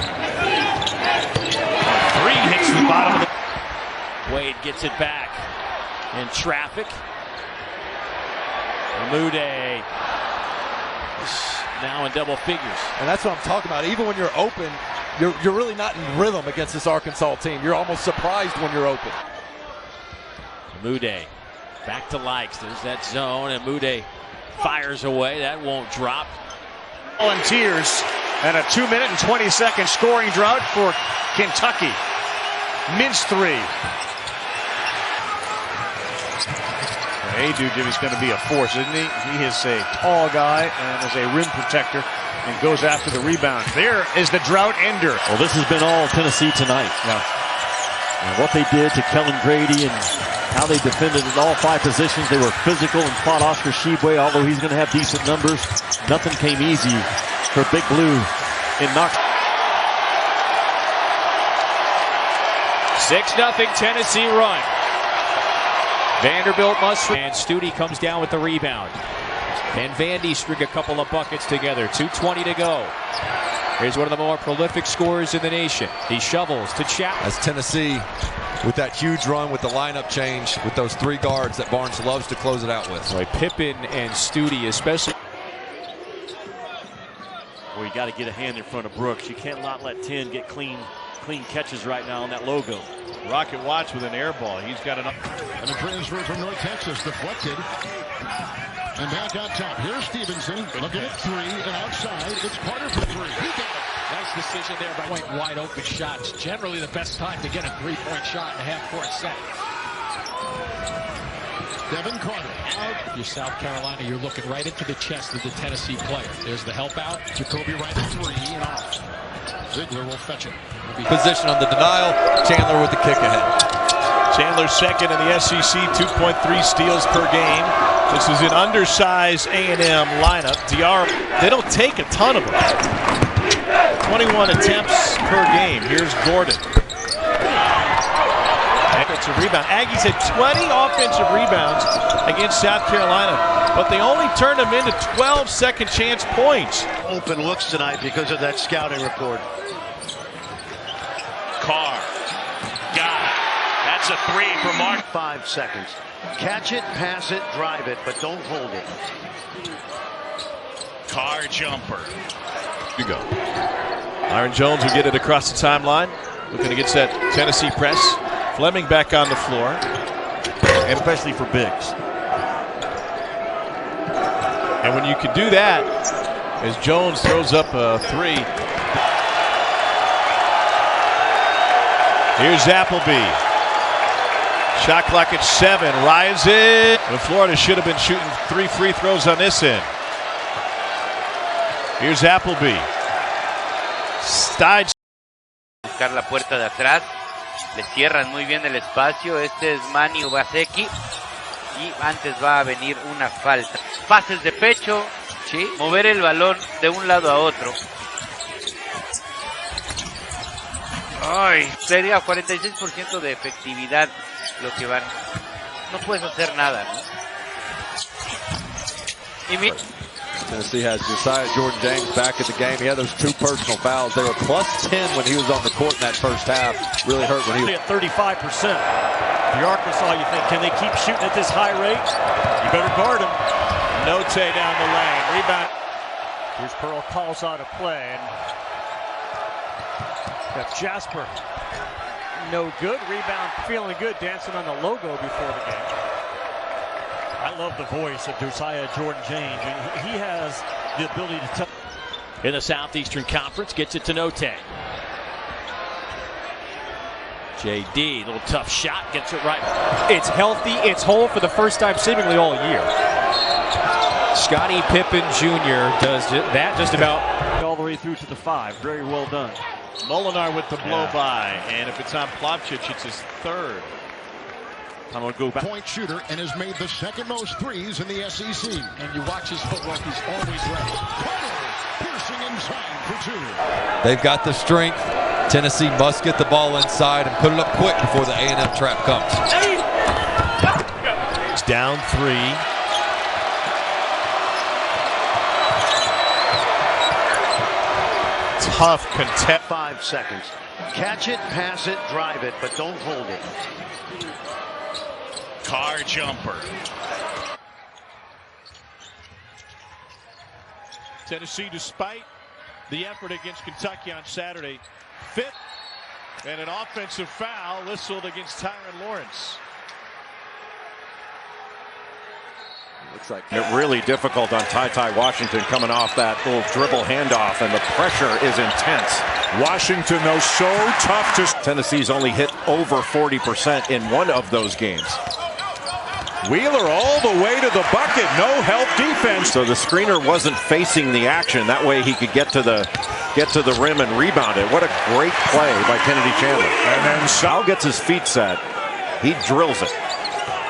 3 hits the bottom of the... Wade gets it back in traffic. Amude now in double figures. And that's what I'm talking about. Even when you're open, you're really not in rhythm against this Arkansas team. You're almost surprised when you're open. Amude back to Likes. There's that zone, and Amude fires away. That won't drop. Volunteers and a 2-minute and 20-second scoring drought for Kentucky. Mintz 3. Hey, dude, Jimmy's going to be a force, isn't he? He is a tall guy and is a rim protector and goes after the rebound. There is the drought ender. Well, this has been all Tennessee tonight. Yeah. And what they did to Kellen Grady and how they defended in all 5 positions. They were physical and fought Oscar Sheboy, although he's going to have decent numbers. Nothing came easy for Big Blue in Knoxville. 6-0 Tennessee run. Vanderbilt must. And Studi comes down with the rebound. And Vandy string a couple of buckets together. 2:20 to go. Here's one of the more prolific scorers in the nation. He shovels to Chapman. As Tennessee, with that huge run with the lineup change, with those 3 guards that Barnes loves to close it out with. So Pippen and Studi especially. Well, you got to get a hand in front of Brooks. You can't not let 10 get clean catches right now on that logo. Rocket Watts with an air ball. He's got an. And a transfer from North Texas deflected. And back on top. Here's Stevenson looking at three and outside. It's Carter for three. He got it. Nice decision there by point wide open shots. Generally the best time to get a three-point shot in a half-court set. Devin Carter out. If you're South Carolina, you're looking right into the chest of the Tennessee player. There's the help out. Jacoby Wright at three and off. Ziegler will fetch it. Position on the denial. Chandler with the kick ahead. Chandler second in the SEC, 2.3 steals per game. This is an undersized A&M lineup. DR, they don't take a ton of them. 21 attempts per game. Here's Gordon. Offensive rebound. Aggies had 20 offensive rebounds against South Carolina, but they only turned them into 12 second chance points. Open looks tonight because of that scouting report. Carr. Got it. That's a three for Mark. 5 seconds. Catch it, pass it, drive it, but don't hold it. Carr jumper. You go. Myron Jones will get it across the timeline. Looking against that Tennessee press. Fleming back on the floor. And especially for bigs. And when you can do that, as Jones throws up a three. Here's Appleby. Shot clock at 7. Rises. But Florida should have been shooting 3 free throws on this end. Here's Appleby. Stides. Buscar la puerta de atrás. Le cierran muy bien el espacio. Este es Manny Ubaseki. Y antes va a venir una falta. Pases de pecho. ¿Sí? Mover el balón de un lado a otro. Ay, sería 46% de efectividad lo que van. No puedes hacer nada, ¿no? Y Tennessee has Josiah Jordan James back at the game. He had those 2 personal fouls. They were +10 when he was on the court in that first half. Really hurt when he was at 35%. The Arkansas, you think, can they keep shooting at this high rate? You better guard him. Note down the lane. Rebound. Here's Pearl, calls out a play. And got Jasper. No good. Rebound, feeling good, dancing on the logo before the game. I love the voice of Josiah Jordan James. He has the ability to tell. In the Southeastern Conference, gets it to Note. JD, little tough shot, gets it right. It's healthy, it's whole for the first time seemingly all year. Scottie Pippen Jr. does that just about. All the way through to the 5. Very well done. Molinar with the blow by, and if it's on Plavšić, it's his 3rd. I'm going to go back. Point shooter and has made the second most threes in the SEC. And you watch his footwork, he's always ready. Carter piercing inside for 2. They've got the strength. Tennessee must get the ball inside and put it up quick before the A&M trap comes. It's down 3. Tough contest. 5 seconds. Catch it, pass it, drive it, but don't hold it. Carr jumper. Tennessee, despite the effort against Kentucky on Saturday, 5th, and an offensive foul whistled against Tyron Lawrence. Looks like it really difficult on Ty Washington coming off that little dribble handoff, and the pressure is intense. Washington, though, so tough to. Tennessee's only hit over 40% in one of those games. Wheeler all the way to the bucket, no help defense. So the screener wasn't facing the action. That way he could get to the rim and rebound it. What a great play by Kennedy Chandler. And then Sal gets his feet set. He drills it.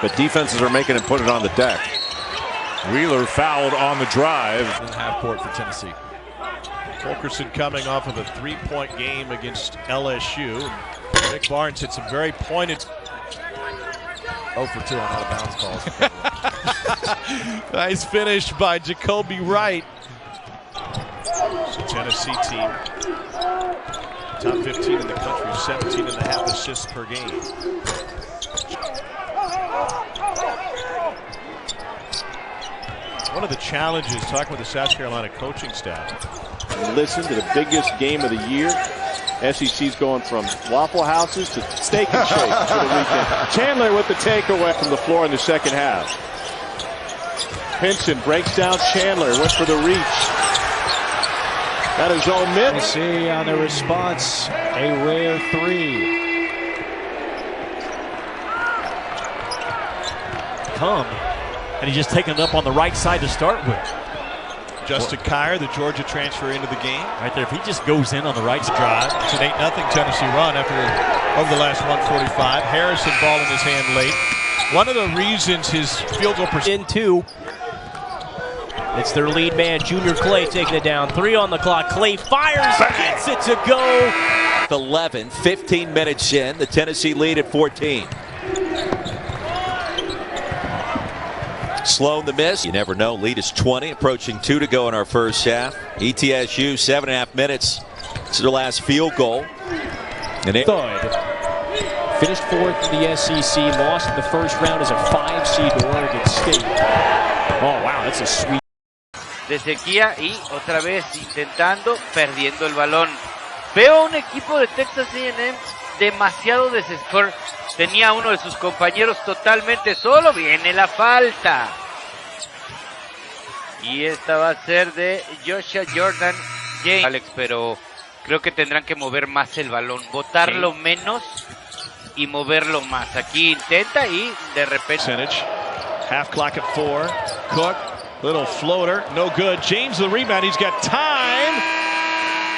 But defenses are making him put it on the deck. Wheeler fouled on the drive. In half court for Tennessee. Fulkerson coming off of a 3-point game against LSU. Rick Barnes hit some very pointed. 0 for 2 on out of bounds calls. Nice finish by Jacoby Wright. Tennessee team, top 15 in the country, 17.5 assists per game. One of the challenges, talking with the South Carolina coaching staff, and listen to the biggest game of the year. SEC's going from Waffle Houses to Steak and Shake for the weekend. Chandler with the takeaway from the floor in the second half. Pinson breaks down Chandler, went for the reach. Got his own miss. You see on the response, a rare three. And he's just taken it up on the right side to start with. Justin Kier, the Georgia transfer into the game. Right there, if he just goes in on the right drive. It's an 8-0 Tennessee run over the last 145. Harrison ball in his hand late. One of the reasons his field goal percentage. In two. It's their lead man, Junior Clay, taking it down. 3 on the clock. Clay fires, gets it to go. 11, 15 minutes in. The Tennessee lead at 14. Sloan the miss. You never know. Lead is 20, approaching 2 to go in our first half. ETSU, 7.5 minutes. It's their last field goal. And Finished 4th in the SEC, lost in the first round as a 5 seed to Oregon State. Oh, wow, that's a sweet. De sequía y otra vez intentando, perdiendo el balón. Veo un equipo de Texas A&M demasiado desesperado. Tenía uno de sus compañeros totalmente solo. Viene la falta. Y esta va a ser de Joshua Jordan James. Alex, pero creo que tendrán que mover más el balón. Botarlo menos y moverlo más. Aquí intenta y de repente. Half clock at 4. Cook, little floater, no good. James the rebound. He's got time.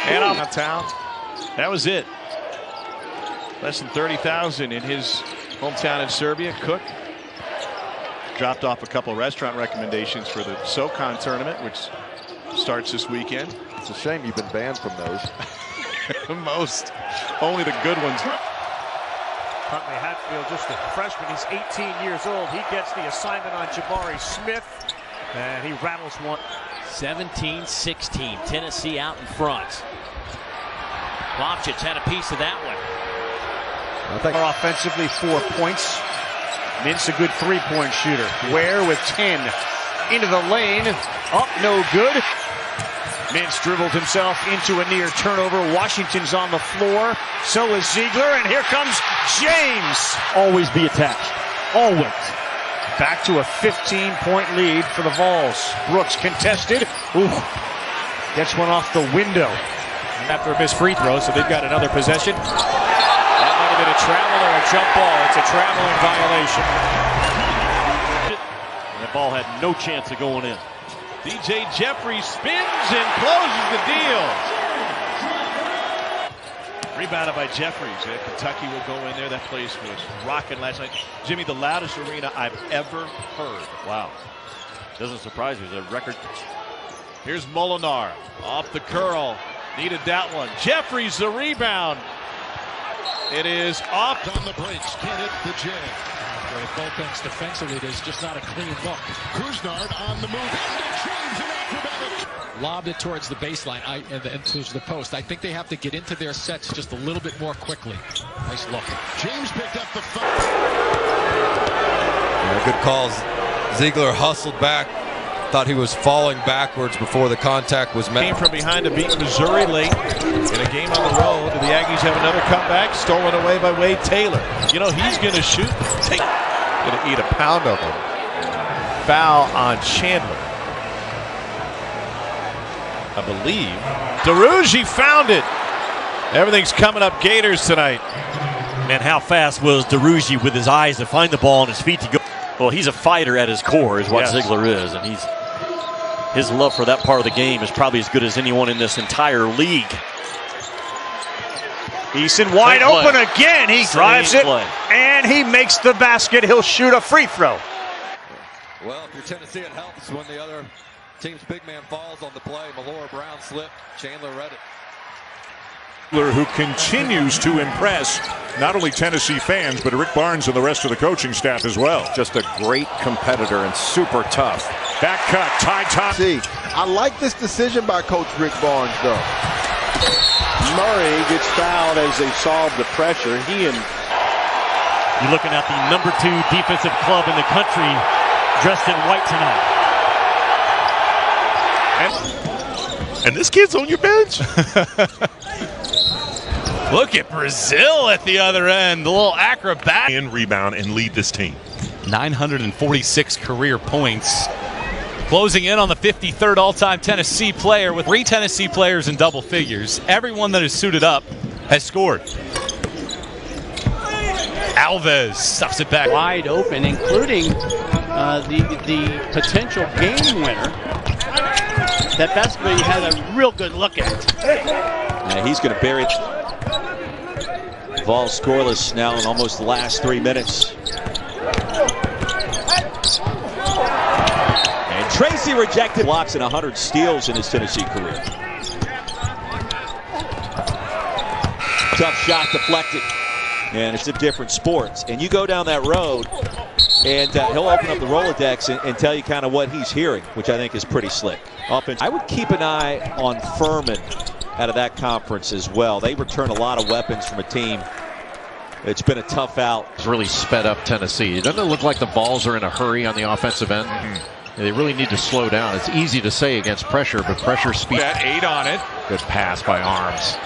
And off town. That was it. Less than 30,000 in his hometown in Serbia. Cook dropped off a couple restaurant recommendations for the SoCon tournament, which starts this weekend. It's a shame you've been banned from those. Most. Only the good ones. Huntley Hatfield, just a freshman. He's 18 years old. He gets the assignment on Jabari Smith, and he rattles one. 17-16. Tennessee out in front. Lofchitz had a piece of that one. More offensively, 4 points. Mintz a good three-point shooter. Ware with 10. Into the lane. Up, no good. Mintz dribbled himself into a near turnover. Washington's on the floor. So is Ziegler, and here comes James. Always be attached. Always. Back to a 15-point lead for the Vols. Brooks contested. Ooh. Gets one off the window. After a missed free throw, so they've got another possession. That might have been a travel or a jump ball. It's a traveling violation. And the ball had no chance of going in. DJ Jeffries spins and closes the deal. Rebounded by Jeffries. Kentucky will go in there. That place was rocking last night. Jimmy, the loudest arena I've ever heard. Wow. Doesn't surprise me. It's a record. Here's Molinar off the curl. Needed that one. Jeffries the rebound. It is off on the breaks. Can't hit the jam. Great offense defensively. There's just not a clean look. Kuznard on the move. Lobbed it towards the baseline and towards the post. I think they have to get into their sets just a little bit more quickly. Nice look. James picked up the foul. Yeah, good calls. Ziegler hustled back. Thought he was falling backwards before the contact was made. Came from behind to beat Missouri late in a game on the road. The Aggies have another comeback stolen away by Wade Taylor. You know, he's going to shoot. Going to eat a pound of them. Foul on Chandler. I believe. DeRougie found it. Everything's coming up Gators tonight. Man, how fast was DeRougie with his eyes to find the ball and his feet to go? Well, he's a fighter at his core, is what Ziegler is, and his love for that part of the game is probably as good as anyone in this entire league. Eason wide open again. He drives it, and he makes the basket. He'll shoot a free throw. Well, if you're Tennessee, it helps when the other team's big man falls on the play. Malora Brown slipped. Chandler read it. Who continues to impress not only Tennessee fans, but Rick Barnes and the rest of the coaching staff as well. Just a great competitor and super tough. Back cut, tie top. I like this decision by Coach Rick Barnes, though. Murray gets fouled as they solve the pressure. You're looking at the number 2 defensive club in the country dressed in white tonight. And this kid's on your bench. Look at Brazil at the other end. The little acrobat. And rebound and lead this team. 946 career points. Closing in on the 53rd all-time Tennessee player with 3 Tennessee players in double figures. Everyone that is suited up has scored. Alves stuffs it back. Wide open, including the potential game winner that Vescovi had a real good look at. Yeah, he's going to bury it. Vol scoreless now in almost the last 3 minutes. And Tracy rejected. Blocks and 100 steals in his Tennessee career. Tough shot deflected. And it's a different sport. And you go down that road, and he'll open up the Rolodex and tell you kind of what he's hearing, which I think is pretty slick. Offense. I would keep an eye on Furman out of that conference as well. They return a lot of weapons from a team. It's been a tough out. It's really sped up Tennessee. Doesn't it look like the balls are in a hurry on the offensive end? They really need to slow down. It's easy to say against pressure, but pressure speed. That 8 on it. Good pass by Arms.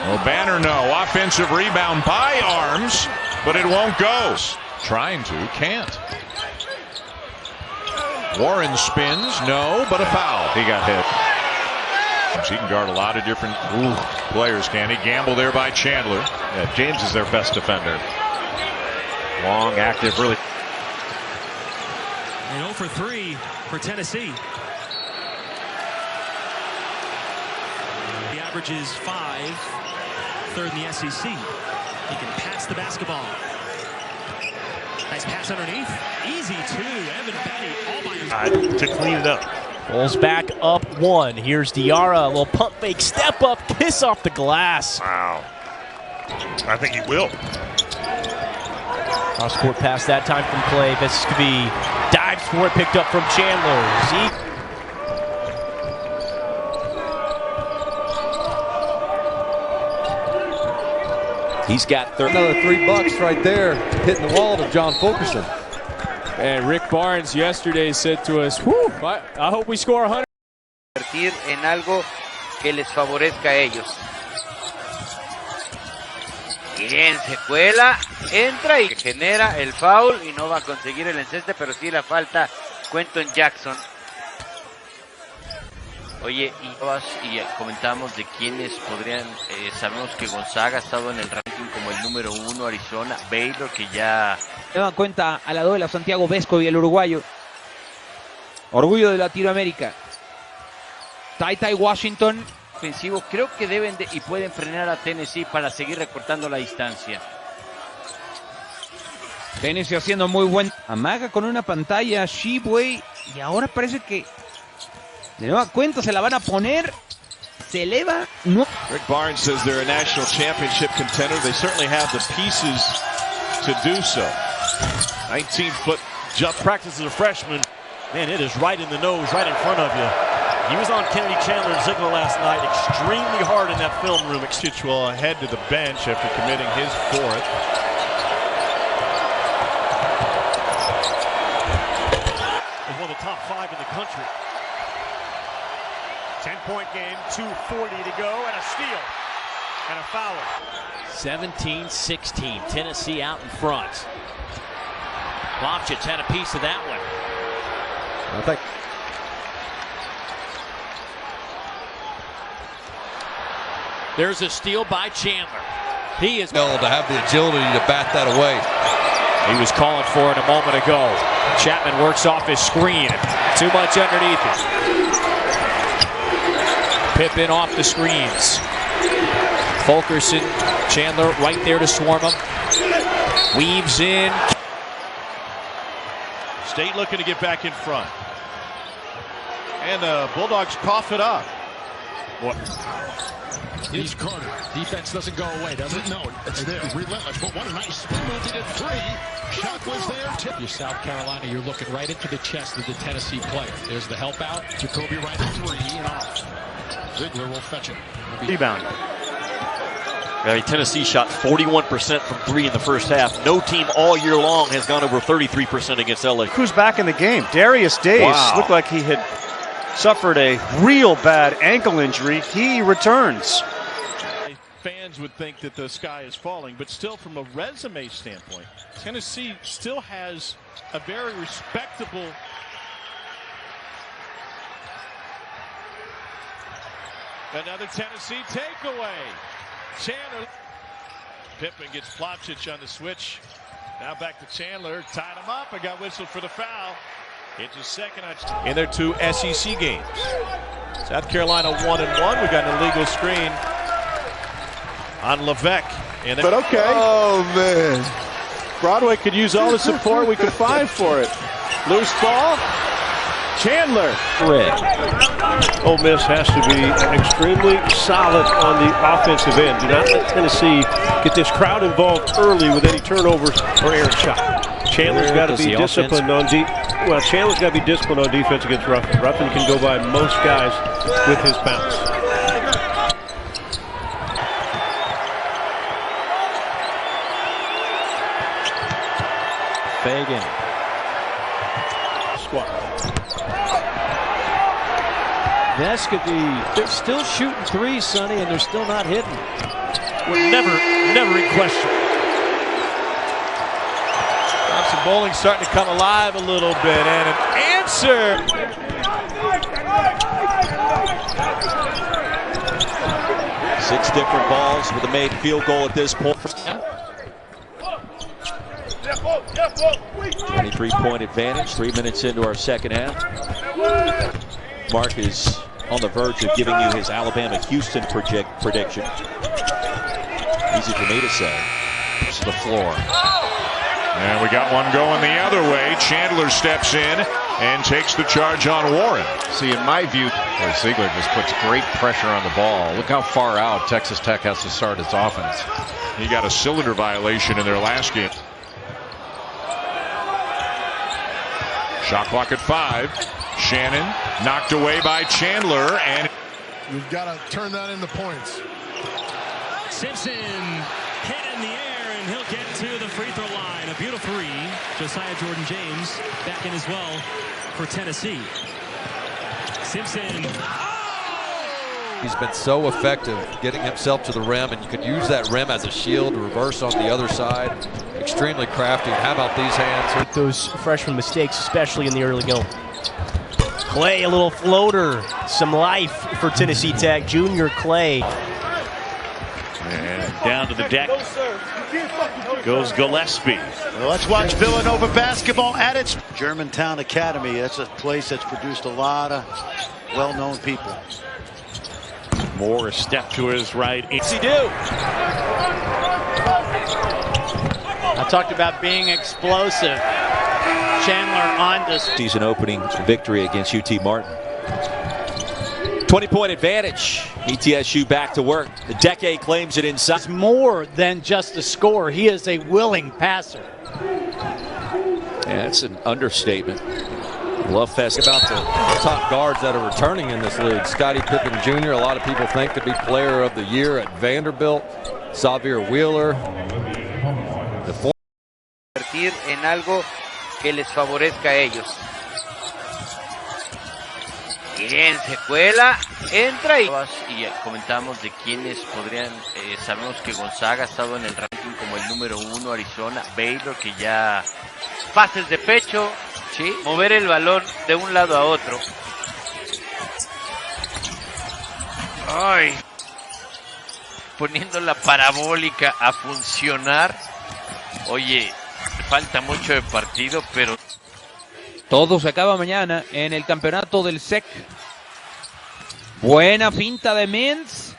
Well, Banner, no. Offensive rebound by Arms, but it won't go. Trying to, can't. Warren spins, no, but a foul. He got hit. He can guard a lot of different players, can he? Gamble there by Chandler. Yeah, James is their best defender. Long, active, really. And 0 for 3 for Tennessee. He averages 5, third in the SEC. He can pass the basketball. Nice pass underneath. Easy two. Evan Betty all by himself. To clean it up. Bulls back up 1. Here's Diarra. A little pump fake, step up, kiss off the glass. Wow. I think he will. Cross court pass that time from Clay. Vescovi dives for it, picked up from Chandler. Zeke. He's got another $3 right there, hitting the wall to John Fulkerson. And Rick Barnes yesterday said to us, "Whew, I hope we score 100." Convertir en algo que les favorezca a ellos. Bien, se cuela, entra y genera el foul y no va a conseguir el enceste, pero sí la falta Quentin Jackson. Oye, y comentamos de quiénes podrían, sabemos que Gonzaga ha estado en el ranking como el número 1, Arizona, Baylor, que ya... Se dan cuenta a la duela Santiago Vescovi, el uruguayo. Orgullo de Latinoamérica. Tai Washington. Ofensivo, creo que deben y pueden frenar a Tennessee para seguir recortando la distancia. Tennessee haciendo muy buen... Amaga con una pantalla, Shibway, y ahora parece que de nueva cuenta se la van a poner. Se eleva. No. Rick Barnes says they're a national championship contender. They certainly have the pieces to do so. 19-foot jump practice as a freshman. Man, it is right in the nose, right in front of you. He was on Kennedy, Chandler, and Ziegler last night extremely hard in that film room. Will head to the bench after committing his 4th. He's one of the top 5 in the country. 10-point game, 2:40 to go, and a steal and a foul. 17-16, Tennessee out in front. Lofchitz had a piece of that one. I think. There's a steal by Chandler. He is to have the agility to bat that away. He was calling for it a moment ago. Chapman works off his screen. Too much underneath it. Pippen off the screens. Fulkerson, Chandler right there to swarm him. Weaves in. State looking to get back in front. And the Bulldogs cough it up. What? Here's Carter. Defense doesn't go away, does it? No, it's there. Relentless, but what a nice spin move to get 3. Shot was there. Tip. You're South Carolina, you're looking right into the chest of the Tennessee player. There's the help out. Jacoby right at 3 and off. Ziegler will fetch it. Rebound. Tennessee shot 41% from 3 in the first half. No team all year long has gone over 33% against LA. Who's back in the game? Darius Days looked like he had suffered a real bad ankle injury. He returns. Fans would think that the sky is falling, but still from a resume standpoint, Tennessee still has a very respectable. Another Tennessee takeaway. Chandler. Pippen gets Plotchich on the switch. Now back to Chandler. Tied him up and got whistled for the foul. It's his second in their 2 SEC games. South Carolina 1-1. We got an illegal screen on Levesque. But okay. Oh, man. Broadway could use all the support we could find for it. Loose ball. Chandler. Ole Miss has to be extremely solid on the offensive end. Do not let Tennessee get this crowd involved early with any turnovers or errant shot. Chandler's got to be disciplined on Chandler's got to be disciplined on defense against Ruffin. Ruffin can go by most guys with his bounce. Fagan. Squat. Vescovy, they're still shooting threes, Sonny, and they're still not hitting. We're never in question. Thompson Bowling starting to come alive a little bit, and an answer. Six different balls with a made field goal at this point. 23-point advantage, 3 minutes into our second half. Mark is on the verge of giving you his Alabama-Houston prediction. Easy for me to say. To the floor. And we got one going the other way. Chandler steps in and takes the charge on Warren. See, in my view, Ziegler just puts great pressure on the ball. Look how far out Texas Tech has to start its offense. He got a cylinder violation in their last game. Shot clock at 5. Shannon knocked away by Chandler, and you've got to turn that into points. Simpson hit in the air, and he'll get to the free throw line. A beautiful three. Josiah Jordan-James back in as well for Tennessee. Simpson. He's been so effective getting himself to the rim, and you could use that rim as a shield to reverse on the other side. Extremely crafty. How about these hands? Those freshman mistakes, especially in the early going. Clay, a little floater. Some life for Tennessee Tech. Junior Clay. And down to the deck goes Gillespie. Well, let's watch Villanova basketball at its Germantown Academy. That's a place that's produced a lot of well-known people. Moore a step to his right. What's he do? I talked about being explosive. Chandler on this season opening victory against UT Martin. 20-point advantage. ETSU back to work. The decade claims it inside. It's more than just a scorer. He is a willing passer. Yeah, that's an understatement. Love Fest. About the top guards that are returning in this league. Scottie Pippen Jr., a lot of people think to be player of the year at Vanderbilt. Xavier Wheeler. En algo que les favorezca a ellos. Bien, se cuela, entra y comentamos de quienes podrían, sabemos que Gonzaga ha estado en el ranking como el número 1, Arizona, Baylor, que ya pases de pecho, ¿sí? Mover el balón de un lado a otro. Ay, poniendo la parabólica a funcionar. Oye, falta mucho de partido, pero todo se acaba mañana en el campeonato del SEC. Buena finta de Mintz.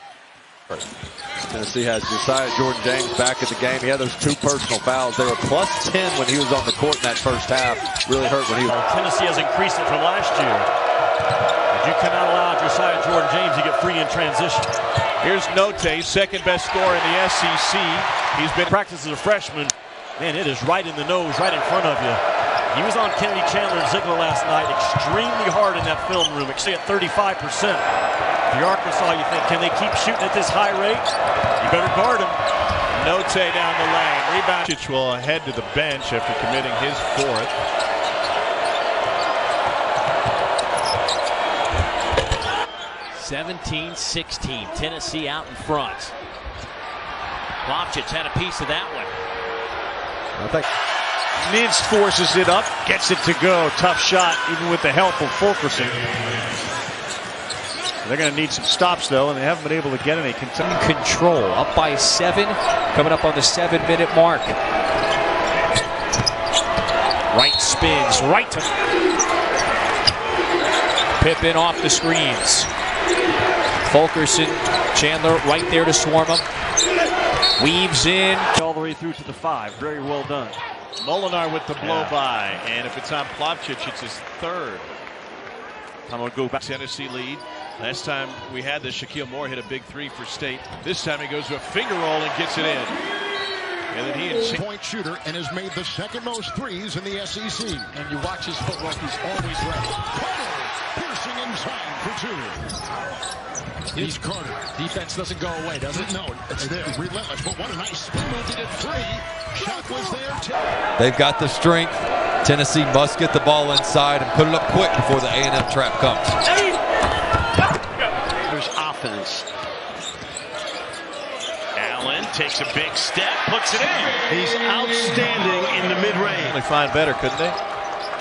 Tennessee has Josiah Jordan-James back at the game. He had those 2 personal fouls. They were plus 10 when he was on the court in that first half. Really hurt when he was. Tennessee has increased it from last year. You cannot allow Josiah Jordan-James to get free in transition. Here's Note, second best scorer in the SEC. He's been practiced as a freshman. Man, it is right in the nose, right in front of you. He was on Kennedy, Chandler, and Ziegler last night extremely hard in that film room, actually at 35%. If you're Arkansas, you think, can they keep shooting at this high rate? You better guard him. Note down the lane. Rebound. Will head to the bench after committing his 4th. 17-16. Tennessee out in front. Lofchitz had a piece of that one. I think Mintz forces it up, gets it to go. Tough shot, even with the help of Fulkerson. They're going to need some stops, though, and they haven't been able to get any. Control, up by 7, coming up on the 7-minute mark. Right spins, right to Pippen off the screens. Fulkerson, Chandler right there to swarm him. Weaves in. All the way through to the 5. Very well done. Molinar with the blow by, and if it's on Plavsic, it's his third. I'm going to go back. Tennessee lead. Last time we had this, Shaquille Moore hit a big 3 for State. This time he goes to a finger roll and gets it in. And then he point shooter and has made the second most threes in the SEC. And you watch his footwork, he's always ready. Carter piercing inside for 2. Here's Carter. Defense doesn't go away, does it? No, it's there. Relentless, but what a nice spin move to get 3. Shot was there, too. They've got the strength. Tennessee must get the ball inside and put it up quick before the A&M trap comes. There's offense. Allen takes a big step, puts it in. He's outstanding in the mid-range. They find better, couldn't they?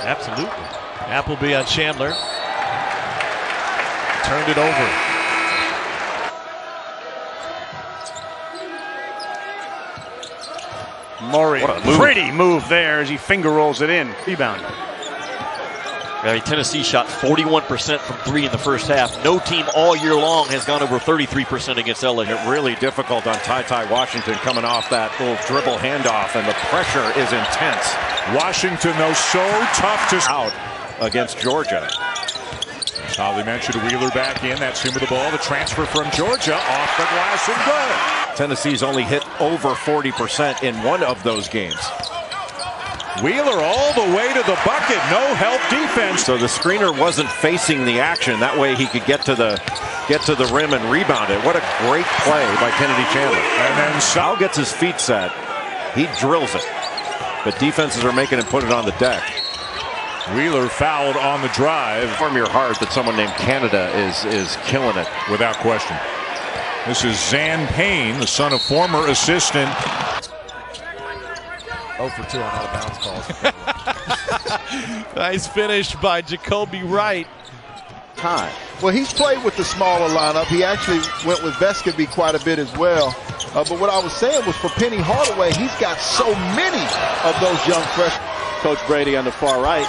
Absolutely. Appleby on Chandler. Turned it over. Murray, pretty move there as he finger rolls it in. Rebound. Tennessee shot 41% from 3 in the first half. No team all year long has gone over 33% against LSU. Really difficult on Ty Washington coming off that little dribble handoff, and the pressure is intense. Washington, though, so tough to out against Georgia. Holly mentioned Wheeler back in. That's him with the ball. The transfer from Georgia off the glass and good. Tennessee's only hit over 40% in one of those games. Wheeler all the way to the bucket. No help defense. So the screener wasn't facing the action. That way he could get to the rim and rebound it. What a great play by Kennedy Chandler. And then Sal gets his feet set. He drills it. But defenses are making him put it on the deck. Wheeler fouled on the drive. From your heart that someone named Canada is killing it. Without question. This is Zan Payne, the son of former assistant. 0 for 2 on out of bounds calls. Nice finish by Jacoby Wright. Time. Well, he's played with the smaller lineup. He actually went with Vescovi quite a bit as well. But what I was saying was for Penny Hardaway, he's got so many of those young freshmen. Coach Brady on the far right.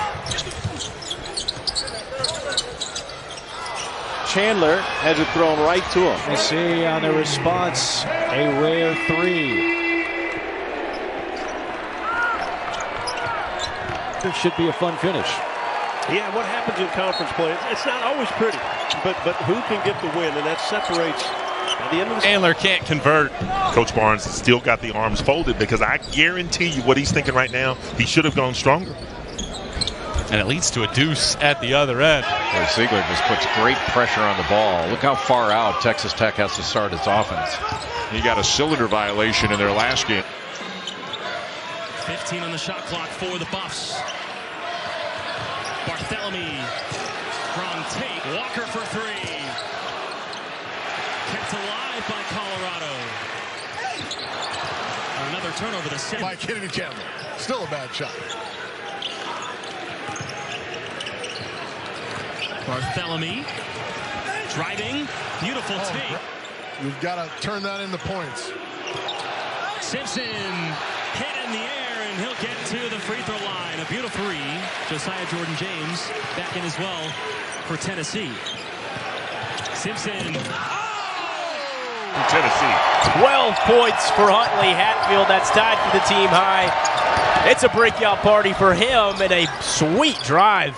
Chandler has it thrown right to him. You see on the response, a rare 3. It should be a fun finish. Yeah, what happens in conference play? It's not always pretty, but who can get the win, and that separates. At the end of the Chandler can't convert. Coach Barnes has still got the arms folded because I guarantee you what he's thinking right now, he should have gone stronger. And it leads to a deuce at the other end. Boy, Ziegler just puts great pressure on the ball. Look how far out Texas Tech has to start its offense. He got a cylinder violation in their last game. 15 on the shot clock for the Buffs. Barthélemy from take. Walker for 3. Kept alive by Colorado. Another turnover to 7. By Kennedy Chandler. Still a bad shot. Barthélemy driving. Beautiful take. You've got to turn that into points. Simpson hit in the air, and he'll get to the free throw line. A beautiful 3. Josiah Jordan James back in as well for Tennessee. Simpson. Tennessee. 12 points for Huntley Hatfield. That's tied for the team high. It's a breakout party for him and a sweet drive.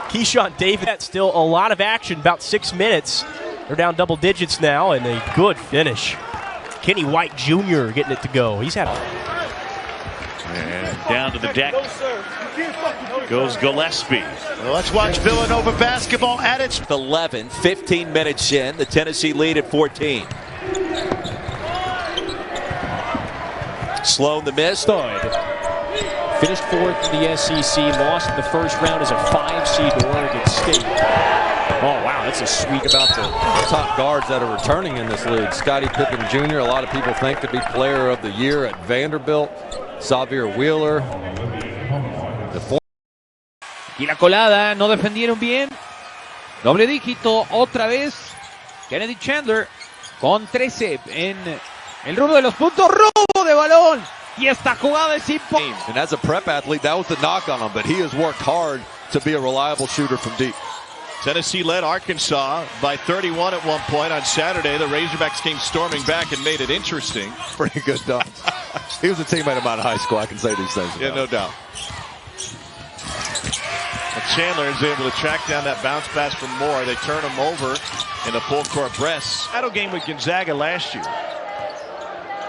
Keyshawn Davis. Still a lot of action, about 6 minutes. They're down double digits now, and a good finish. Kenny White Jr. getting it to go. He's had and down to the deck goes Gillespie. Well, let's watch Villanova basketball at its 11, 15 minutes in. The Tennessee lead at 14. Sloan the miss. Finished 4th in the SEC, lost in the first round as a 5 seed to Oregon State. Oh, wow, that's a sweep about the top guards that are returning in this league. Scottie Pippen Jr., a lot of people think to be player of the year at Vanderbilt. Xavier Wheeler. Y la colada, no defendieron bien. Doble dígito, otra vez. Kennedy Chandler con 13 en el rubro de los puntos. Robo de balón. Y esta jugada es importante. And as a prep athlete, that was the knock on him, but he has worked hard to be a reliable shooter from deep. Tennessee led Arkansas by 31 at one point on Saturday. The Razorbacks came storming back and made it interesting. Pretty good dunks. He was a teammate of mine in high school. I can say these things. Yeah, no doubt. And Chandler is able to track down that bounce pass from Moore. They turn him over in a full court press. Battle game with Gonzaga last year.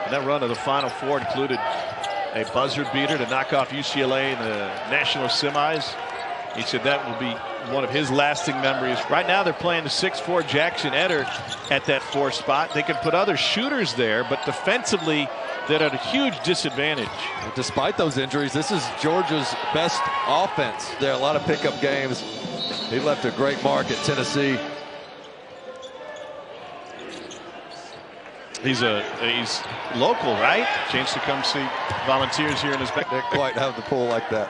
And that run of the Final Four included a buzzer beater to knock off UCLA in the national semis. He said that will be one of his lasting memories. Right now they're playing the 6'4" Jackson Etter at that 4 spot. They can put other shooters there, but defensively they're at a huge disadvantage. Despite those injuries, this is Georgia's best offense. There are a lot of pickup games. He left a great mark at Tennessee. He's local, right? Chance to come see Volunteers here in his back. They quite have the pull like that.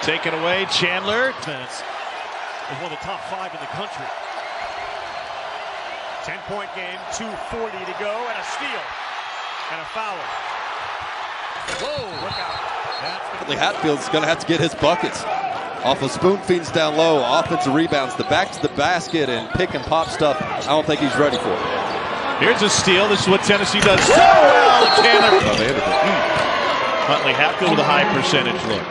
Taken away, Chandler. Defense is one of the top 5 in the country. 10-point game, 2:40 to go, and a steal. And a foul. Whoa, look out. Hatfield's going to have to get his buckets. Off of spoon feeds down low, offensive rebounds, the back to the basket and pick and pop stuff. I don't think he's ready for it. Here's a steal. This is what Tennessee does so well. Chandler. Huntley Hatfield with a high percentage look.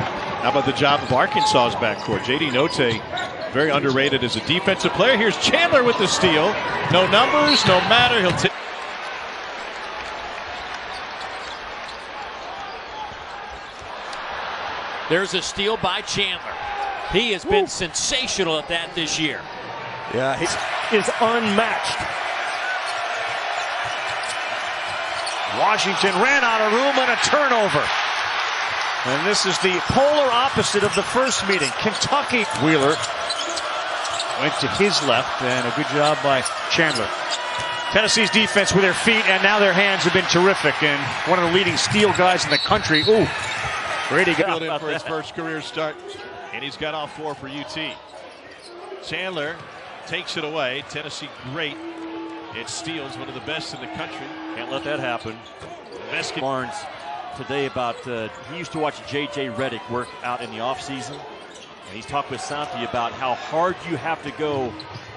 How about the job of Arkansas's backcourt? J.D. Notae, very underrated as a defensive player. Here's Chandler with the steal. No numbers, no matter. He'll take. There's a steal by Chandler. He has been sensational at that this year. Yeah, he is unmatched. Washington ran out of room and a turnover. And this is the polar opposite of the first meeting. Kentucky. Wheeler went to his left, and a good job by Chandler. Tennessee's defense with their feet, and now their hands have been terrific. And one of the leading steal guys in the country. Ooh. Brady got in for his first career start, and he's got all 4 for UT. Chandler takes it away. Tennessee great. It steals, one of the best in the country. Can't let that happen. Barnes today about he used to watch J.J. Redick work out in the offseason, and he's talked with Santi about how hard you have to go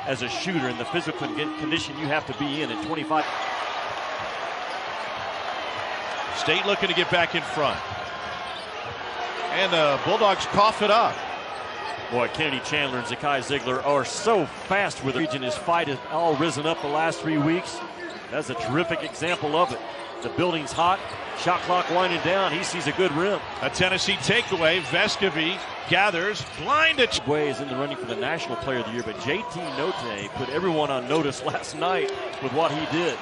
as a shooter and the physical condition you have to be in at 25. State looking to get back in front. And the Bulldogs cough it up. Boy, Kennedy Chandler and Zakai Ziegler are so fast with the region. His fight has all risen up the last 3 weeks. That's a terrific example of it. The building's hot. Shot clock winding down. He sees a good rim. A Tennessee takeaway. Vescovy gathers. Blinded. Way is in the running for the National Player of the Year, but J.T. Notae put everyone on notice last night with what he did.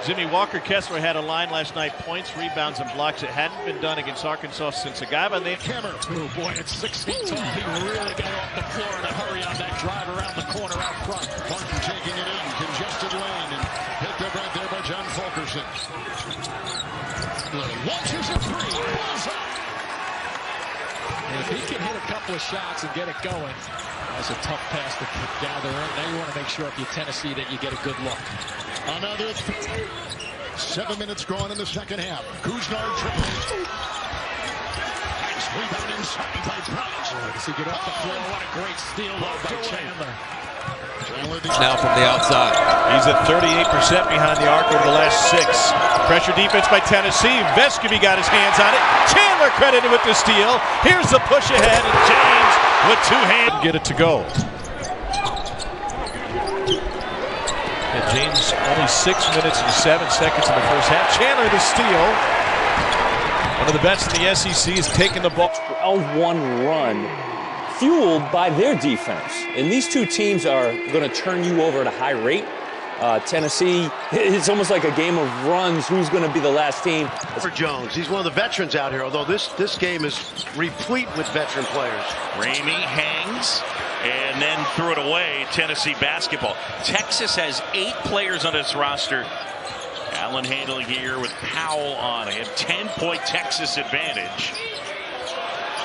Jimmy Walker Kessler had a line last night. Points, rebounds, and blocks. It hadn't been done against Arkansas since a guy by the name. Kemmer. Oh boy, at 6 feet tall, he really got off the floor in a hurry on that drive around the corner out front. Martin taking it in, congested lane, and picked up right there by John Fulkerson. Launches a 3, balls up. And if he can hit a couple of shots and get it going, that's a tough pass to gather in. Now you want to make sure if you're Tennessee that you get a good look. Another 7 minutes gone in the second half. Kuznar tries. Nice rebound inside by Price. Does he get off the floor? What a great steal by Chandler. Now from the outside. He's at 38% behind the arc over the last 6. Pressure defense by Tennessee. Vescovy got his hands on it. Chandler credited with the steal. Here's the push ahead, and James with 2 hands get it to go. And James only 6 minutes and 7 seconds in the first half. Chandler the steal. One of the best in the SEC is taking the ball. 12-1 run fueled by their defense. And these two teams are going to turn you over at a high rate. Tennessee, it's almost like a game of runs. Who's going to be the last team? For Jones, he's one of the veterans out here, although this game is replete with veteran players. Ramey hangs and then threw it away. Tennessee basketball. Texas has 8 players on its roster. Allen handling here with Powell on it. 10-point Texas advantage.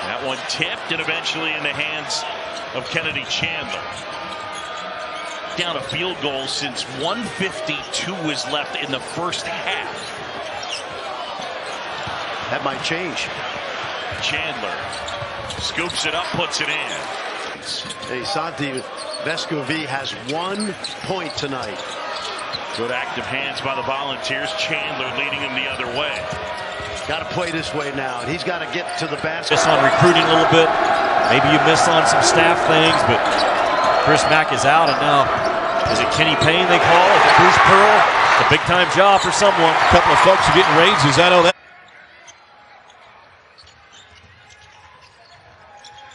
That one tipped and eventually in the hands of Kennedy Chandler. Down a field goal since 1:52 is left in the first half. That might change. Chandler scoops it up, puts it in. Hey, Santi Vescovi has 1 point tonight. Good active hands by the Volunteers. Chandler leading him the other way. Got to play this way now. He's got to get to the basket. Miss on recruiting a little bit. Maybe you missed on some staff things, but Chris Mack is out, and now is it Kenny Payne they call? Is it Bruce Pearl? It's a big-time job for someone. A couple of folks are getting raises. I know that.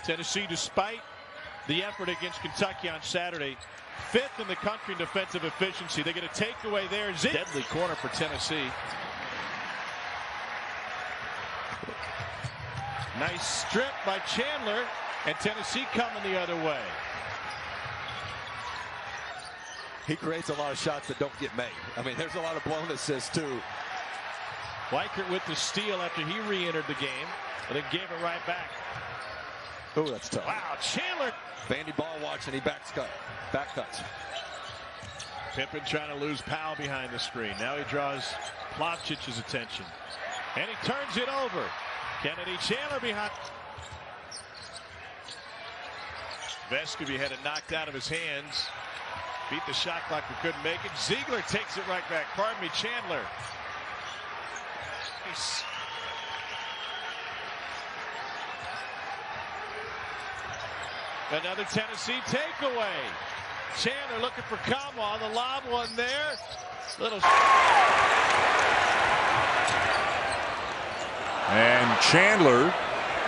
Tennessee, despite the effort against Kentucky on Saturday, 5th in the country in defensive efficiency. They get a takeaway there. Deadly corner for Tennessee. Nice strip by Chandler, and Tennessee coming the other way. He creates a lot of shots that don't get made. I mean, there's a lot of blown assists, too. Weichert with the steal after he re-entered the game, and then gave it right back. Oh, that's tough. Wow, Chandler. Bandy ball watch, and he back cuts. Pippen trying to lose Powell behind the screen. Now he draws Plavcic's attention. And he turns it over. Kennedy Chandler behind. Vescovi had it knocked out of his hands. Beat the shot clock but couldn't make it. Ziegler takes it right back. Pardon me, Chandler. Another Tennessee takeaway. Chandler looking for Kamwa. The lob one there. Little. And Chandler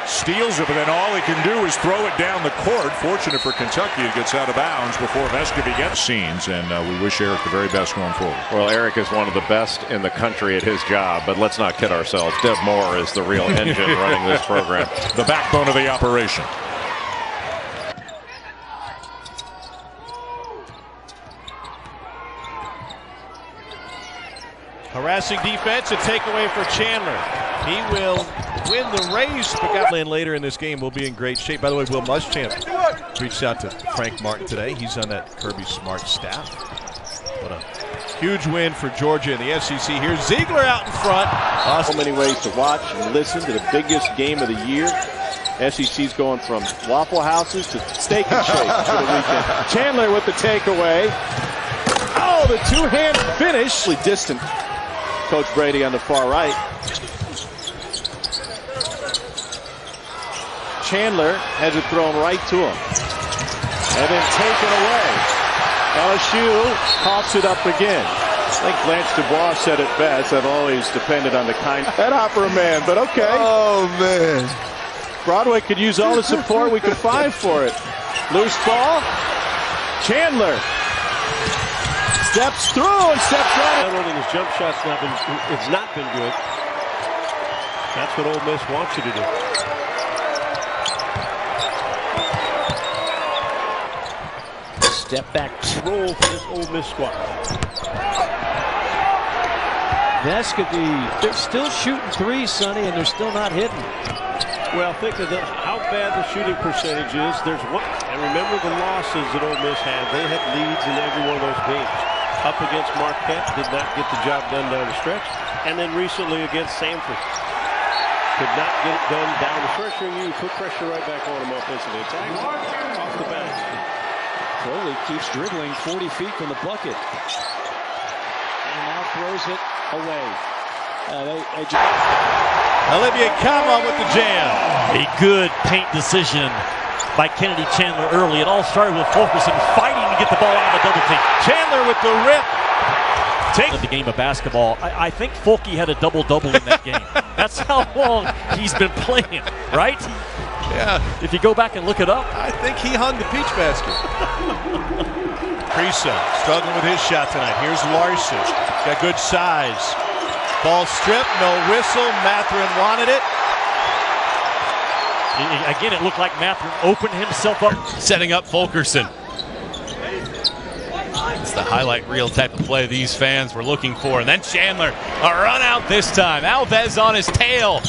steals it, but then all he can do is throw it down the court. Fortunate for Kentucky, it gets out of bounds before Vescovi gets scenes, and we wish Eric the very best going forward. Well, Eric is one of the best in the country at his job, but let's not kid ourselves. Deb Moore is the real engine running this program. The backbone of the operation. Harassing defense, a takeaway for Chandler. He will win the race. But later in this game, we'll be in great shape. By the way, Will Muschamp reached out to Frank Martin today. He's on that Kirby Smart staff. What a huge win for Georgia in the SEC. Here's Ziegler out in front. So many ways to watch and listen to the biggest game of the year. SEC's going from Waffle Houses to Steak and Shake for the weekend. Chandler with the takeaway. Oh, the two-hand finish. Distant. Coach Brady on the far right. Chandler has it thrown right to him. And then taken away. LSU coughs it up again. I think Blanche Dubois said it best. I've always depended on the kind. That opera man, but okay. Oh, man. Broadway could use all the support we could find for it. Loose ball. Chandler steps through and steps right. I don't think his jump shot's not been good. That's what Ole Miss wants you to do. Step back roll for this Ole Miss squad. Vescovi, they're still shooting threes, Sonny, and they're still not hitting. Well, think of how bad the shooting percentage is. There's one, and remember the losses that Ole Miss had. They had leads in every one of those games. Up against Marquette, did not get the job done down the stretch, and then recently against Samford, could not get it done down the stretch. You put pressure right back on them offensively. Off the bounce. Crowley keeps dribbling 40 feet from the bucket, and now throws it away. Olivier Kamwa with the jam. A good paint decision by Kennedy Chandler early. It all started with focusing, fighting to get the ball out of the double team. Chandler with the rip. Take the game of basketball. I think Fulke had a double-double in that game. That's how long he's been playing, right? Yeah. If you go back and look it up, I think he hung the peach basket. Prisa struggling with his shot tonight. Here's Larson. Got good size. Ball stripped, no whistle. Mathurin wanted it. Again, it looked like Mathurin opened himself up. Setting up Fulkerson. It's the highlight reel type of play these fans were looking for. And then Chandler, a run out this time. Alves on his tail.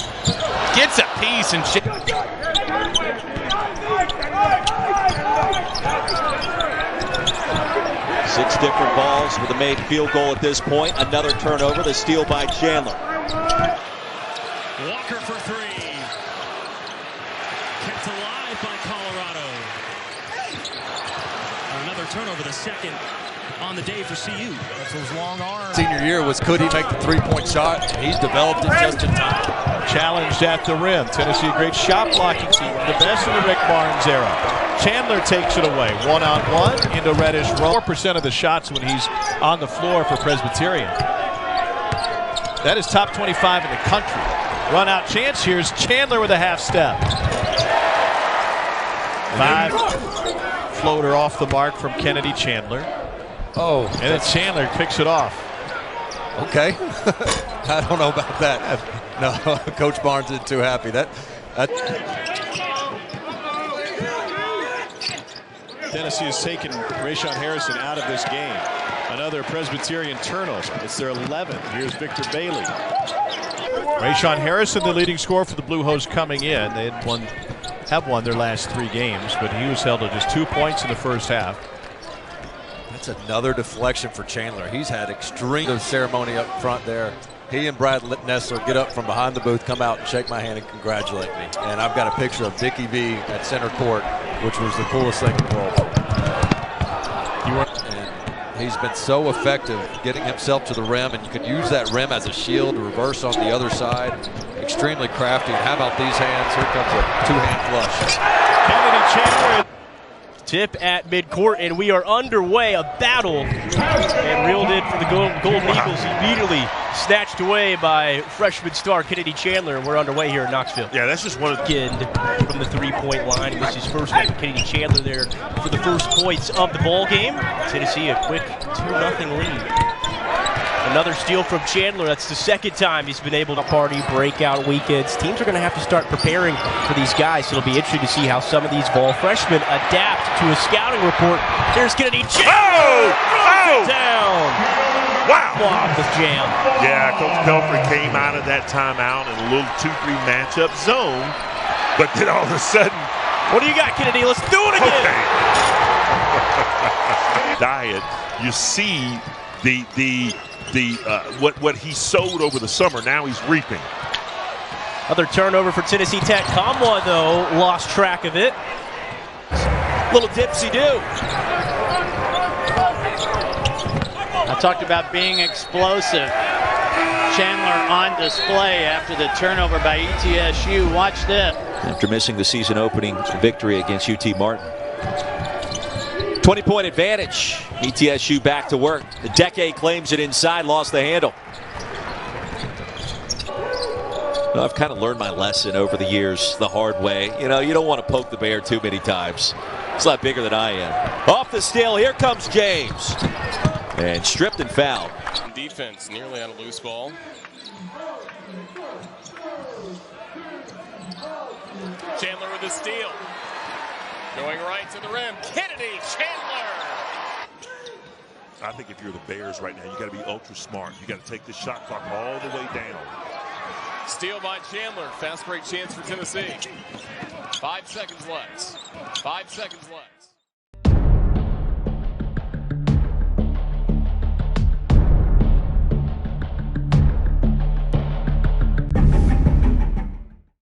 Gets a piece and 6 different balls with a made field goal at this point. Another turnover, the steal by Chandler. Walker for 3. Kept alive by Colorado. Another turnover, the second on the day for CU. That's those long arms. Senior year was, could he make the three-point shot? He's developed it just in time. Challenged at the rim. Tennessee, a great shot blocking team. The best in the Rick Barnes era. Chandler takes it away. 1-on-1 into Reddish. 4% of the shots when he's on the floor for Presbyterian. That is top 25 in the country. Run out chance. Here's Chandler with a half step. 5. Floater off the mark from Kennedy Chandler. Oh. And then Chandler picks it off. Okay. I don't know about that. No, Coach Barnes isn't too happy. Tennessee has taken Rayshon Harrison out of this game. Another Presbyterian turnover. It's their 11th. Here's Victor Bailey. Rayshon Harrison, the leading scorer for the Blue Hose coming in. They have won their last 3 games, but he was held to just 2 points in the first half. That's another deflection for Chandler. He's had extreme ceremony up front there. He and Brad Nessler get up from behind the booth, come out and shake my hand and congratulate me. And I've got a picture of Dickie V at center court, which was the coolest thing in the world. And he's been so effective getting himself to the rim, and you can use that rim as a shield to reverse on the other side. Extremely crafty. How about these hands? Here comes a 2-hand flush. Kennedy Chandler. Tip at midcourt, and we are underway. A battle, and reeled in for the Golden Eagles, immediately snatched away by freshman star Kennedy Chandler, and we're underway here in Knoxville. Yeah, that's just one of the from the 3-point line. It was his first one for Kennedy Chandler there for the first points of the ball game. Tennessee a quick 2-0 lead. Another steal from Chandler. That's the second time he's been able to party breakout weekends. Teams are going to have to start preparing for these guys. So it'll be interesting to see how some of these ball freshmen adapt to a scouting report. There's Kennedy Chandler. Down. Wow. Off the jam. Yeah, Coach Pelfrey came out of that timeout in a little 2-3 matchup zone. But then all of a sudden. What do you got, Kennedy? Let's do it again. Okay. Diet. You see what he sowed over the summer, now he's reaping. Another turnover for Tennessee Tech. Kamwa, though, lost track of it. Little dipsy-do. I talked about being explosive. Chandler on display after the turnover by ETSU. Watch this. After missing the season opening victory against UT Martin. 20-point advantage. ETSU back to work. The Decade claims it inside, lost the handle. Well, I've kind of learned my lesson over the years the hard way. You know, you don't want to poke the bear too many times. It's a lot bigger than I am. Off the steal, here comes James. And stripped and fouled. Defense nearly on a loose ball. Chandler with the steal. Going right to the rim. Kennedy Chandler. I think if you're the Bears right now, you got to be ultra smart. You got to take the shot clock all the way down. Steal by Chandler. Fast break chance for Tennessee. 5 seconds left. 5 seconds left.